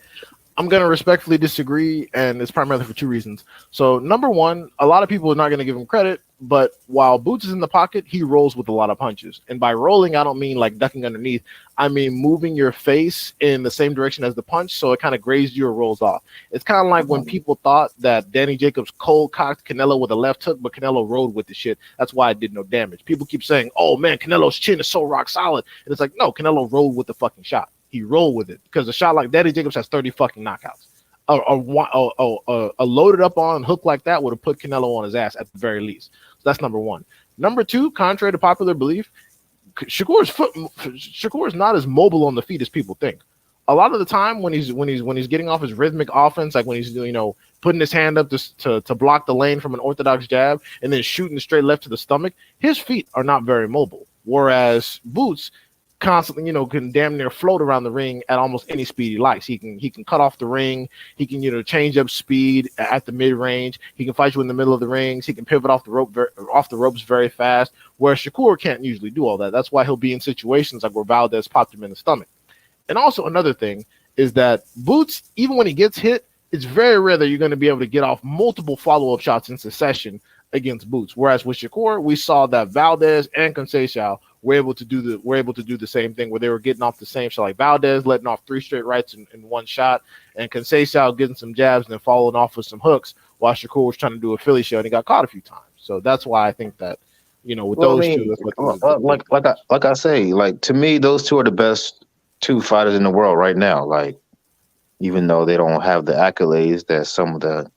I'm going to respectfully disagree, and it's primarily for two reasons. So, number one, a lot of people are not going to give him credit, but while Boots is in the pocket, he rolls with a lot of punches. And by rolling, I don't mean like ducking underneath. I mean moving your face in the same direction as the punch, so it kind of grazes you or rolls off. It's kind of like when people thought that Danny Jacobs cold cocked Canelo with a left hook, but Canelo rolled with the shit. That's why it did no damage. People keep saying, "Oh man, Canelo's chin is so rock solid," and it's like, no, Canelo rolled with the fucking shot. He rolled with it because a shot like Danny Jacobs has 30 fucking knockouts. A loaded up on hook like that would have put Canelo on his ass at the very least. So that's number one. Number two, contrary to popular belief, Shakur is not as mobile on the feet as people think. A lot of the time when he's getting off his rhythmic offense, like when he's putting his hand up to block the lane from an orthodox jab and then shooting straight left to the stomach, his feet are not very mobile. Whereas Boots constantly, can damn near float around the ring at almost any speed he likes. He can cut off the ring. He can, change up speed at the mid range. He can fight you in the middle of the rings. He can pivot off the ropes very fast. Whereas Shakur can't usually do all that. That's why he'll be in situations like where Valdez popped him in the stomach. And also another thing is that Boots, even when he gets hit, it's very rare that you're going to be able to get off multiple follow-up shots in succession against Boots. Whereas with Shakur, we saw that Valdez and Conceição were able to do the same thing where they were getting off the same shot, like Valdez letting off 3 straight rights in one shot, and Conceição getting some jabs and then following off with some hooks, while Shakur was trying to do a Philly show and he got caught a few times. So that's why I think that with those two, that's what like I say, like to me, those two are the best two fighters in the world right now. Like even though they don't have the accolades that some of the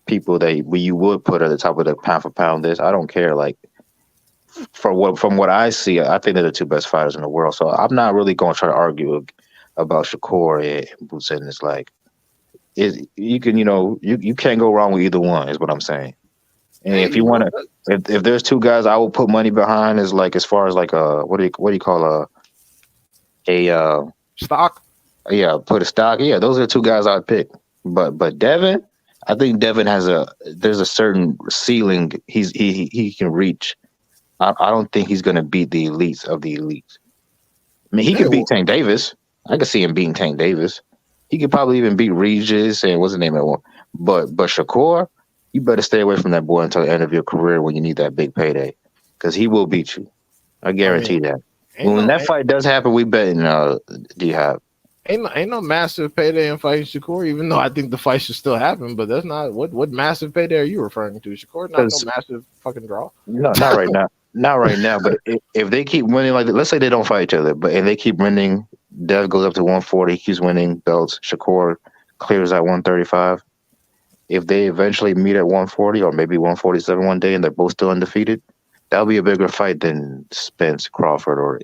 people that you would put at the top of the pound for pound list, I don't care. Like from what I see, I think they're the two best fighters in the world. So I'm not really going to try to argue about Shakur and Boots. And it's like, you can't go wrong with either one, is what I'm saying. And if you want to, if there's two guys I will put money behind, is like as far as like what do you call a stock? Yeah, put a stock. Yeah, those are the two guys I'd pick. But Devin, I think Devin there's a certain ceiling he can reach. I don't think he's going to beat the elites of the elites. I mean, he could beat Tank Davis. I could see him beating Tank Davis. He could probably even beat Regis and what's the name of that one. But Shakur, you better stay away from that boy until the end of your career when you need that big payday, because he will beat you. I guarantee that. When that fight does happen, we betting D-Hop. Ain't no massive payday in fighting Shakur, even though I think the fight should still happen. But that's not what massive payday are you referring to? Shakur, not no massive fucking draw. No, not right now. Not right now, but if they keep winning, like let's say they don't fight each other, but if they keep winning, Dev goes up to 140, he keeps winning belts, Shakur clears at 135. If they eventually meet at 140 or maybe 147 one day and they're both still undefeated, that'll be a bigger fight than Spence, Crawford, or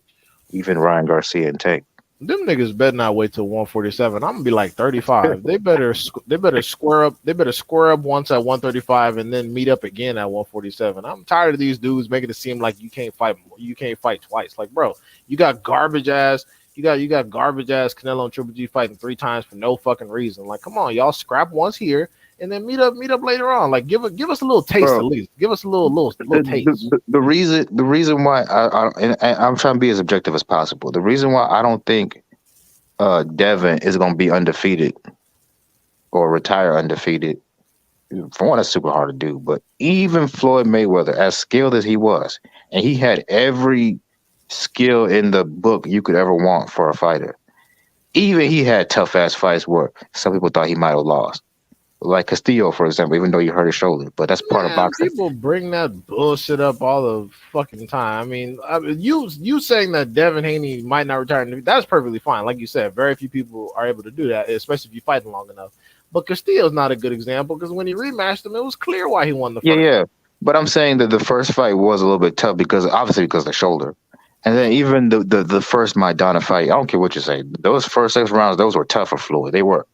even Ryan Garcia and Tank. Them niggas better not wait till 147. I'm gonna be like 35. They better square up. They better square up once at 135 and then meet up again at 147. I'm tired of these dudes making it seem like you can't fight. You can't fight twice. Like, bro, you got garbage ass. You got garbage ass Canelo and Triple G fighting 3 times for no fucking reason. Like, come on, y'all scrap once here and then meet up later on. Like, give us a little taste, bro. At least. Give us a little taste. The reason why I'm trying to be as objective as possible. The reason why I don't think Devin is going to be undefeated or retire undefeated, for one, that's super hard to do. But even Floyd Mayweather, as skilled as he was, and he had every skill in the book you could ever want for a fighter, even he had tough ass fights where some people thought he might have lost. Like Castillo, for example, even though he hurt his shoulder, but that's part of boxing. People bring that bullshit up all the fucking time. I mean, you saying that Devin Haney might not retire, that's perfectly fine. Like you said, very few people are able to do that, especially if you fight long enough. But Castillo's not a good example because when he rematched him, it was clear why he won the fight. Yeah. But I'm saying that the first fight was a little bit tough because of the shoulder. And then even the first Maidana fight, I don't care what you say, those first 6 rounds, those were tough for Floyd. They were.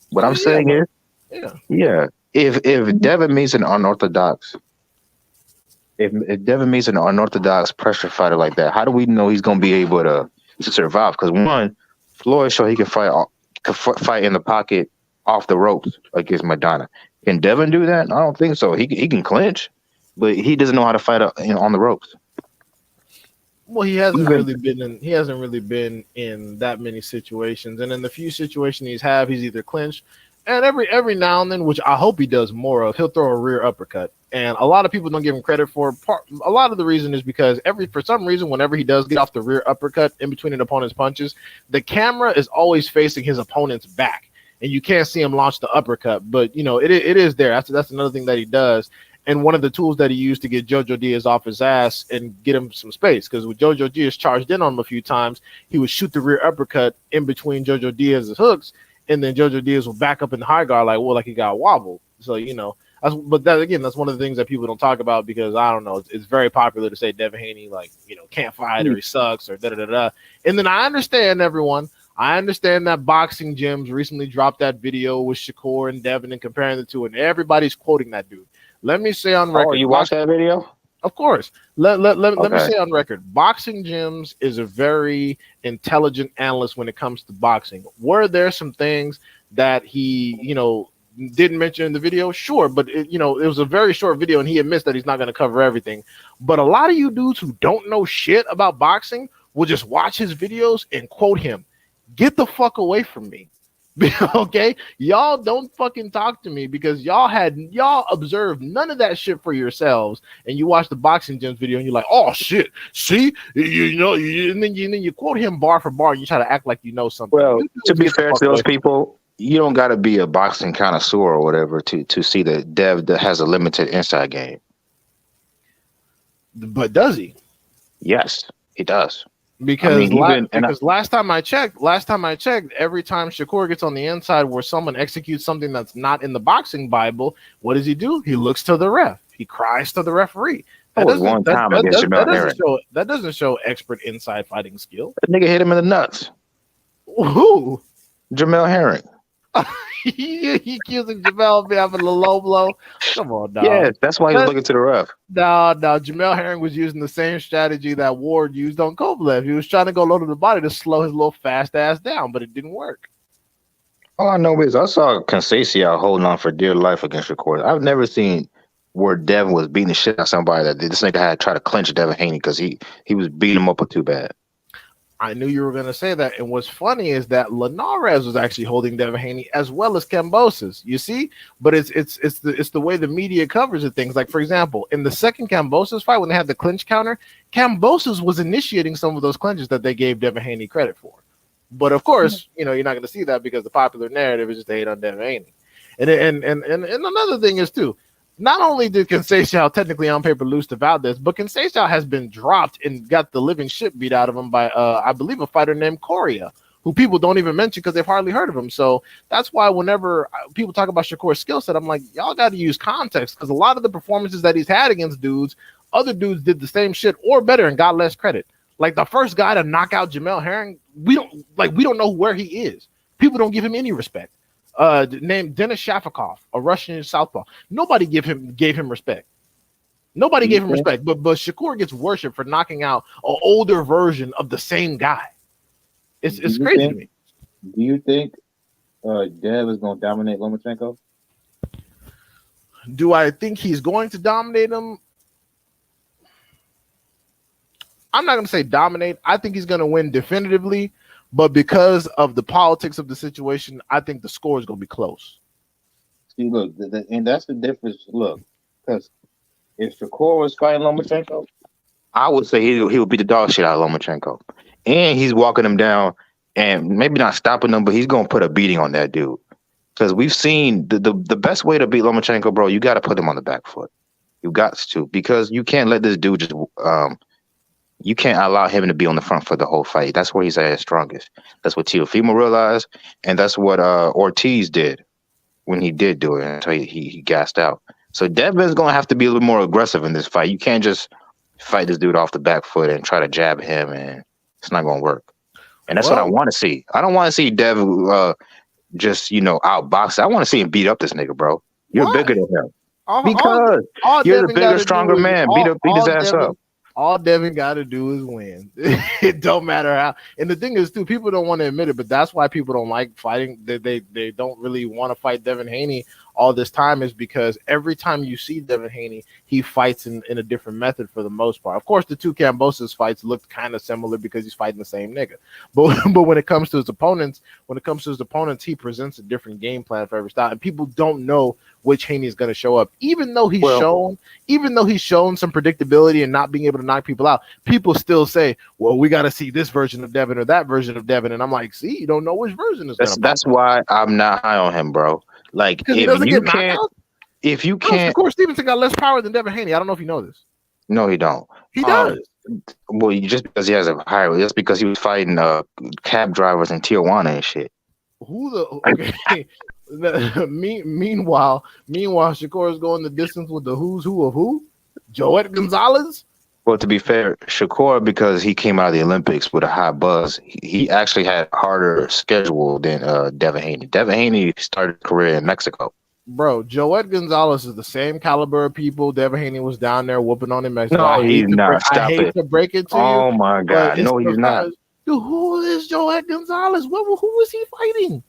What I'm saying is, if Devin meets an unorthodox, if Devin meets an unorthodox pressure fighter like that, how do we know he's going to be able to to survive. Because one, Floyd showed he can fight in the pocket off the ropes against Madonna. Can Devin do that? I don't think so. He can clinch, but he doesn't know how to fight on the ropes. Well, he hasn't Even really been in. He hasn't really been in that many situations, and in the few situations he's either clinched, and every now and then, which I hope he does more of, he'll throw a rear uppercut. And a lot of people don't give him credit for. A lot of the reason is because for some reason, whenever he does get off the rear uppercut in between an opponent's punches, the camera is always facing his opponent's back, and you can't see him launch the uppercut. But it is there. That's another thing that he does. And one of the tools that he used to get Jojo Diaz off his ass and get him some space, because with Jojo Diaz charged in on him a few times, he would shoot the rear uppercut in between Jojo Diaz's hooks, and then Jojo Diaz would back up in the high guard like he got wobbled. So that's one of the things that people don't talk about, because I don't know, it's very popular to say Devin Haney can't fight or he sucks or da da da. And then I understand that boxing gyms recently dropped that video with Shakur and Devin and comparing the two, and everybody's quoting that dude. Let me say on record. Oh, you watched that video? Of course. Let me say on record. Boxing Gyms is a very intelligent analyst when it comes to boxing. Were there some things that he, didn't mention in the video? Sure, but it was a very short video, and he admits that he's not going to cover everything. But a lot of you dudes who don't know shit about boxing will just watch his videos and quote him. Get the fuck away from me. Okay, y'all don't fucking talk to me, because y'all observed none of that shit for yourselves, and you watch the Boxing Gyms video and you're like, oh shit, see, and then you quote him bar for bar and you try to act like you know something. Well, to be fair to those people, you don't got to be a boxing connoisseur or whatever to see that Dev has a limited inside game. But does he? Yes, he does. Because last time I checked, every time Shakur gets on the inside where someone executes something that's not in the boxing Bible, what does he do? He looks to the ref. He cries to the referee. That was one time against Jamel Herring. That doesn't show expert inside fighting skill. That nigga hit him in the nuts. Who? Jamel Herring. He accusing Jamel of having a low blow. Come on, dog. Yes, that's why he was looking to the ref. No, Jamel Herring was using the same strategy that Ward used on Kovalev. He was trying to go low to the body to slow his little fast ass down, but it didn't work. All I know is I saw Conceição holding on for dear life against Shakur. I've never seen where Devin was beating the shit out of somebody that this nigga had to try to clinch Devin Haney because he was beating him up too bad. I knew you were going to say that. And what's funny is that Linares was actually holding Devin Haney as well as Kambosos. You see, but it's the way the media covers of things. Like, for example, in the second Kambosos fight, when they had the clinch counter, Kambosos was initiating some of those clinches that they gave Devin Haney credit for. But of course, you're not going to see that because the popular narrative is just to hate on Devin Haney. And another thing is too, not only did Conceição technically on paper lose to Valdez, but Conceição has been dropped and got the living shit beat out of him by, I believe, a fighter named Coria, who people don't even mention because they've hardly heard of him. So that's why whenever people talk about Shakur's skill set, I'm like, y'all got to use context, because a lot of the performances that he's had against dudes, other dudes did the same shit or better and got less credit. Like the first guy to knock out Jamel Herring, we don't know where he is. People don't give him any respect. Named Denis Shafikov, a Russian southpaw. Nobody gave him respect. Nobody gave him respect. But Shakur gets worshipped for knocking out an older version of the same guy. It's crazy to me. Do you think Dev is going to dominate Lomachenko? Do I think he's going to dominate him? I'm not going to say dominate. I think he's going to win definitively. But because of the politics of the situation, I think the score is going to be close. See, look, and that's the difference. Look, because if Shakur was fighting Lomachenko, I would say he would beat the dog shit out of Lomachenko. And he's walking him down and maybe not stopping him, but he's going to put a beating on that dude. Because we've seen the best way to beat Lomachenko, bro, you got to put him on the back foot. You got to, because you can't let this dude just you can't allow him to be on the front for the whole fight. That's where he's at his strongest. That's what Teofimo realized, and that's what Ortiz did when he did do it until he gassed out. So Devin's going to have to be a little more aggressive in this fight. You can't just fight this dude off the back foot and try to jab him, and it's not going to work. And that's what I want to see. I don't want to see Dev just, outbox. I want to see him beat up this nigga, bro. You're bigger than him. Because you're the bigger, stronger man. Beat his ass up. All Devin got to do is win. It don't matter how. And the thing is, too, people don't want to admit it, but that's why people don't like fighting. They don't really want to fight Devin Haney all this time, is because every time you see Devin Haney, he fights in a different method for the most part. Of course, the two Cambosos fights look kind of similar because he's fighting the same nigga. But when it comes to his opponents, he presents a different game plan for every style, and people don't know which Haney is going to show up. Even though he's shown some predictability and not being able to knock people out, people still say, "Well, we got to see this version of Devin or that version of Devin." And I'm like, "See, you don't know which version is going to pop That's why I'm not high on him, bro. Like because he doesn't get knocked out." if you Bro, can't, Shakur Stevenson got less power than Devin Haney. I don't know if you know this. no, he don't. He does. Well, just because he has a higher, just because he was fighting cab drivers in Tijuana and shit. Who the okay? Meanwhile, Shakur is going the distance with the who's who of who? Joet Gonzalez. Well, to be fair, Shakur, because he came out of the Olympics with a high buzz, he actually had a harder schedule than Devin Haney. Devin Haney started a career in Mexico. Bro, Joet Gonzalez is the same caliber of people. Devin Haney was down there whooping on in Mexico. No, he's not. I hate to break it to you. Oh my God, no, he's not. Dude, who is Joet Gonzalez? Who was he fighting?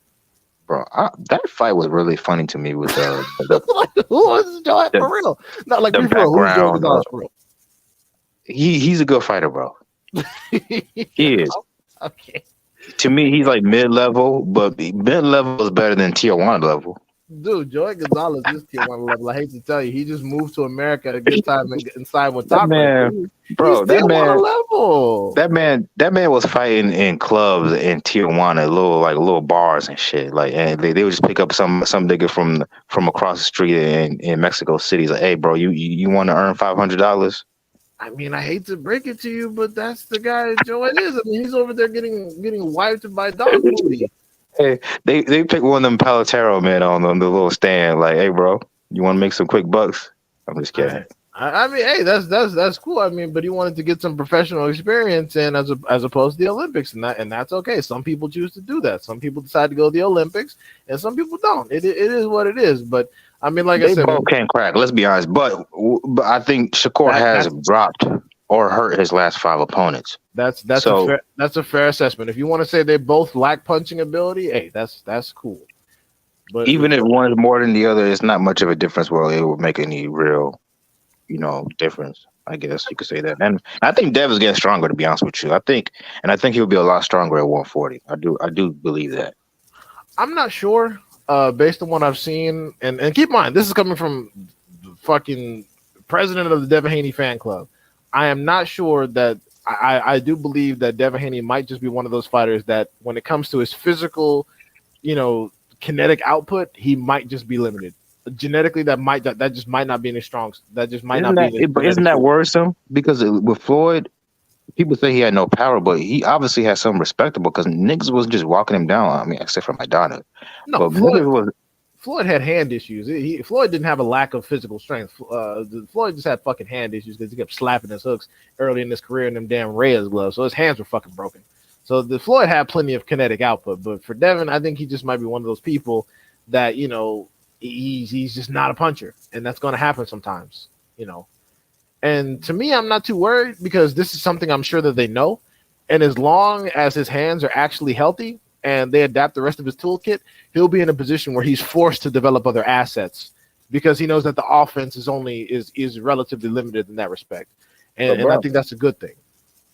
Bro, that fight was really funny to me with the who is Joet for real? Not like the for real. Who's Joet Gonzalez for real? He's a good fighter, bro. He is. Okay. To me, he's like mid-level, but mid-level is better than Tijuana level. Dude, Joet Gonzalez is Tijuana level. I hate to tell you, he just moved to America to get time and sign with top. Man, bro, that man level. That man was fighting in clubs in Tijuana, little bars and shit. Like, and they would just pick up some nigga from across the street in Mexico City. He's like, hey, bro, you want to earn $500? I mean, I hate to break it to you, but that's the guy Joet is. I mean, he's over there getting wiped by dog booty. Hey, they pick one of them Palatero men on the little stand. Like, hey, bro, you want to make some quick bucks? I'm just kidding. I mean, hey, that's cool. I mean, but he wanted to get some professional experience in as opposed to the Olympics, and that's okay. Some people choose to do that. Some people decide to go to the Olympics, and some people don't. It is what it is. But I mean, like I said, both can't crack. Let's be honest. But I think Shakur has dropped or hurt his last 5 opponents. That's a fair assessment. If you want to say they both lack punching ability, hey, that's cool. But even if one is more than the other, it's not much of a difference where it would make any real, difference. I guess you could say that. And I think Dev is getting stronger, to be honest with you. I think he'll be a lot stronger at 140. I do believe that. I'm not sure, based on what I've seen, and keep in mind, this is coming from the fucking president of the Devin Haney fan club. I am not sure that I do believe that Devin Haney might just be one of those fighters that when it comes to his physical, kinetic output, he might just be limited. Genetically, that just might not be any strong. That just might Isn't that worrisome? Because with Floyd, people say he had no power, but he obviously had something respectable because niggas was just walking him down. I mean, except for Madonna. No, Floyd had hand issues. Floyd didn't have a lack of physical strength. Floyd just had fucking hand issues because he kept slapping his hooks early in his career in them damn Reyes gloves. So his hands were fucking broken. So the Floyd had plenty of kinetic output. But for Devin, I think he just might be one of those people that, he's just not a puncher. And that's going to happen sometimes, And to me, I'm not too worried because this is something I'm sure that they know. And as long as his hands are actually healthy, and they adapt the rest of his toolkit, he'll be in a position where he's forced to develop other assets because he knows that the offense is relatively limited in that respect. And I think that's a good thing.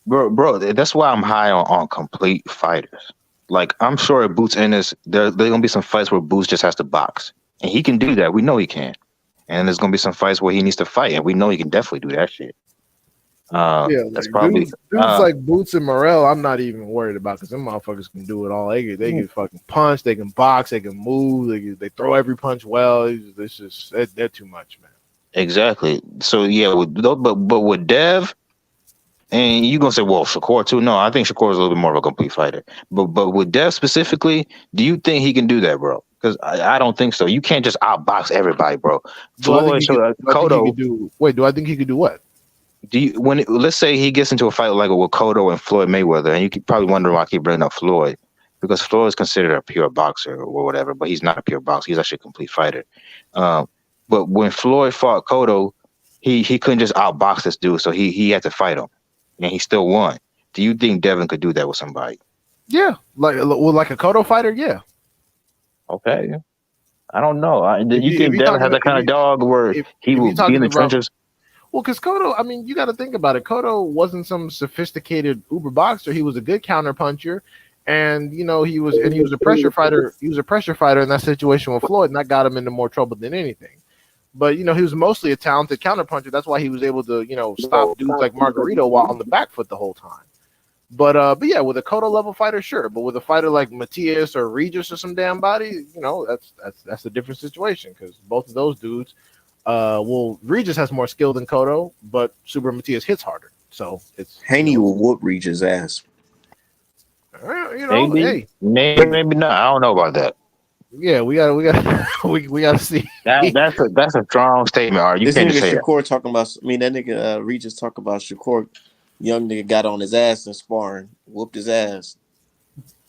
Bro, that's why I'm high on complete fighters. Like, I'm sure at Boots Ennis, there's going to be some fights where Boots just has to box. And he can do that. We know he can. And there's going to be some fights where he needs to fight. And we know he can definitely do that shit. That's probably dudes like Boots and Morrell. I'm not even worried about because them motherfuckers can do it all. They can fucking punch, they can box, they can move, they throw every punch well. It's just they're too much, man. Exactly. So yeah, but with Dev, and you gonna say, well, Shakur too? No, I think Shakur is a little bit more of a complete fighter. But with Dev specifically, do you think he can do that, bro? Because I don't think so. You can't just outbox everybody, bro. Floyd, Cotto. Wait, do I think he could do what? Let's say he gets into a fight like with Cotto and Floyd Mayweather, and you could probably wonder why I keep bringing up Floyd, because Floyd is considered a pure boxer or whatever, but he's not a pure boxer. He's actually a complete fighter. But when Floyd fought Cotto, he couldn't just outbox this dude, so he had to fight him, and he still won. Do you think Devin could do that with somebody? Yeah, like a Kodo fighter. Yeah. Okay, I don't know. Do If you you if think you Devin talking has that kind of dog where he if will you're be in talking the about trenches? well, because Kodo, I mean, you got to think about it. Kodo wasn't some sophisticated uber boxer. He was a good counter puncher, and he was a pressure fighter. He was a pressure fighter in that situation with Floyd, and that got him into more trouble than anything. But he was mostly a talented counter puncher. That's why he was able to stop dudes like Margarito while on the back foot the whole time. But yeah, with a Kodo level fighter, sure. But with a fighter like Matias or Regis or some damn body, that's a different situation because both of those dudes. Well, Regis has more skill than Kodo, but Super Matias hits harder. So it's Haney will whoop Regis' ass. Maybe, hey, maybe not. I don't know about that. yeah, we got we got to see. That's a strong statement. Art. You This can't nigga just say that. Shakur talking about. I mean, that nigga Regis talking about Shakur. Young nigga got on his ass in sparring, whooped his ass.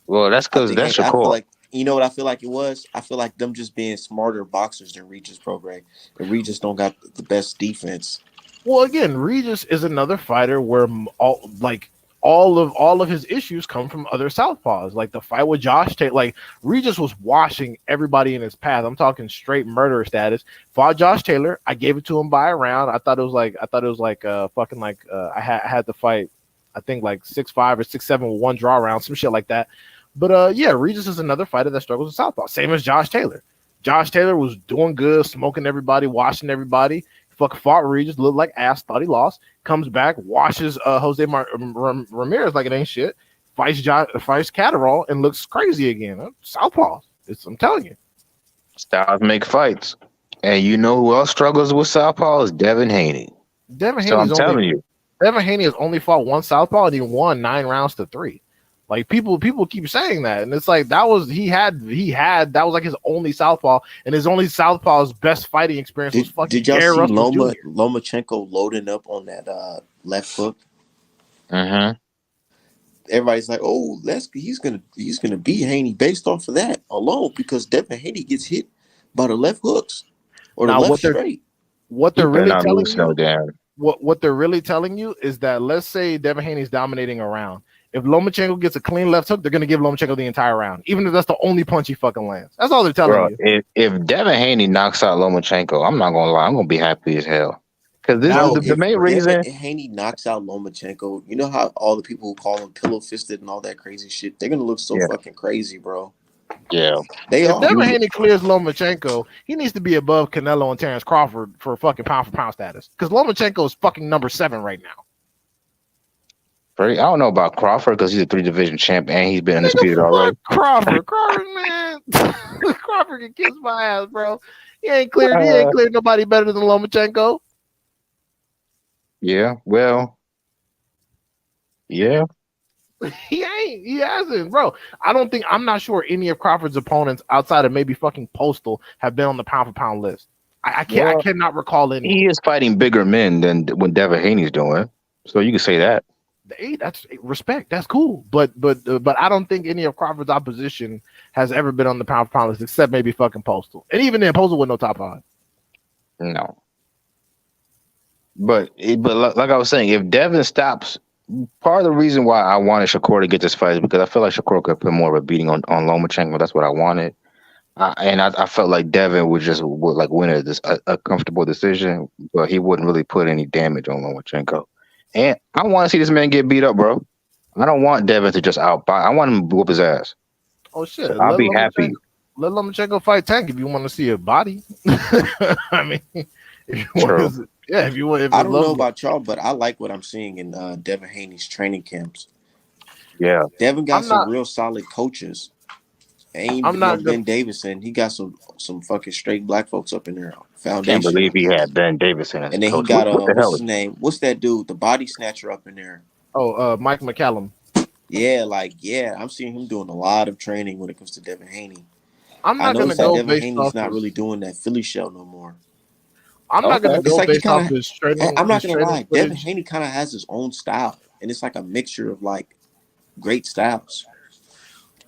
Well, that's I because think that's I feel Shakur. like what I feel like it was. I feel like them just being smarter boxers than Regis program, and Regis don't got the best defense. Well, again, Regis is another fighter where all of his issues come from other southpaws. Like the fight with Josh Taylor, like Regis was washing everybody in his path. I'm talking straight murder status. Fought Josh Taylor. I gave it to him by a round. I thought it was like fucking like I had the fight. I think like 6-5 or 6-7 with one draw round, some shit like that. But yeah, Regis is another fighter that struggles with southpaw. Same as Josh Taylor. Josh Taylor was doing good, smoking everybody, washing everybody. Fucking fought Regis, looked like ass, thought he lost. Comes back, washes Ramirez like it ain't shit. Fights Catterall and looks crazy again. Southpaw. I'm telling you. Styles make fights, and you know who else struggles with southpaw is Devin Haney. Devin So I'm Haney's only telling you, Devin Haney has only fought one southpaw and he won 9 rounds to 3. Like people keep saying that, and it's like that was that was like his only southpaw, and his only southpaw's best fighting experience was fucking Did y'all Gary see Russell Jr. Lomachenko loading up on that left hook? mm-hmm. Everybody's like, "Oh, he's gonna beat Haney based off of that alone because Devin Haney gets hit by the left hooks or the Now left straight." what He they're better really not telling lose no you damn. what they're really telling you is that let's say Devin Haney's dominating a round. If Lomachenko gets a clean left hook, they're gonna give Lomachenko the entire round, even if that's the only punch he fucking lands. That's all they're telling Bro, you. if Devin Haney knocks out Lomachenko, I'm not gonna lie, I'm gonna be happy as hell. Because this Now, Bro, the if main Devin reason. Haney knocks out Lomachenko, you know how all the people who call him pillow fisted and all that crazy shit, they're gonna look so Yeah, fucking crazy, bro. yeah. They if are. Devin You Haney clears Lomachenko, he needs to be above Canelo and Terrence Crawford for fucking pound for pound status. Because Lomachenko is fucking number 7 right now. I don't know about Crawford because he's a 3 division champ and he's been Nigga, undisputed fuck already. Crawford. Crawford, man. Crawford can kiss my ass, bro. He ain't cleared Uh, nobody better than Lomachenko. yeah, well, yeah. He ain't. He hasn't, bro. I'm not sure any of Crawford's opponents outside of maybe fucking Postal have been on the pound for pound list. I Well, cannot recall any. he is fighting bigger men than what Devin Haney's doing. So you can say that. Hey, that's respect. That's cool. But I don't think any of Crawford's opposition has ever been on the pound for pound list except maybe fucking Postal. And even then, Postal with no top 5. No. But like I was saying, if Devin stops, part of the reason why I wanted Shakur to get this fight is because I feel like Shakur could put more of a beating on Lomachenko. That's what I wanted. I felt like Devin would like win a comfortable decision, but he wouldn't really put any damage on Lomachenko. And I want to see this man get beat up, bro. I don't want Devin to just outbuy. I want him to whoop his ass. Oh shit! So I'll be happy. Let Lomachenko fight Tank if you want to see a body. I mean, if you True. want to, yeah. If you want, if I you don't love know about y'all, but I like what I'm seeing in Devin Haney's training camps. Yeah. Devin got I'm some not. real solid coaches. Ain't I'm no not gonna. Ben Davison. He got some fucking straight black folks up in there. Can't believe Foundation. he had Ben Davison as And a then he coach. got What the what's hell his is name? What's that dude? The body snatcher up in there. Oh, Mike McCallum. Yeah, I'm seeing him doing a lot of training when it comes to Devin Haney. I'm I not gonna noticed that go Devin based Haney's off not really his. doing that Philly show no more. I'm not okay? gonna It's go like he based kind off of. his training. I'm not His gonna training lie. Devin footage. Haney kind of has his own style, and it's like a mixture of like great styles.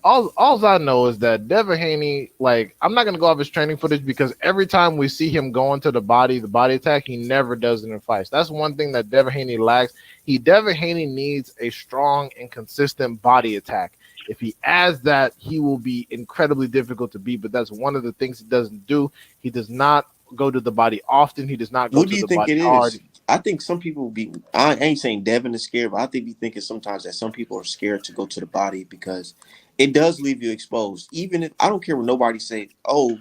all I know is that Devin Haney, like, I'm not gonna go off his training footage because every time we see him go into the body attack, he never does it in fights. That's one thing that Devin Haney lacks. Devin Haney needs a strong and consistent body attack. If he adds that, he will be incredibly difficult to beat. But that's one of the things he doesn't do. He does not go to the body often. He does not go What do to you the think body it hard. is? I think some people be. I ain't saying Devin is scared, but I think be thinking sometimes that some people are scared to go to the body because it does leave you exposed. Even if I don't care what nobody say. Oh,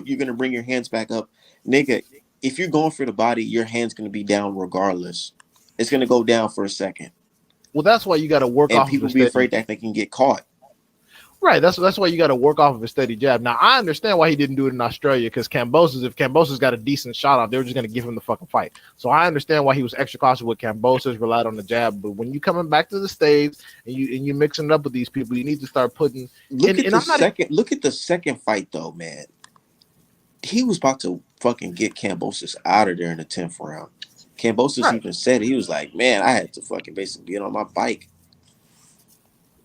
you're gonna bring your hands back up, nigga. If you're going for the body, your hand's gonna be down regardless. It's gonna go down for a second, Well, that's why you got to work and off of people a be steady. afraid that they can get caught. Right. That's why you got to work off of a steady jab. Now I understand why he didn't do it in Australia because if Cambosis got a decent shot off, they were just gonna give him the fucking fight. So I understand why he was extra cautious with Cambosis, relied on the jab. But when you coming back to the States and you mixing it up with these people, you need to start putting. And I'm not. Look at the second fight though, man. He was about to fucking get Cambosis out of there in the 10th round. Cambosis Right. even said he was like, "Man, I had to fucking basically get on my bike."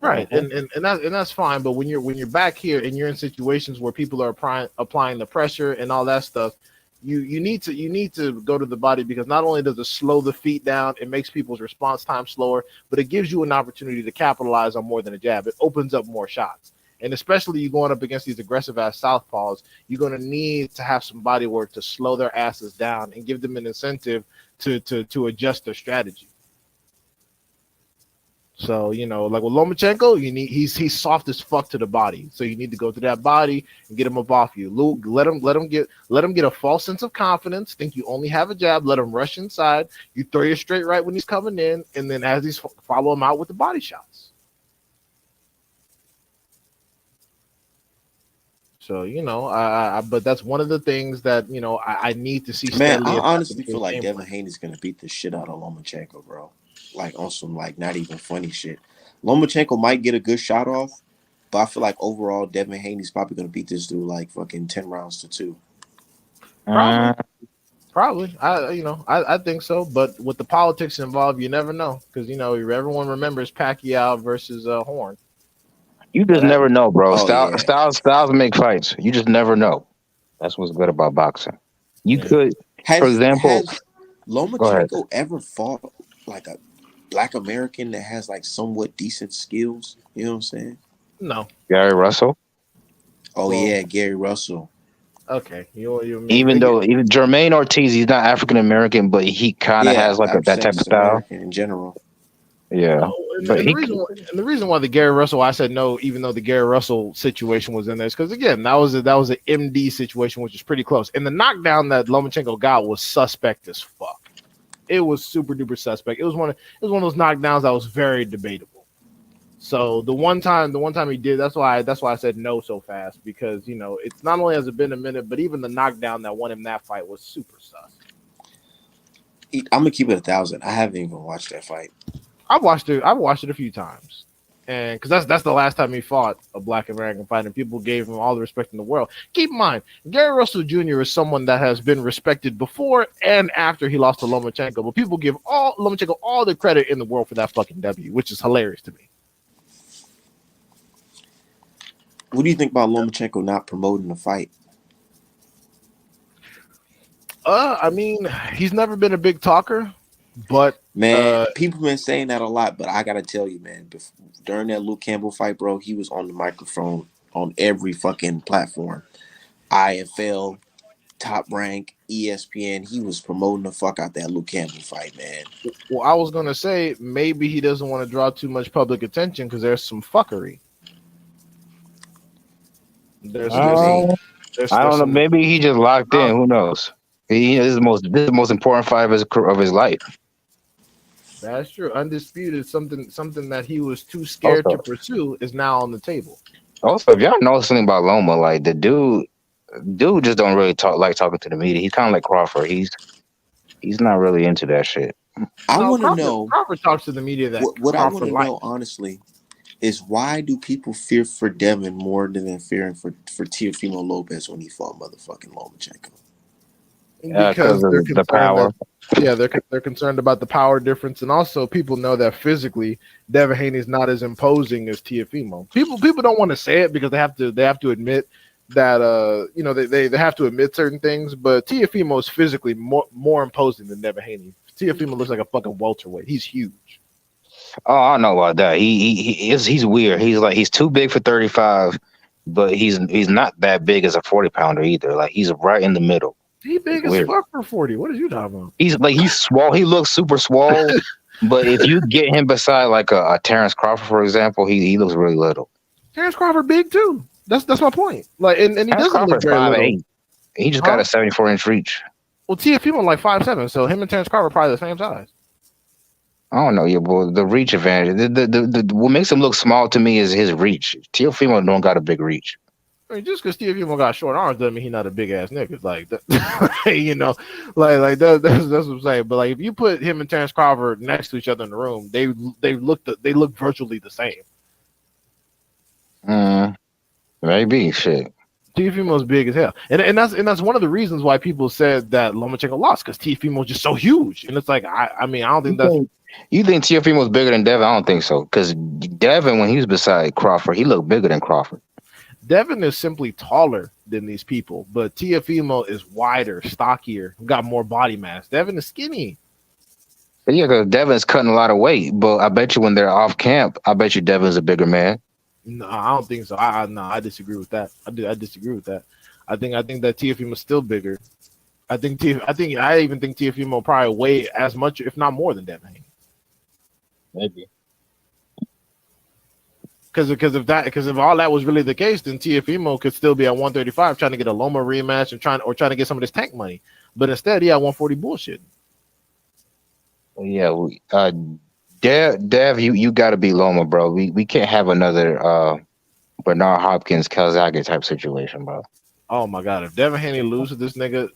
Right, Mhm. and that's fine. But when you're back here and you're in situations where people are applying the pressure and all that stuff, you need to go to the body because not only does it slow the feet down, it makes people's response time slower, but it gives you an opportunity to capitalize on more than a jab. It opens up more shots, and especially you going up against these aggressive ass southpaws, you're going to need to have some body work to slow their asses down and give them an incentive to adjust their strategy. So like with Lomachenko, he's soft as fuck to the body. So you need to go to that body and get him up off you. Luke, let him get a false sense of confidence. Think you only have a jab. Let him rush inside. You throw your straight right when he's coming in, and then as he's follow him out with the body shots. So but that's one of the things that I need to see Man, steadily I adapt honestly into feel his like game Devin plan. Haney's gonna beat the shit out of Lomachenko, bro. Like on some like not even funny shit. Lomachenko might get a good shot off, but I feel like overall Devin Haney's probably gonna beat this dude like fucking 10 rounds to 2. Probably. Uh, Probably, I think so. But with the politics involved, you never know because everyone remembers Pacquiao versus Horn. you Oh just that. never know, bro. Oh yeah. Styles make fights. You just never know. That's what's good about boxing. You Yeah. could, for example, Has go ahead. Lomachenko ever fought like a black American that has like somewhat decent skills? You know what I'm saying? No. Gary Russell. Oh Well, yeah, Gary Russell. okay. You mean Even though even Jermaine Ortiz, he's not African American, but he kind of Yeah, has like I'm that saying type of just style. American in general. Yeah, no, but and the reason why the Gary Russell I said no, even though the Gary Russell situation was in there, is because again that was an MD situation, which is pretty close. And the knockdown that Lomachenko got was suspect as fuck. It was super duper suspect. It was one of those knockdowns that was very debatable. So the one time he did, that's why I said no so fast because it's not only has it been a minute, but even the knockdown that won him that fight was super sus. I'm gonna keep it 1,000. I haven't even watched that fight. I've watched it a few times, and because that's the last time he fought a Black American fighter, and people gave him all the respect in the world. Keep in mind, Gary Russell Jr. is someone that has been respected before and after he lost to Lomachenko, but people give all Lomachenko all the credit in the world for that fucking W, which is hilarious to me. What do you think about Lomachenko not promoting the fight? I mean, he's never been a big talker, but Man, uh, people been saying that a lot, but I gotta tell you, man, during that Luke Campbell fight, bro, he was on the microphone on every fucking platform. IFL, Top Rank, ESPN. He was promoting the fuck out that Luke Campbell fight, man. well, I was gonna say maybe he doesn't want to draw too much public attention because there's some fuckery. There's What do you there's some mean? uh, there's I there's don't know. some Maybe he just locked uh, in. Who knows? This is the most important fight of his life. that's true. Undisputed, something that he was too scared to Also, pursue is now on the table. if y'all know something about Loma, like the dude just don't really talking to the media. He's kind of like Crawford. He's not really into that shit. I No, want to Crawford know Crawford talks to the media that what I want Crawford to likes. know honestly is why do people fear for Devin more than they're fearing for Teofimo Lopez when he fought motherfucking Lomachenko? because because they're of the concerned that power. yeah, they're concerned about the power difference, and also people know that physically Devin Haney's not as imposing as Tiafimo. People don't want to say it because they have to admit that they have to admit certain things, but Tiafimo is physically more imposing than Devin Haney. Tiafimo looks like a fucking welterweight. He's huge. Oh, I don't know about that. He's weird. He's too big for 35, but he's not that big as a 40 pounder either. Like he's right in the middle. He It's big as weird. fuck for 40. What are you talking about? He's swole. He looks super swole. But if you get him beside like a Terrence Crawford, for example, he looks really little. Terrence Crawford big too. That's my point. Like, and he Terrence doesn't look Crawford's very little, 5'8". He just got huh? a 74-inch reach. Well, Tiafimo like 5'7", so him and Terrence Crawford are probably the same size. I don't know, yeah, boy. The reach advantage. What makes him look small to me is his reach. Teofimo don't got a big reach. I mean, just because Tiafimo got short arms doesn't mean he's not a big ass nigga. Like, that's what I'm saying. But like, if you put him and Terrence Crawford next to each other in the room, they look virtually the same. Mm, maybe shit. Tiafimo's big as hell, and that's one of the reasons why people said that Lomachenko lost because Tiafimo's just so huge, and it's like I mean I don't think that's. You think Teofimo's bigger than Devin? I don't think so. Because Devin, when he was beside Crawford, he looked bigger than Crawford. Devin is simply taller than these people, but Tiafimo is wider, stockier, got more body mass. Devin is skinny. But yeah, because Devin's cutting a lot of weight. But I bet you when they're off camp, I bet you Devin's a bigger man. No, I don't think so. I disagree with that. I disagree with that. I think that Tiafimo is still bigger. I even think Tiafimo probably weigh as much, if not more, than Devin Haney. Maybe. Because if all that was really the case, then Tiafimo could still be at 135 trying to get a Loma rematch and trying to get some of this tank money. But instead, he had 140 bullshit. Yeah, Dev, you got to be Loma, bro. We can't have another Bernard Hopkins, Calzaghe type situation, bro. Oh my god! If Devin Haney loses this nigga,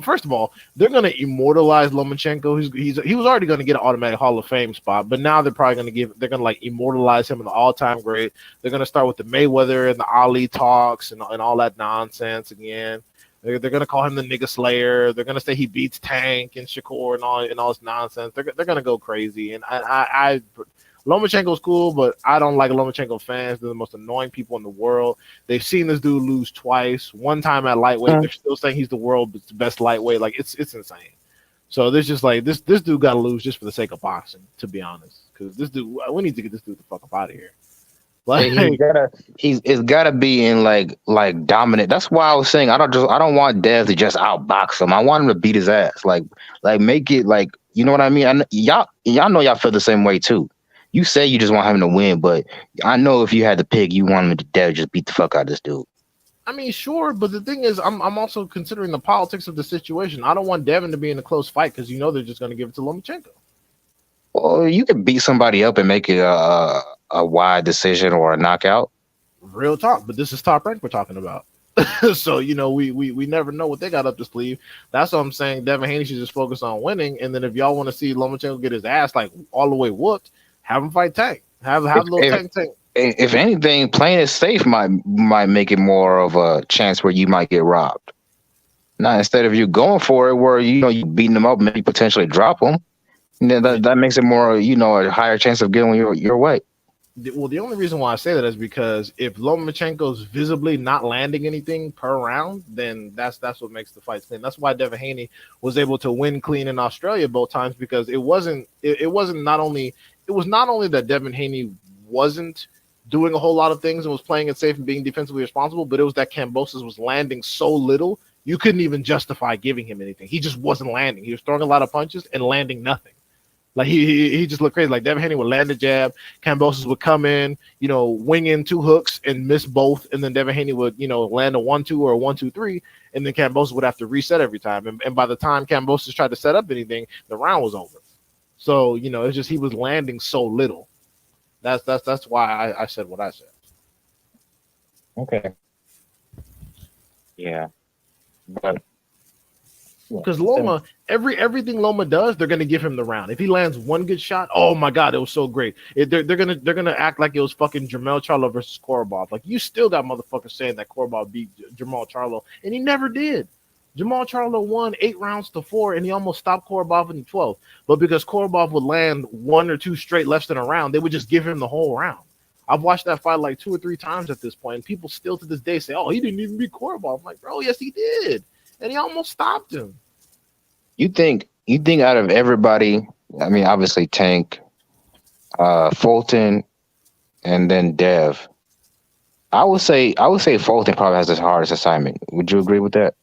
first of all, they're gonna immortalize Lomachenko. He was already gonna get an automatic Hall of Fame spot, but now they're probably gonna like immortalize him in the all-time great. They're gonna start with the Mayweather and the Ali talks and all that nonsense again. They're gonna call him the nigga slayer. They're gonna say he beats Tank and Shakur and all this nonsense. They're gonna go crazy. And I Lomachenko's cool, but I don't like Lomachenko fans. They're the most annoying people in the world. They've seen this dude lose twice. One time at lightweight, they're still saying he's the world's best lightweight. Like it's insane. So there's just like this dude got to lose just for the sake of boxing, to be honest. Because this dude, we need to get this dude the fuck up out of here. Like It's gotta be in like dominant. That's why I was saying I don't want Dev to just outbox him. I want him to beat his ass. Like make it like, you know what I mean? Y'all know y'all feel the same way too. You say you just want him to win, but I know if you had to pick, you want him to Dev just beat the fuck out of this dude. I mean, sure, but the thing is, I'm also considering the politics of the situation. I don't want Devin to be in a close fight because they're just going to give it to Lomachenko. Well, you can beat somebody up and make it a wide decision or a knockout. Real talk, but this is Top Rank we're talking about. So we never know what they got up the sleeve. That's what I'm saying. Devin Haney should just focus on winning, and then if y'all want to see Lomachenko get his ass like all the way whooped, have him fight Tank. Have a little Tank. If anything, playing it safe might make it more of a chance where you might get robbed. Now, instead of you going for it, where you beating them up, maybe potentially drop them, and then that makes it more a higher chance of getting your way. Well, the only reason why I say that is because if Lomachenko's visibly not landing anything per round, then that's what makes the fight clean. That's why Devin Haney was able to win clean in Australia both times, because it was not only that Devin Haney wasn't doing a whole lot of things and was playing it safe and being defensively responsible, but it was that Kambosos was landing so little you couldn't even justify giving him anything. He just wasn't landing. He was throwing a lot of punches and landing nothing. Like he just looked crazy. Like Devin Haney would land a jab, Kambosos would come in, wing in two hooks and miss both, and then Devin Haney would, land a 1-2 or a 1-2-3, and then Kambosos would have to reset every time. And by the time Kambosos tried to set up anything, the round was over. So it's just he was landing so little. That's why I said what I said. Okay. Yeah, but. Because Loma, everything Loma does, they're gonna give him the round. If he lands one good shot, oh my god, it was so great. They're gonna act like it was fucking Jermell Charlo versus Korobov. Like you still got motherfuckers saying that Korobov beat Jermell Charlo, and he never did. Jamal Charlo won 8 rounds to 4, and he almost stopped Korobov in the 12th. But because Korobov would land one or two straight less than a round, they would just give him the whole round. I've watched that fight like 2 or 3 times at this point, and people still to this day say, "Oh, he didn't even beat Korobov." I'm like, bro, yes, he did, and he almost stopped him. You think out of everybody, I mean, obviously Tank, Fulton, and then Dev. I would say Fulton probably has the hardest assignment. Would you agree with that?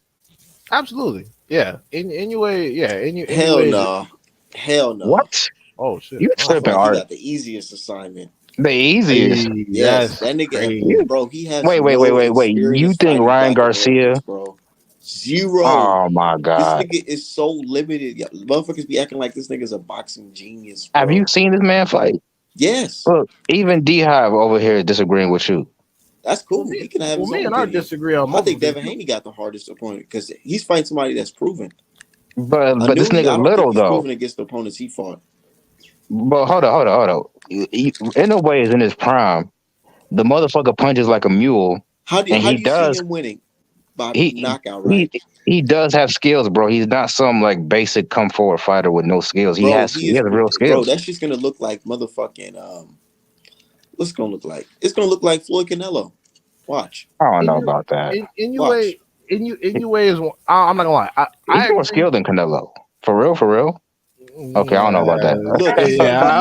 Absolutely, yeah. Anyway, yeah. Hell Anyway, no. Hell no. What? oh shit, You I feel tripping, like he Art? got the easiest assignment. The easiest. hey, Yes, that's that nigga, You, crazy. bro, he has wait, no wait, wait. You experience think fighting Ryan black Garcia? Americans, bro. Zero. Oh my This God. nigga is so limited. Yeah, motherfuckers be acting like this nigga's a boxing genius, Have you bro. seen this man fight? Yes, Look, even D Hive over here is disagreeing with you. that's Well, cool. me, He can have well, his me own and I opinion. disagree on I multiple think things Devin too. Haney got the hardest opponent because he's fighting somebody that's proven. But this Anui, I nigga's don't think little he's though. proven against the opponents he fought. But hold on. In a way, is in his prime. The motherfucker punches like a mule, and How he do you see does. him winning? By He knockout, he right? he does have skills, bro. He's not some like basic come forward fighter with no skills. He Bro, has he he is, has real bro, skills. that's just gonna look like motherfucking what's it gonna look like? It's gonna look like Floyd Canelo. Watch. I don't know Inu, about that. Inoue, Watch. Inoue is. I'm not gonna lie. I He's more agree. skilled than Canelo. For real, for real. Okay, I don't know about that. Look, that's how Yeah, you know a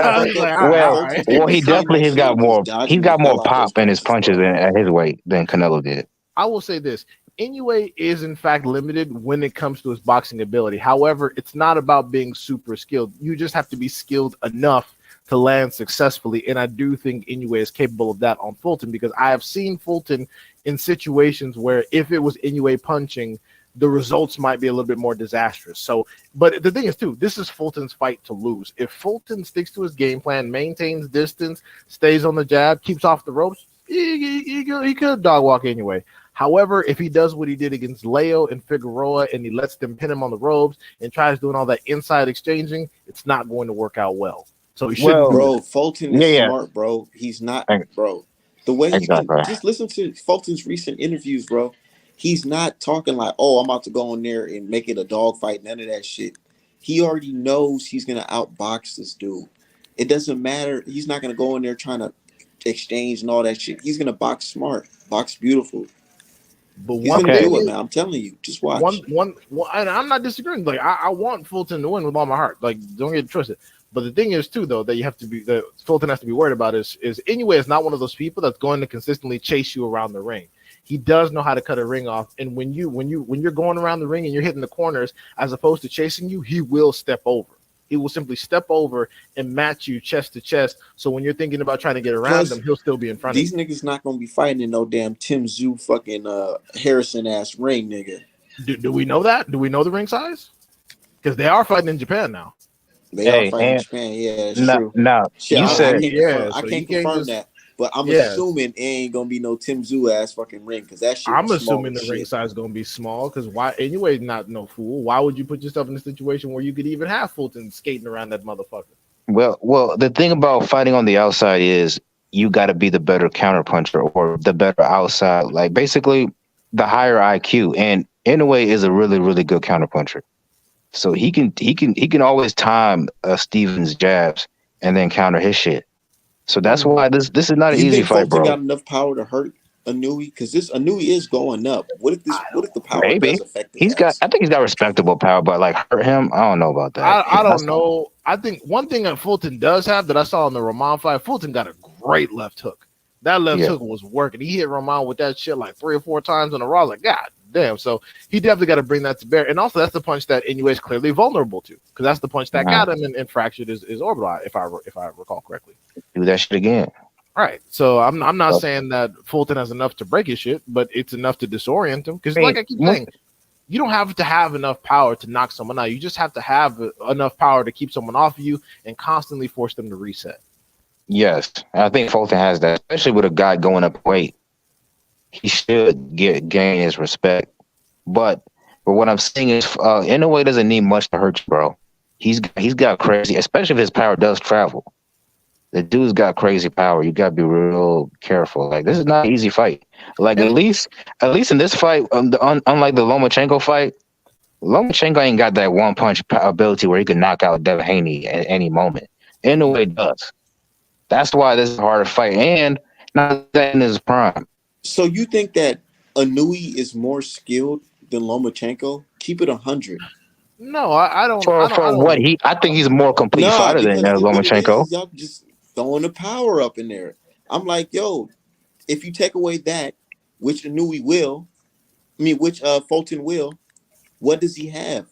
I was motherfucker like, well, all right. Fulton he was saying definitely that has shit got and was more. He's dodging the got more hell out those pop in his punches, punches bro. at his weight than Canelo did. I will say this. Inoue is in fact limited when it comes to his boxing ability. However, it's not about being super skilled. You just have to be skilled enough to land successfully. And I do think Inoue is capable of that on Fulton because I have seen Fulton in situations where if it was Inoue punching, the results might be a little bit more disastrous. So, but the thing is, too, this is Fulton's fight to lose. If Fulton sticks to his game plan, maintains distance, stays on the jab, keeps off the ropes, he could dog walk anyway. However, if he does what he did against Leo and Figueroa and he lets them pin him on the ropes and tries doing all that inside exchanging, it's not going to work out well. So he shouldn't Well, do that. Bro, Fulton yeah, is yeah, smart, bro. He's not, ex- bro. The way he be, exactly. just listen to Fulton's recent interviews, bro. He's not talking like, oh, I'm about to go in there and make it a dog fight. None of that shit. He already knows he's gonna outbox this dude. It doesn't matter. He's not gonna go in there trying to exchange and all that shit. He's gonna box smart, box beautiful. But He's one gonna Okay, thing do it, is, man. I'm telling you. Just watch. and I'm not disagreeing. Like I want Fulton to win with all my heart. Like don't get it twisted. But the thing is too, though, that you have to be that Fulton has to be worried about is anyway is not one of those people that's going to consistently chase you around the ring. He does know how to cut a ring off, and when you're going around the ring and you're hitting the corners as opposed to chasing you, he will step over. He will simply step over and match you chest to chest. So when you're thinking about trying to get around Plus, him, he'll still be in front of these you. niggas not gonna be fighting in no damn Tim Zoo fucking Harrison ass ring, nigga. Do we know that? Do we know the ring size? Because they are fighting in Japan now. They are hey, fighting in and Japan. Yeah, it's now, true. now Shit, you I said can't confirm. Yeah, I so can't you can't confirm just that, but I'm yeah. assuming it ain't gonna be no Tim Zoo ass fucking ring because that shit I'm was small assuming as the ring shit. size is gonna be small because why anyway, not no fool. Why would you put yourself in a situation where you could even have Fulton skating around that motherfucker? well. The thing about fighting on the outside is you got to be the better counterpuncher or the better outside. Like basically, the higher IQ, and in a way, is a really good counterpuncher. So he can always time Stevens jabs and then counter his shit. So that's Mm. why this is not an You easy think fight, Fulton bro. got enough power to hurt Anui? Because this Anui is going up. What if this? I What if the power Maybe does affect his he's got. ass? I think he's got respectable power, but like hurt him, I don't know about that. I don't know. I think one thing that Fulton does have that I saw in the Roman fight, Fulton got a great left hook. That left Yeah, hook was working. He hit Roman with that shit like 3 or 4 times in a row. Like, God damn. So he definitely got to bring that to bear. And also, that's the punch that Inoue is clearly vulnerable to because that's the punch that uh got him and fractured his orbital, if I recall correctly. do that shit again. Right. So I'm not So, saying that Fulton has enough to break his shit, but it's enough to disorient him. Because I like mean, I keep saying, you don't have to have enough power to knock someone out. You just have to have enough power to keep someone off of you and constantly force them to reset. yes, I think Fulton has that, especially with a guy going up weight. He should gain his respect. But what I'm saying is, in a way, doesn't need much to hurt you, bro. He's got crazy, especially if his power does travel. The dude's got crazy power. You gotta be real careful. Like this is not an easy fight. Like And at least in this fight, unlike the Lomachenko fight, Lomachenko ain't got that one punch ability where he can knock out Devin Haney at any moment. Inoue does. That's why this is a harder fight, and not that in his prime. So you think that Anui is more skilled than Lomachenko? Keep it 100. no, I don't. For what I think he's a more complete Nah, fighter than because see what it Lomachenko. is y'all just throwing the power up in there. I'm like, yo, if you take away that, which Anui will, which Fulton will, what does he have?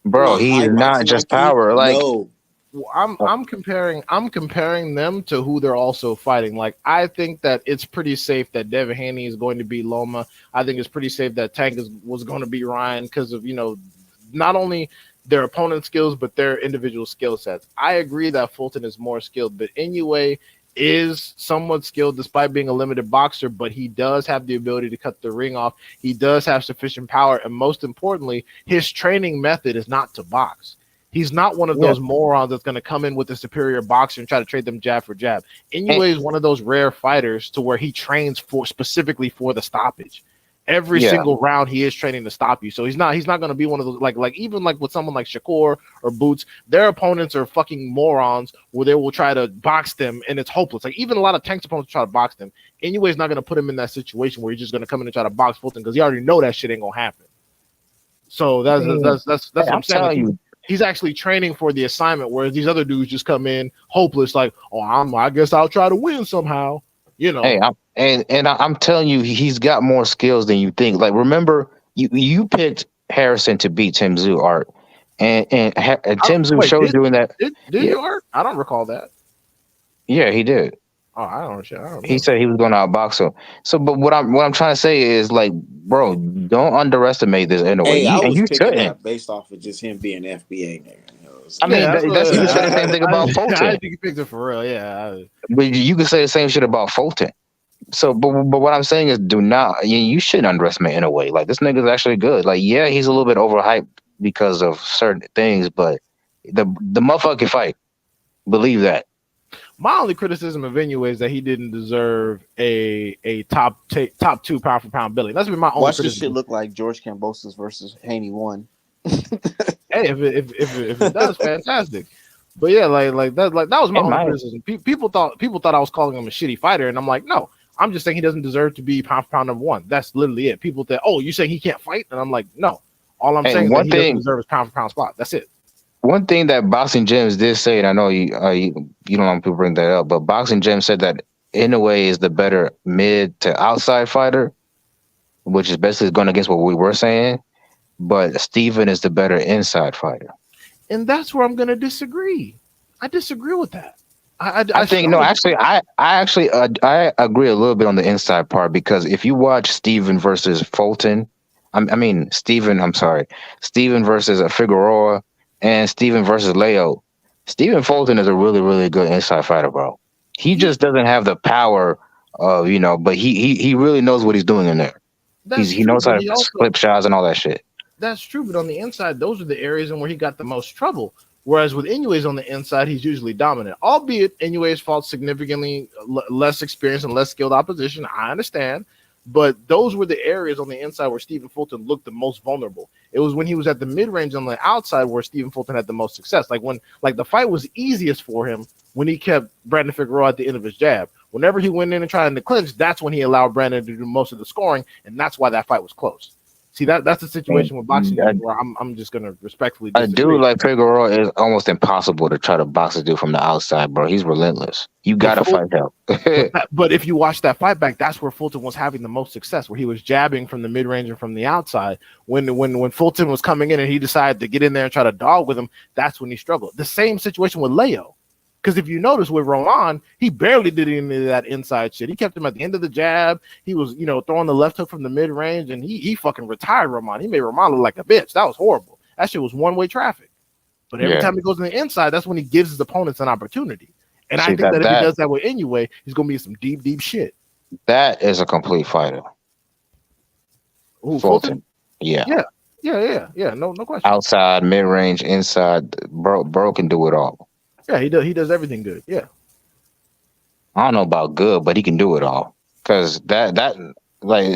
Bro, A he's high not boxing just IQ? power. Like, No. Well, uh, I'm comparing them to who they're also fighting. Like I think that it's pretty safe that Devin Haney is going to beat Loma. I think it's pretty safe that was going to beat Ryan because of not only their opponent skills but their individual skill sets. I agree that Fulton is more skilled, but Inoue is somewhat skilled despite being a limited boxer, but he does have the ability to cut the ring off. He does have sufficient power, and most importantly, his training method is not to box. He's not one of yeah, those morons that's going to come in with a superior boxer and try to trade them jab for jab. and, Inoue is one of those rare fighters to where he trains for specifically for the stoppage. Every yeah, single round he is training to stop you. So he's not going to be one of those like even like with someone like Shakur or Boots, their opponents are fucking morons where they will try to box them and it's hopeless. Like even a lot of Tank's opponents try to box them. Inoue's not going to put him in that situation where he's just going to come in and try to box Fulton because he already know that shit ain't going to happen. So that's hey, what I'm I'm saying. Like telling you, he's actually training for the assignment, whereas these other dudes just come in hopeless, like, oh, I guess I'll try to win somehow, you know. I'm telling you, he's got more skills than you think. Like, remember, you picked Harrison to beat Tim Tszyu Art, and I don't Tim Tszyu wait, showed you in that. did Yeah, you Art? I don't recall that. yeah, he did. Oh, I don't He know. said he was going to outbox him. So, but what I'm trying to say is, like, bro, don't underestimate this in a way. Hey, I And was you picking shouldn't. that based off of just him being an FBA nigga. I Yeah, mean, that's that's what you can say the same thing about I Fulton, think he picked it for real. Yeah, but you can say the same shit about Fulton. So, but what I'm saying is, do not you shouldn't underestimate in a way. Like, this nigga's actually good. Like, yeah, he's a little bit overhyped because of certain things, but the motherfucker can fight. Believe that. my only criticism of Inoue is that he didn't deserve a top two pound for pound billing. That's been my only Watch this shit criticism. look like George Kambosos versus Haney 1. Hey, if it does, fantastic. But yeah, that was my It only might. criticism. People thought I was calling him a shitty fighter, and I'm like, no, I'm just saying he doesn't deserve to be pound for pound number one. That's literally it. People think, oh, you saying he can't fight, and I'm like, no. All I'm Hey, saying is that he doesn't deserve his pound for pound spot. That's it. one thing that Boxing Gems did say, and I know you don't want people to bring that up, but Boxing Gems said that Inoue is the better mid to outside fighter, which is basically going against what we were saying. But Steven is the better inside fighter. And that's where I'm going to disagree. I disagree with that. I I think no, strongly actually, I agree a little bit on the inside part because if you watch Steven versus Fulton, I mean Steven, I'm sorry, Steven versus Figueroa and Steven versus Leo, Steven Fulton is a really really good inside fighter, bro. He he just doesn't have the power of but he really knows what he's doing in there. that's He true, knows how but to he also clip shots and all that shit. that's true, but on the inside, those are the areas in where he got the most trouble. Whereas with Inoue's on the inside, he's usually dominant. Albeit Inoue's fought significantly less experienced and less skilled opposition. I understand. But those were the areas on the inside where Stephen Fulton looked the most vulnerable. It was when he was at the mid range on the outside where Stephen Fulton had the most success. Like the fight was easiest for him when he kept Brandon Figueroa at the end of his jab. Whenever he went in and tried to clinch, that's when he allowed Brandon to do most of the scoring, and that's why that fight was close. See, that's the situation with boxing where I'm just gonna respectfully A dude disagree. like Figueroa is almost impossible to try to box a dude from the outside, bro. He's relentless. You But gotta fight him. but if you watch that fight back, that's where Fulton was having the most success, where he was jabbing from the mid range and from the outside. When Fulton was coming in and he decided to get in there and try to dog with him, that's when he struggled. The same situation with Leo. Because if you notice with Roman, he barely did any of that inside shit. He kept him at the end of the jab. He was, throwing the left hook from the mid range, and he fucking retired Roman. He made Roman look like a bitch. That was horrible. That shit was one way traffic. But every Yeah. time he goes on the inside, that's when he gives his opponents an opportunity. And I See think that that if he that does that with Inoue, he's gonna be some deep, deep shit. that is a complete fighter. Ooh, Fulton. Yeah. Yeah, yeah. No question. Outside, mid range, inside, bro can do it all. Yeah, he does. He does everything good. Yeah. I don't know about good, but he can do it all. Cause that Like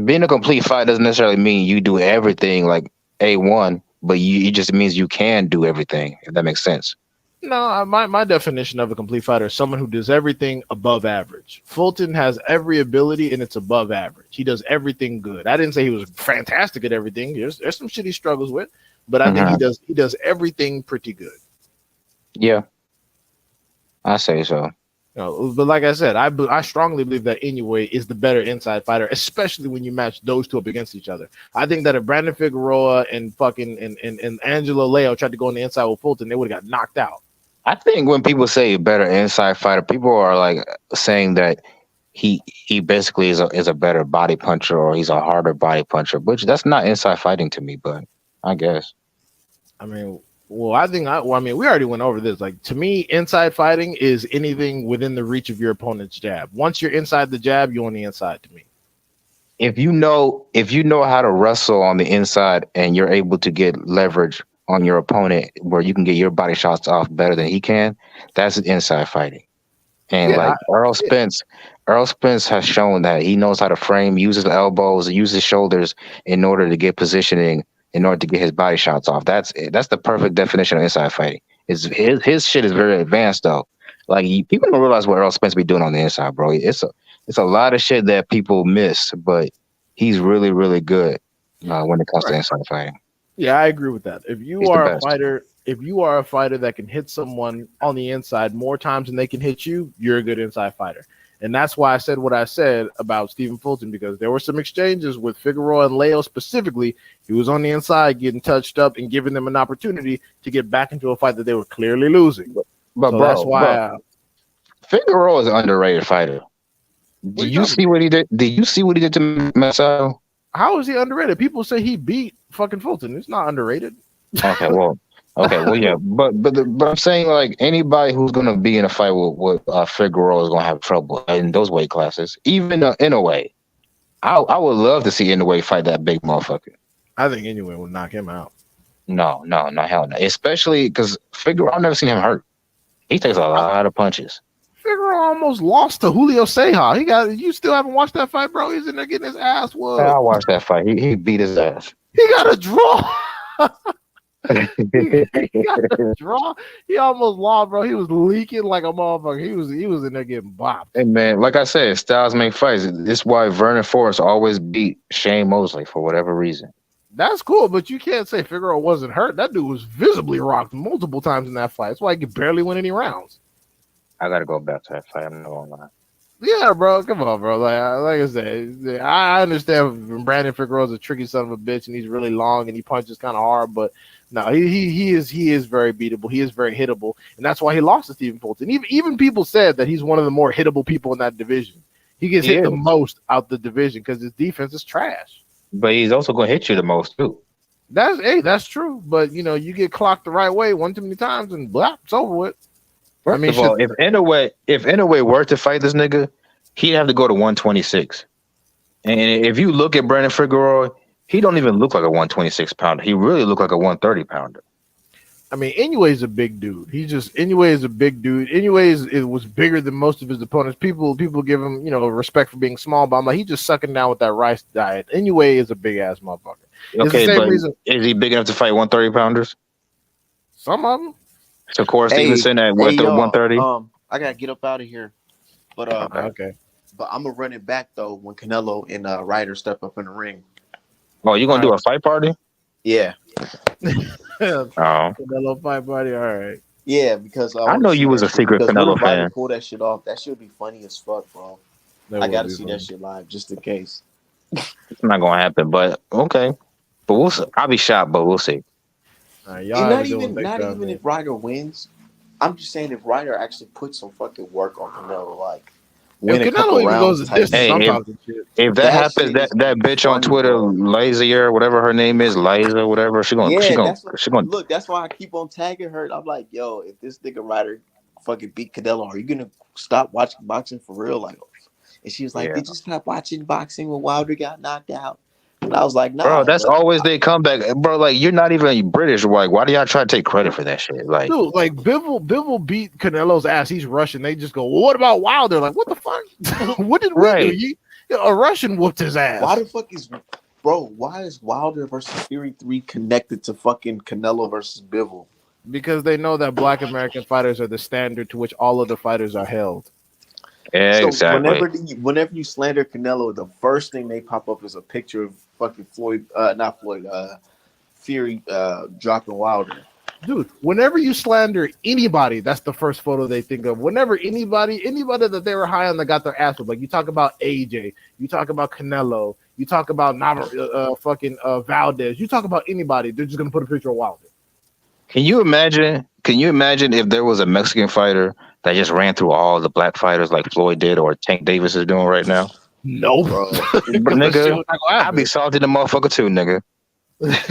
being a complete fighter doesn't necessarily mean you do everything like A1, but it just means you can do everything. If that makes sense. No, my definition of a complete fighter is someone who does everything above average. Fulton has every ability and it's above average. He does everything good. I didn't say he was fantastic at everything. There's some shit he struggles with, but I think Hmm. he does everything pretty good. Yeah, I say so. But like I said, I strongly believe that Inoue is the better inside fighter, especially when you match those two up against each other. I think that if Brandon Figueroa and fucking and Angelo Leo tried to go on the inside with Fulton, they would have got knocked out. I think when people say better inside fighter, people are like saying that he basically is a better body puncher or he's a harder body puncher, which that's not inside fighting to me. But I guess I mean, I mean, we already went over this. Like to me, inside fighting is anything within the reach of your opponent's jab. Once you're inside the jab, you're on the inside. To me, if you know how to wrestle on the inside and you're able to get leverage on your opponent where you can get your body shots off better than he can, that's inside fighting. And yeah, like Earl Spence has shown that he knows how to frame, use his elbows, use his shoulders in order to get positioning, in order to get his body shots off. That's the perfect definition of inside fighting. His shit is very advanced though. Like people don't realize what Earl Spence be doing on the inside, bro. It's a lot of shit that people miss, but he's really really good when it comes to right. inside fighting. Yeah, I agree with that. He's the best. If you are a fighter that can hit someone on the inside more times than they can hit you, you're a good inside fighter. And that's why I said what I said about Stephen Fulton, because there were some exchanges with Figueroa and Leo specifically. He was on the inside getting touched up and giving them an opportunity to get back into a fight that they were clearly losing. But So that's bro, why. Figueroa is an underrated fighter. What are Did you you talking see about? what he did? Did you see what he did to Masao? How is he underrated? People say he beat fucking Fulton. It's not underrated. Okay, well, yeah, but I'm saying like anybody who's gonna be in a fight with Figueroa is gonna have trouble in those weight classes. Even in a way, I would love to see in a way fight that big motherfucker. I think anyone would knock him out. No, hell no. Especially because Figueroa, I've never seen him hurt. He takes a lot of punches. Figueroa almost lost to Julio Seja. You still haven't watched that fight, bro? He's in there getting his ass Man, I whooped. watched that fight. He beat his ass. He got a draw. He got a draw. He almost lost, bro. He was leaking like a motherfucker. He was in there getting bopped. Hey man, like I said, styles make fights. This is why Vernon Forrest always beat Shane Mosley for whatever reason. That's cool, but you can't say Figueroa wasn't hurt. That dude was visibly rocked multiple times in that fight. That's why he could barely win any rounds. I gotta go back to that fight. I'm not gonna lie. Yeah, bro. Come on, bro. Like I said, I understand Brandon Figueroa's a tricky son of a bitch, and he's really long and he punches kind of hard. But no, he is very beatable. He is very hittable, and that's why he lost to Stephen Fulton. Even people said that he's one of the more hittable people in that division. He gets hit the most out the division because his defense is trash. But he's also gonna hit you the most too. That's true. But you get clocked the right way one too many times, and blah, it's over with. First of all, if Inoue were to fight this nigga, he'd have to go to 126. And if you look at Brandon Figueroa, he don't even look like a 126 pounder. He really look like a 130 pounder. I mean, Inoue is a big dude. Inoue is a big dude. Inoue was bigger than most of his opponents. People give him, respect for being small, but I'm like, he's just sucking down with that rice diet. Inoue is a big ass motherfucker. Okay, but is he big enough to fight 130 pounders? Some of them. So Corey Stevenson at 130. I gotta get up out of here, but okay. But I'm gonna run it back though when Canelo and Ryder step up in the ring. Oh, you gonna do a fight party? Yeah. Oh, Canelo fight party. All right. Yeah, because I know you was a secret Canelo fan. Pull that shit off. That should be funny as fuck, bro. I gotta see that shit live just in case. It's not gonna happen, but okay. But we'll see. I'll be shocked, but we'll see. Not even if Ryder wins. I'm just saying if Ryder actually puts some fucking work on Canelo, like win a couple rounds. If that happens, that bitch on Twitter, Lazy or whatever her name is, Liza, whatever, she gonna look. That's why I keep on tagging her. I'm like, yo, if this nigga Ryder fucking beat Canelo, are you gonna stop watching boxing for real? Like, and she was like, did you stop watching boxing when Wilder got knocked out? And I was like, nah, bro, that's always they comeback, bro. Like, you're not even British. Like, why do y'all try to take credit for that shit? Like, dude, like Bivol beat Canelo's ass. He's Russian. They just go, well, what about Wilder? Like, what the fuck? What did we do? A Russian whooped his ass. Why the fuck is why is Wilder versus Fury 3 connected to fucking Canelo versus Bivol? Because they know that Black American fighters are the standard to which all other fighters are held. Yeah, So exactly. whenever you slander Canelo, the first thing they pop up is a picture of fucking Floyd, not Floyd, Fury, dropping Wilder. Dude, whenever you slander anybody, that's the first photo they think of. Whenever anybody that they were high on that got their ass whipped, like you talk about AJ, you talk about Canelo, you talk about Valdez, you talk about anybody, they're just gonna put a picture of Wilder. Can you imagine? Can you imagine if there was a Mexican fighter that just ran through all the black fighters like Floyd did or Tank Davis is doing right now? Nope. Bro. But nigga, I'd be salty the motherfucker too, nigga. It's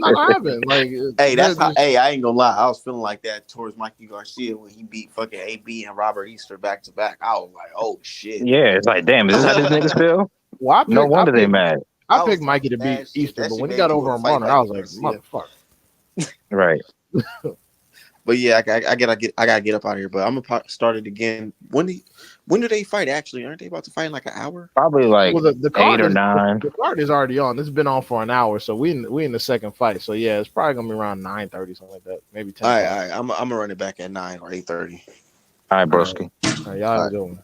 not gonna happen. Like, Hey, that's how. Hey, I ain't gonna lie. I was feeling like that towards Mikey Garcia when he beat fucking AB and Robert Easter back to back. I was like, oh shit. Yeah, it's like, damn, is this how these niggas feel? Well, No wonder they mad. I picked Mikey to beat Easter, but when he got over on Marner, I was like, motherfucker. Right. But yeah, I gotta get up out of here. But I'm gonna start it again. When do they fight? Actually, aren't they about to fight in like an hour? Probably like the card 8 or 9. The card is already on. This has been on for an hour, so we in the second fight. So yeah, it's probably gonna be around 9:30, something like that, maybe 10. All right. I'm gonna run it back at 9 or 8:30. All right, broski. All right, y'all have a good one.